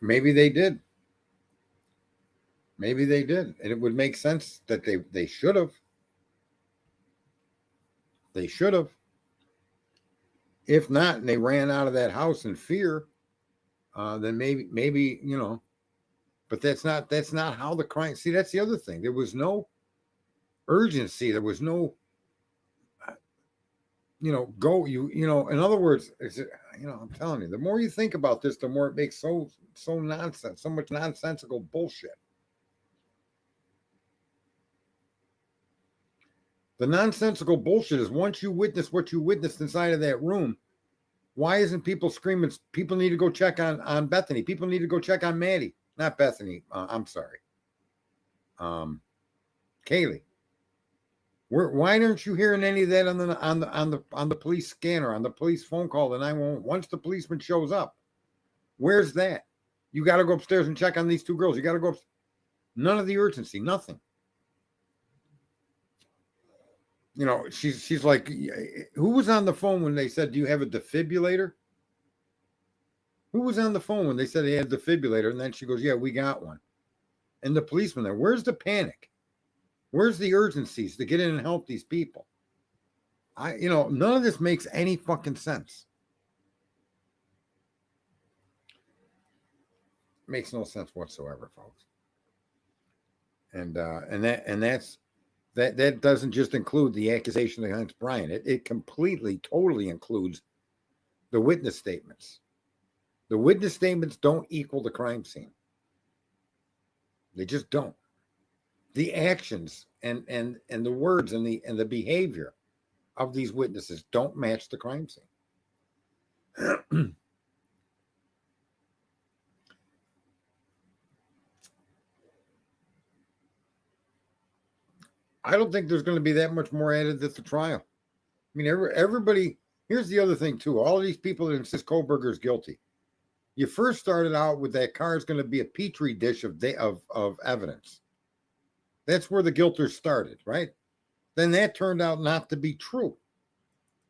Maybe they did. Maybe they did. And it would make sense that they should have. They should have. If not, and they ran out of that house in fear, then maybe, but that's not how the crime. See, that's the other thing. There was no urgency. There was no, in other words, I'm telling you, the more you think about this, the more it makes so nonsense, so much nonsensical bullshit. The nonsensical bullshit is, once you witness what you witnessed inside of that room, why isn't people screaming, people need to go check on Bethany. People need to go check on Maddie. Not Bethany. I'm sorry. Kaylee. Why aren't you hearing any of that on the police scanner, on the police phone call, the 911? Once the policeman shows up, where's that? You got to go upstairs and check on these two girls. You got to go. None of the urgency. Nothing. She's like, who was on the phone when they said, do you have a defibrillator? Who was on the phone when they said they had a defibrillator? And then she goes, yeah, we got one. And the policeman there, where's the panic? Where's the urgencies to get in and help these people? None of this makes any fucking sense. It makes no sense whatsoever, folks. And that doesn't just include the accusation against Brian. It completely, totally includes the witness statements. The witness statements don't equal the crime scene. They just don't. The actions and the words and the behavior of these witnesses don't match the crime scene. I don't think there's going to be that much more added at the trial. I mean, everybody, here's the other thing too. All of these people that insist Kohberger's guilty. You first started out with that car is going to be a petri dish of evidence. That's where the guilters started, right? Then that turned out not to be true.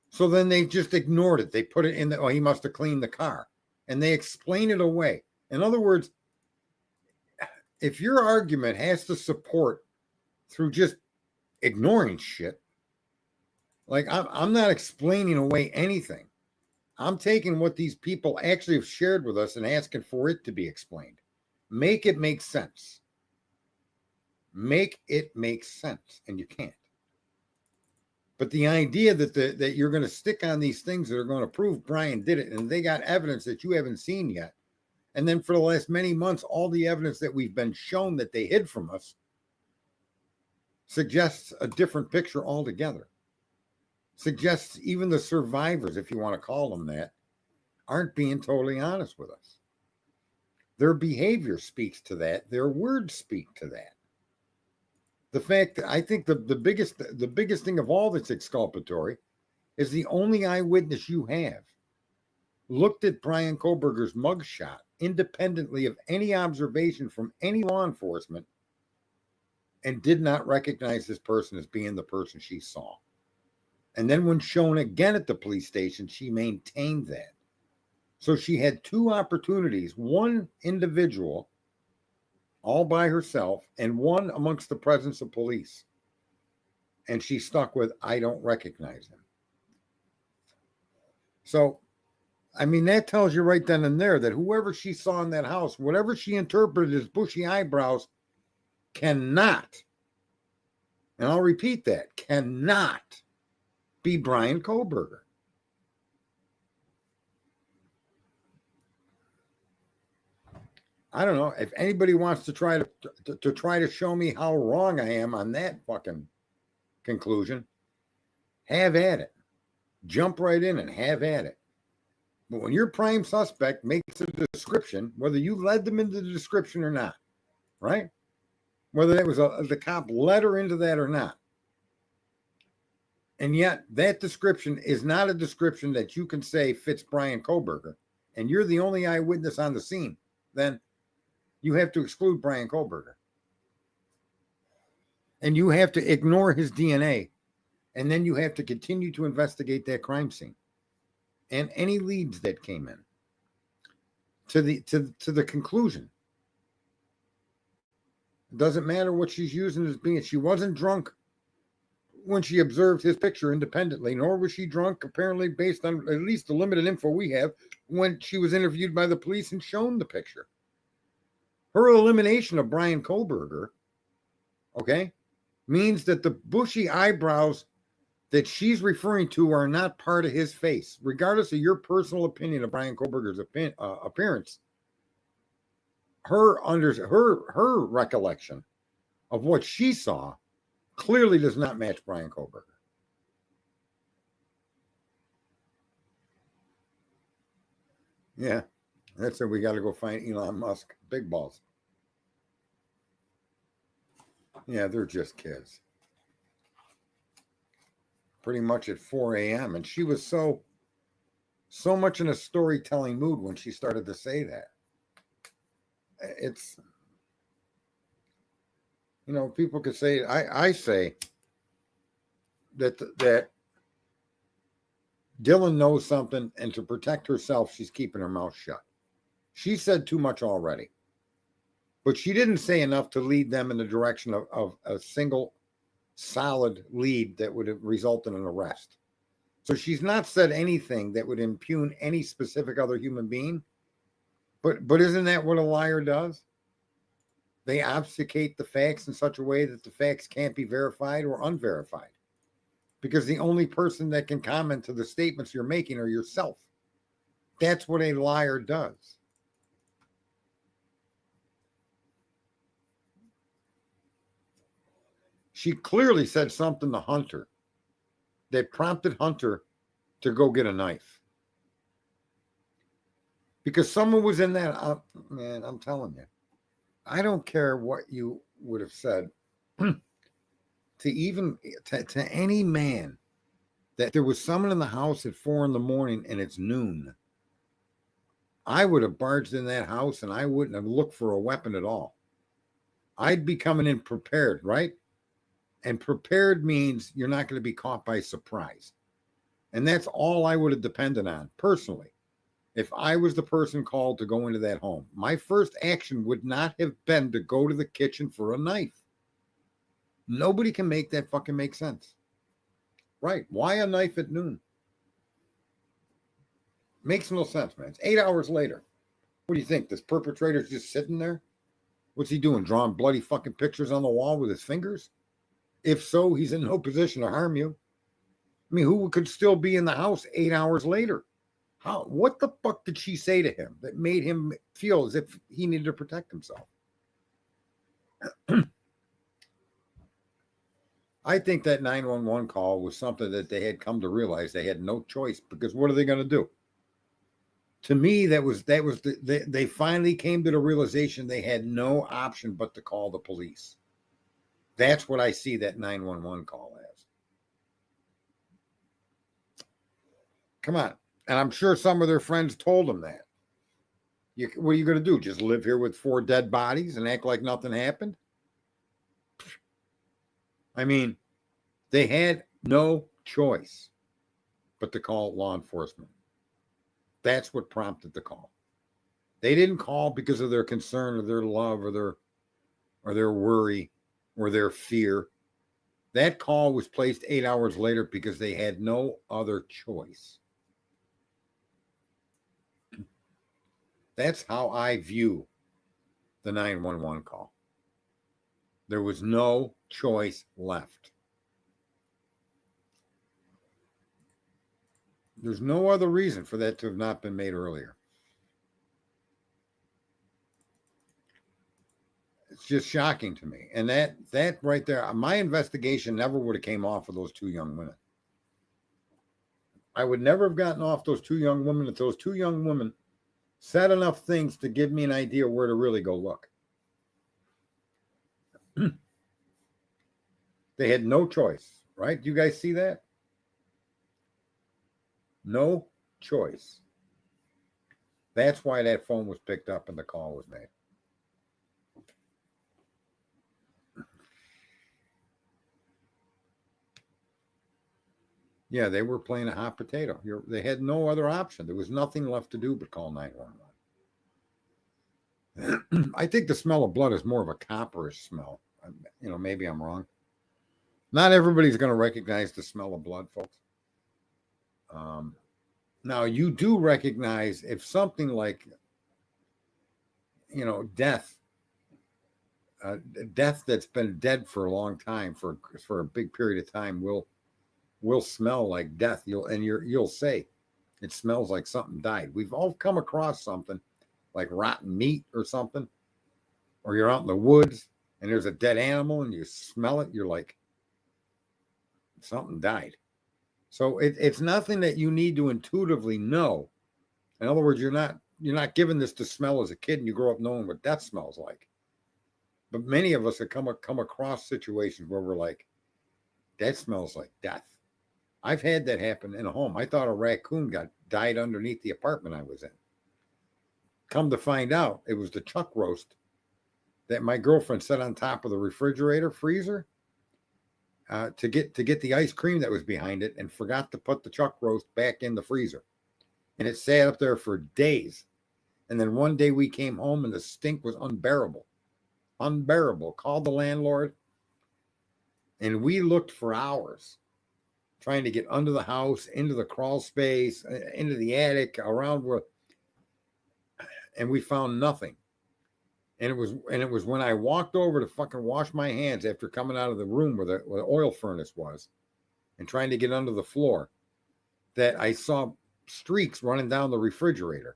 So then they just ignored it. They put it in he must have cleaned the car. And they explain it away. In other words, if your argument has to support through just ignoring shit, like I'm not explaining away anything. I'm taking what these people actually have shared with us and asking for it to be explained. Make it make sense. Make it make sense, and you can't. But the idea that you're going to stick on these things that are going to prove Brian did it, and they got evidence that you haven't seen yet, and then for the last many months, all the evidence that we've been shown that they hid from us suggests a different picture altogether. Suggests even the survivors, if you want to call them that, aren't being totally honest with us. Their behavior speaks to that. Their words speak to that. The fact that I think the biggest thing of all that's exculpatory is the only eyewitness you have looked at Brian Kohberger's mugshot independently of any observation from any law enforcement and did not recognize this person as being the person she saw. And then when shown again at the police station, she maintained that. So she had two opportunities, one individual all by herself and one amongst the presence of police. And she stuck with, I don't recognize him. So, I mean, that tells you right then and there that whoever she saw in that house, whatever she interpreted as bushy eyebrows, cannot And I'll repeat that, cannot be Brian Kohlberger. I don't know if anybody wants to try to show me how wrong I am on that fucking conclusion. Have at it. Jump right in and have at it. But when your prime suspect makes a description, whether you led them into the description or not, right? Whether that was the cop led her into that or not, and yet that description is not a description that you can say fits Brian Kohlberger, and you're the only eyewitness on the scene, then you have to exclude Brian Kohlberger. And you have to ignore his DNA, and then you have to continue to investigate that crime scene and any leads that came in to the conclusion. It doesn't matter what she's using as being. She wasn't drunk when she observed his picture independently, nor was she drunk, apparently, based on at least the limited info we have, when she was interviewed by the police and shown the picture. Her elimination of Brian Kohlberger, okay, means that the bushy eyebrows that she's referring to are not part of his face. Regardless of your personal opinion of Brian Kohlberger's appearance, her recollection of what she saw clearly does not match Brian Kohlberger. Yeah, that's it. We got to go find Elon Musk. Big balls. Yeah, they're just kids. Pretty much at 4 a.m. And she was so much in a storytelling mood when she started to say that. It's, people could say, I say that Dylan knows something, and to protect herself, she's keeping her mouth shut. She said too much already, but she didn't say enough to lead them in the direction of a single solid lead that would have resulted in an arrest. So she's not said anything that would impugn any specific other human being. But isn't that what a liar does? They obfuscate the facts in such a way that the facts can't be verified or unverified. Because the only person that can comment to the statements you're making are yourself. That's what a liar does. She clearly said something to Hunter that prompted Hunter to go get a knife. Because someone was in that, man, I'm telling you, I don't care what you would have said to any man that there was someone in the house at 4 a.m. and it's noon. I would have barged in that house and I wouldn't have looked for a weapon at all. I'd be coming in prepared, right? And prepared means you're not going to be caught by surprise. And that's all I would have depended on personally. If I was the person called to go into that home, my first action would not have been to go to the kitchen for a knife. Nobody can make that fucking make sense. Right. Why a knife at noon? Makes no sense, man. It's 8 hours later. What do you think? This perpetrator's just sitting there? What's he doing? Drawing bloody fucking pictures on the wall with his fingers? If so, he's in no position to harm you. I mean, who could still be in the house 8 hours later? What the fuck did she say to him that made him feel as if he needed to protect himself? I think that 911 call was something that they had come to realize they had no choice, because what are they going to do? To me, they finally came to the realization they had no option but to call the police. That's what I see that 911 call as. Come on. And I'm sure some of their friends told them that. What are you going to do? Just live here with 4 dead bodies and act like nothing happened? I mean, they had no choice but to call law enforcement. That's what prompted the call. They didn't call because of their concern or their love or their worry or their fear. That call was placed 8 hours later because they had no other choice. That's how I view the 911 call. There was no choice left. There's no other reason for that to have not been made earlier. It's just shocking to me. And that right there, my investigation never would have came off of those two young women. I would never have gotten off those two young women if those two young women said enough things to give me an idea where to really go look. They had no choice, right? Do you guys see that? No choice. That's why that phone was picked up and the call was made. Yeah, they were playing a hot potato. They had no other option. There was nothing left to do but call 911. I think the smell of blood is more of a copperish smell. Maybe I'm wrong. Not everybody's going to recognize the smell of blood, folks. Now, you do recognize if something like, death that's been dead for a long time, for a big period of time, will smell like death. You'll say it smells like something died. We've all come across something like rotten meat or something, or you're out in the woods and there's a dead animal and you smell it. You're like, something died. So it's nothing that you need to intuitively know. In other words, you're not given this to smell as a kid and you grow up knowing what death smells like. But many of us have come across situations where we're like, that smells like death. I've had that happen in a home. I thought a raccoon died underneath the apartment I was in. Come to find out, it was the chuck roast that my girlfriend set on top of the refrigerator freezer to get the ice cream that was behind it, and forgot to put the chuck roast back in the freezer. And it sat up there for days. And then one day we came home and the stink was unbearable. Unbearable. Called the landlord. And we looked for hours trying to get under the house, into the crawl space, into the attic, around where, and we found nothing. And it was when I walked over to fucking wash my hands after coming out of the room where the oil furnace was and trying to get under the floor that I saw streaks running down the refrigerator.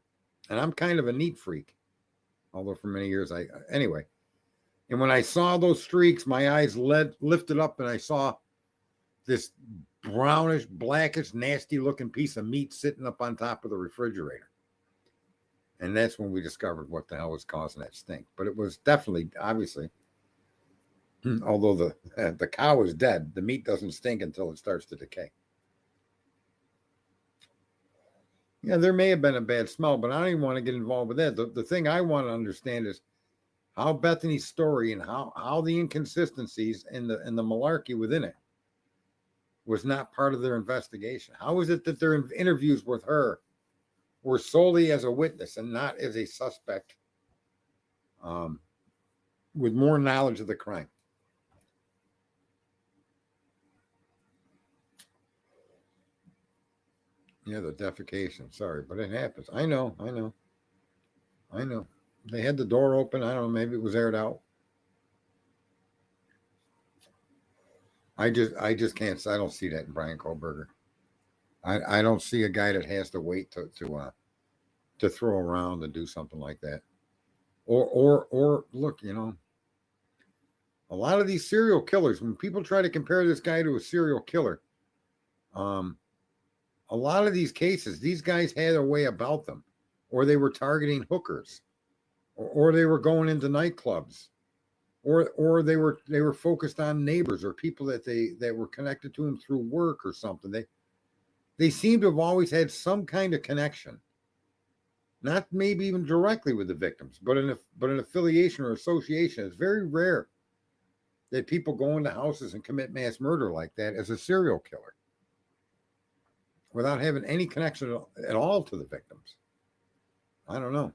And I'm kind of a neat freak, although for many years anyway. And when I saw those streaks, my eyes lifted up and I saw this brownish, blackish, nasty looking piece of meat sitting up on top of the refrigerator. And that's when we discovered what the hell was causing that stink. But it was definitely, obviously, although the cow is dead, the meat doesn't stink until it starts to decay. Yeah, there may have been a bad smell, but I don't even want to get involved with that. The thing I want to understand is how Bethany's story and how the inconsistencies and the malarkey within it was not part of their investigation. How is it that their interviews with her were solely as a witness and not as a suspect with more knowledge of the crime? Yeah, the defecation. Sorry, but it happens. I know. They had the door open. I don't know. Maybe it was aired out. I just can't. I don't see that in Brian Kohlberger. I don't see a guy that has to wait to throw around and do something like that. Or look, a lot of these serial killers, when people try to compare this guy to a serial killer, a lot of these cases, these guys had a way about them, or they were targeting hookers, or they were going into nightclubs, or they were focused on neighbors or people that were connected to them through work or something. They seem to have always had some kind of connection, not maybe even directly with the victims, but an affiliation or association. It's very rare that people go into houses and commit mass murder like that as a serial killer without having any connection at all to the victims. I don't know.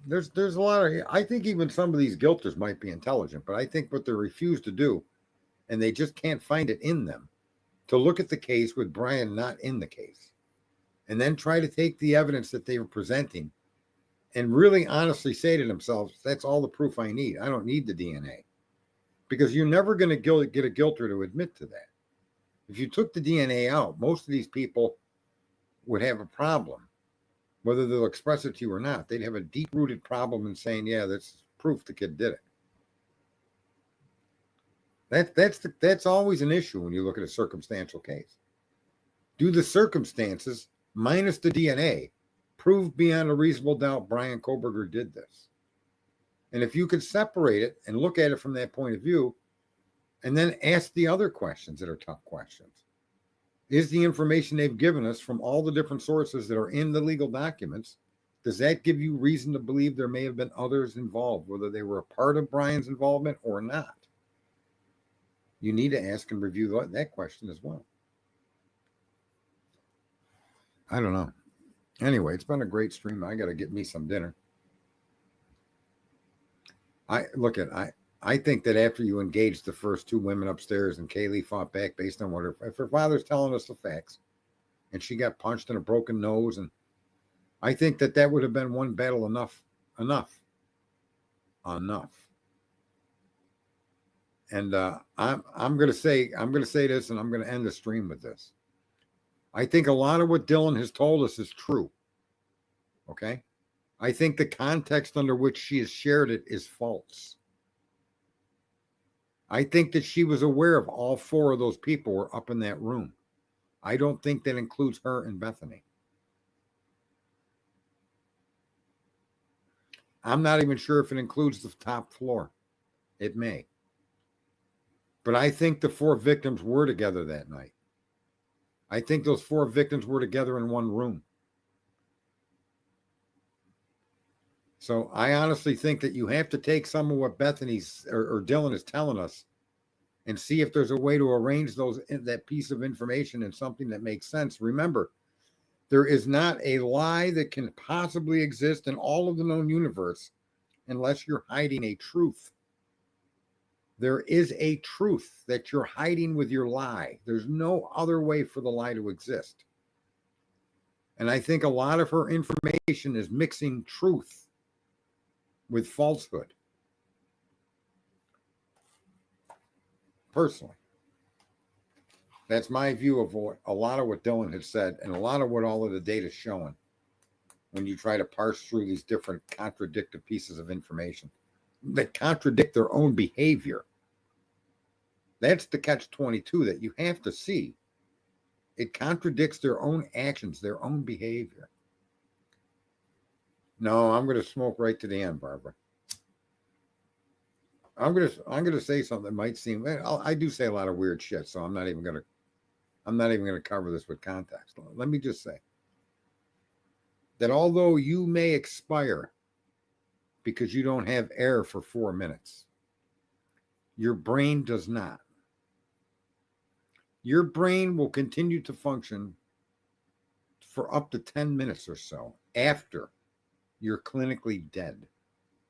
There's a lot of, I think even some of these guilters might be intelligent, but I think what they refuse to do, and they just can't find it in them, to look at the case with Brian not in the case, and then try to take the evidence that they were presenting and really honestly say to themselves, that's all the proof I need. I don't need the DNA. Because you're never going to get a guilter to admit to that. If you took the DNA out, most of these people would have a problem, whether they'll express it to you or not. They'd have a deep-rooted problem in saying, yeah, that's proof the kid did it. That's always an issue when you look at a circumstantial case. Do the circumstances minus the DNA prove beyond a reasonable doubt Brian Kohberger did this? And if you could separate it and look at it from that point of view, and then ask the other questions that are tough questions. Is the information they've given us from all the different sources that are in the legal documents, does that give you reason to believe there may have been others involved, whether they were a part of Brian's involvement or not? You need to ask and review that question as well. I don't know. Anyway, it's been a great stream. I got to get me some dinner. I think that after you engaged the first two women upstairs and Kaylee fought back based on what if her father's telling us the facts, and she got punched in a broken nose, and I think that would have been one battle enough. And I'm going to say this, and I'm going to end the stream with this. I think a lot of what Dylan has told us is true. Okay, I think the context under which she has shared it is false. I think that she was aware of all four of those people were up in that room. I don't think that includes her and Bethany. I'm not even sure if it includes the top floor. It may. But I think the four victims were together that night. I think those four victims were together in one room. So I honestly think that you have to take some of what Bethany's or Dylan is telling us and see if there's a way to arrange that piece of information in something that makes sense. Remember, there is not a lie that can possibly exist in all of the known universe unless you're hiding a truth. There is a truth that you're hiding with your lie. There's no other way for the lie to exist. And I think a lot of her information is mixing truth with falsehood. Personally, that's my view of a lot of what Dylan had said and a lot of what all of the data is showing when you try to parse through these different contradictory pieces of information that contradict their own behavior. That's the catch-22 that you have to see. It contradicts their own actions, their own behavior. No, I'm going to smoke right to the end, Barbara. I'm going to say something that might seem. I do say a lot of weird shit, so I'm not even going to cover this with context. Let me just say that although you may expire because you don't have air for 4 minutes, your brain does not. Your brain will continue to function for up to 10 minutes or so after you're clinically dead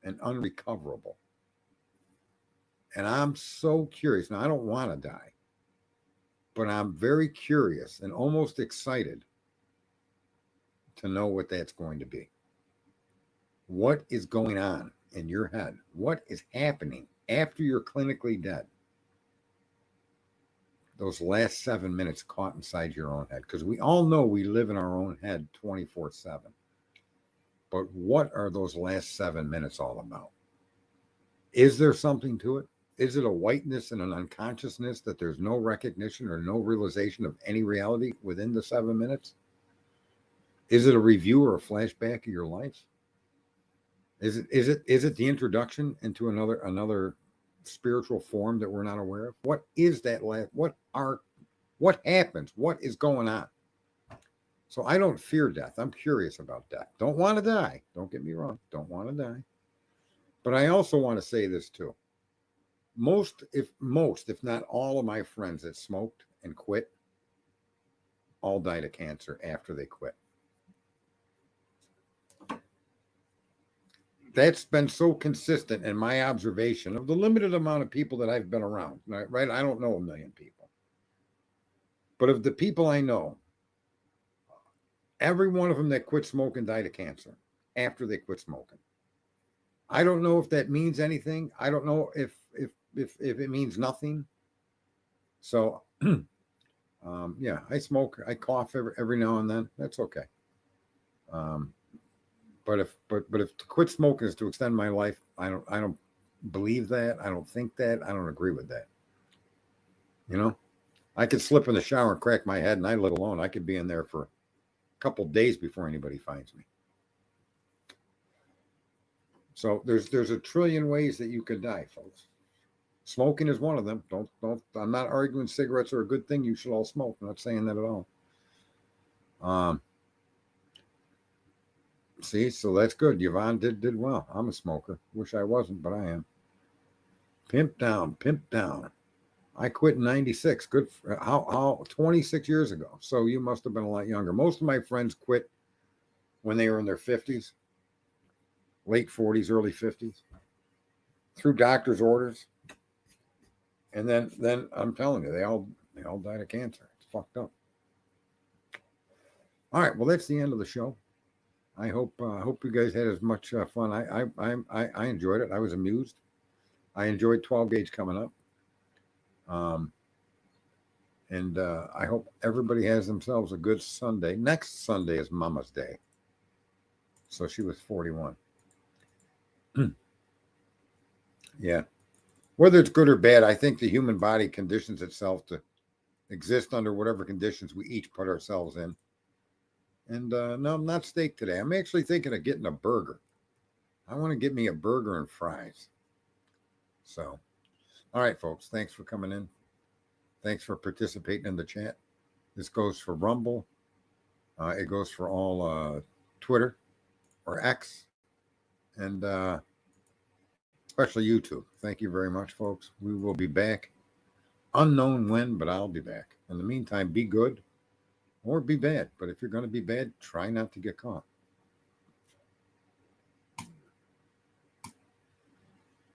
and unrecoverable. And I'm so curious. Now, I don't want to die, but I'm very curious and almost excited to know what that's going to be. What is going on in your head? What is happening after you're clinically dead? Those last 7 minutes caught inside your own head. Because we all know we live in our own head 24/7. But what are those last 7 minutes all about? Is there something to it? Is it a whiteness and an unconsciousness that there's no recognition or no realization of any reality within the 7 minutes? Is it a review or a flashback of your life? Is it the introduction into another spiritual form that we're not aware of? What is that last? What happens? What is going on? So I don't fear death. I'm curious about death. Don't want to die. Don't get me wrong. Don't want to die. But I also want to say this too. Most, if not all of my friends that smoked and quit all died of cancer after they quit. That's been so consistent in my observation of the limited amount of people that I've been around, right? I don't know a million people. But of the people I know, every one of them that quit smoking died of cancer. after they quit smoking. I don't know if that means anything. I don't know if it means nothing. So, yeah, I smoke. I cough every now and then. That's okay. But if to quit smoking is to extend my life, I don't believe that. I don't think that. I don't agree with that. You know, I could slip in the shower and crack my head, and I live alone. I could be in there for a couple of days before anybody finds me. So there's a trillion ways that you could die, folks. Smoking is one of them. Don't. I'm not arguing cigarettes are a good thing. You should all smoke. I'm not saying that at all. See, so that's good. Yvonne did well. I'm a smoker. Wish I wasn't, but I am. Pimp down. I quit in 96. Good. How 26 years ago. So you must have been a lot younger. Most of my friends quit when they were in their 50s, late 40s, early 50s, through doctor's orders. And then I'm telling you, they all died of cancer. It's fucked up. All right, well, that's the end of the show. I hope you guys had as much fun. I enjoyed it. I was amused. I enjoyed 12 Gage coming up. And I hope everybody has themselves a good Sunday. Next Sunday is Mama's Day. So she was 41. Yeah. Whether it's good or bad, I think the human body conditions itself to exist under whatever conditions we each put ourselves in. And no, I'm not steak today. I'm actually thinking of getting a burger. I want to get me a burger and fries. So, all right, folks. Thanks for coming in. Thanks for participating in the chat. This goes for Rumble. It goes for all Twitter or X. And especially YouTube. Thank you very much, folks. We will be back. Unknown when, but I'll be back. In the meantime, be good or be bad. But if you're going to be bad, try not to get caught.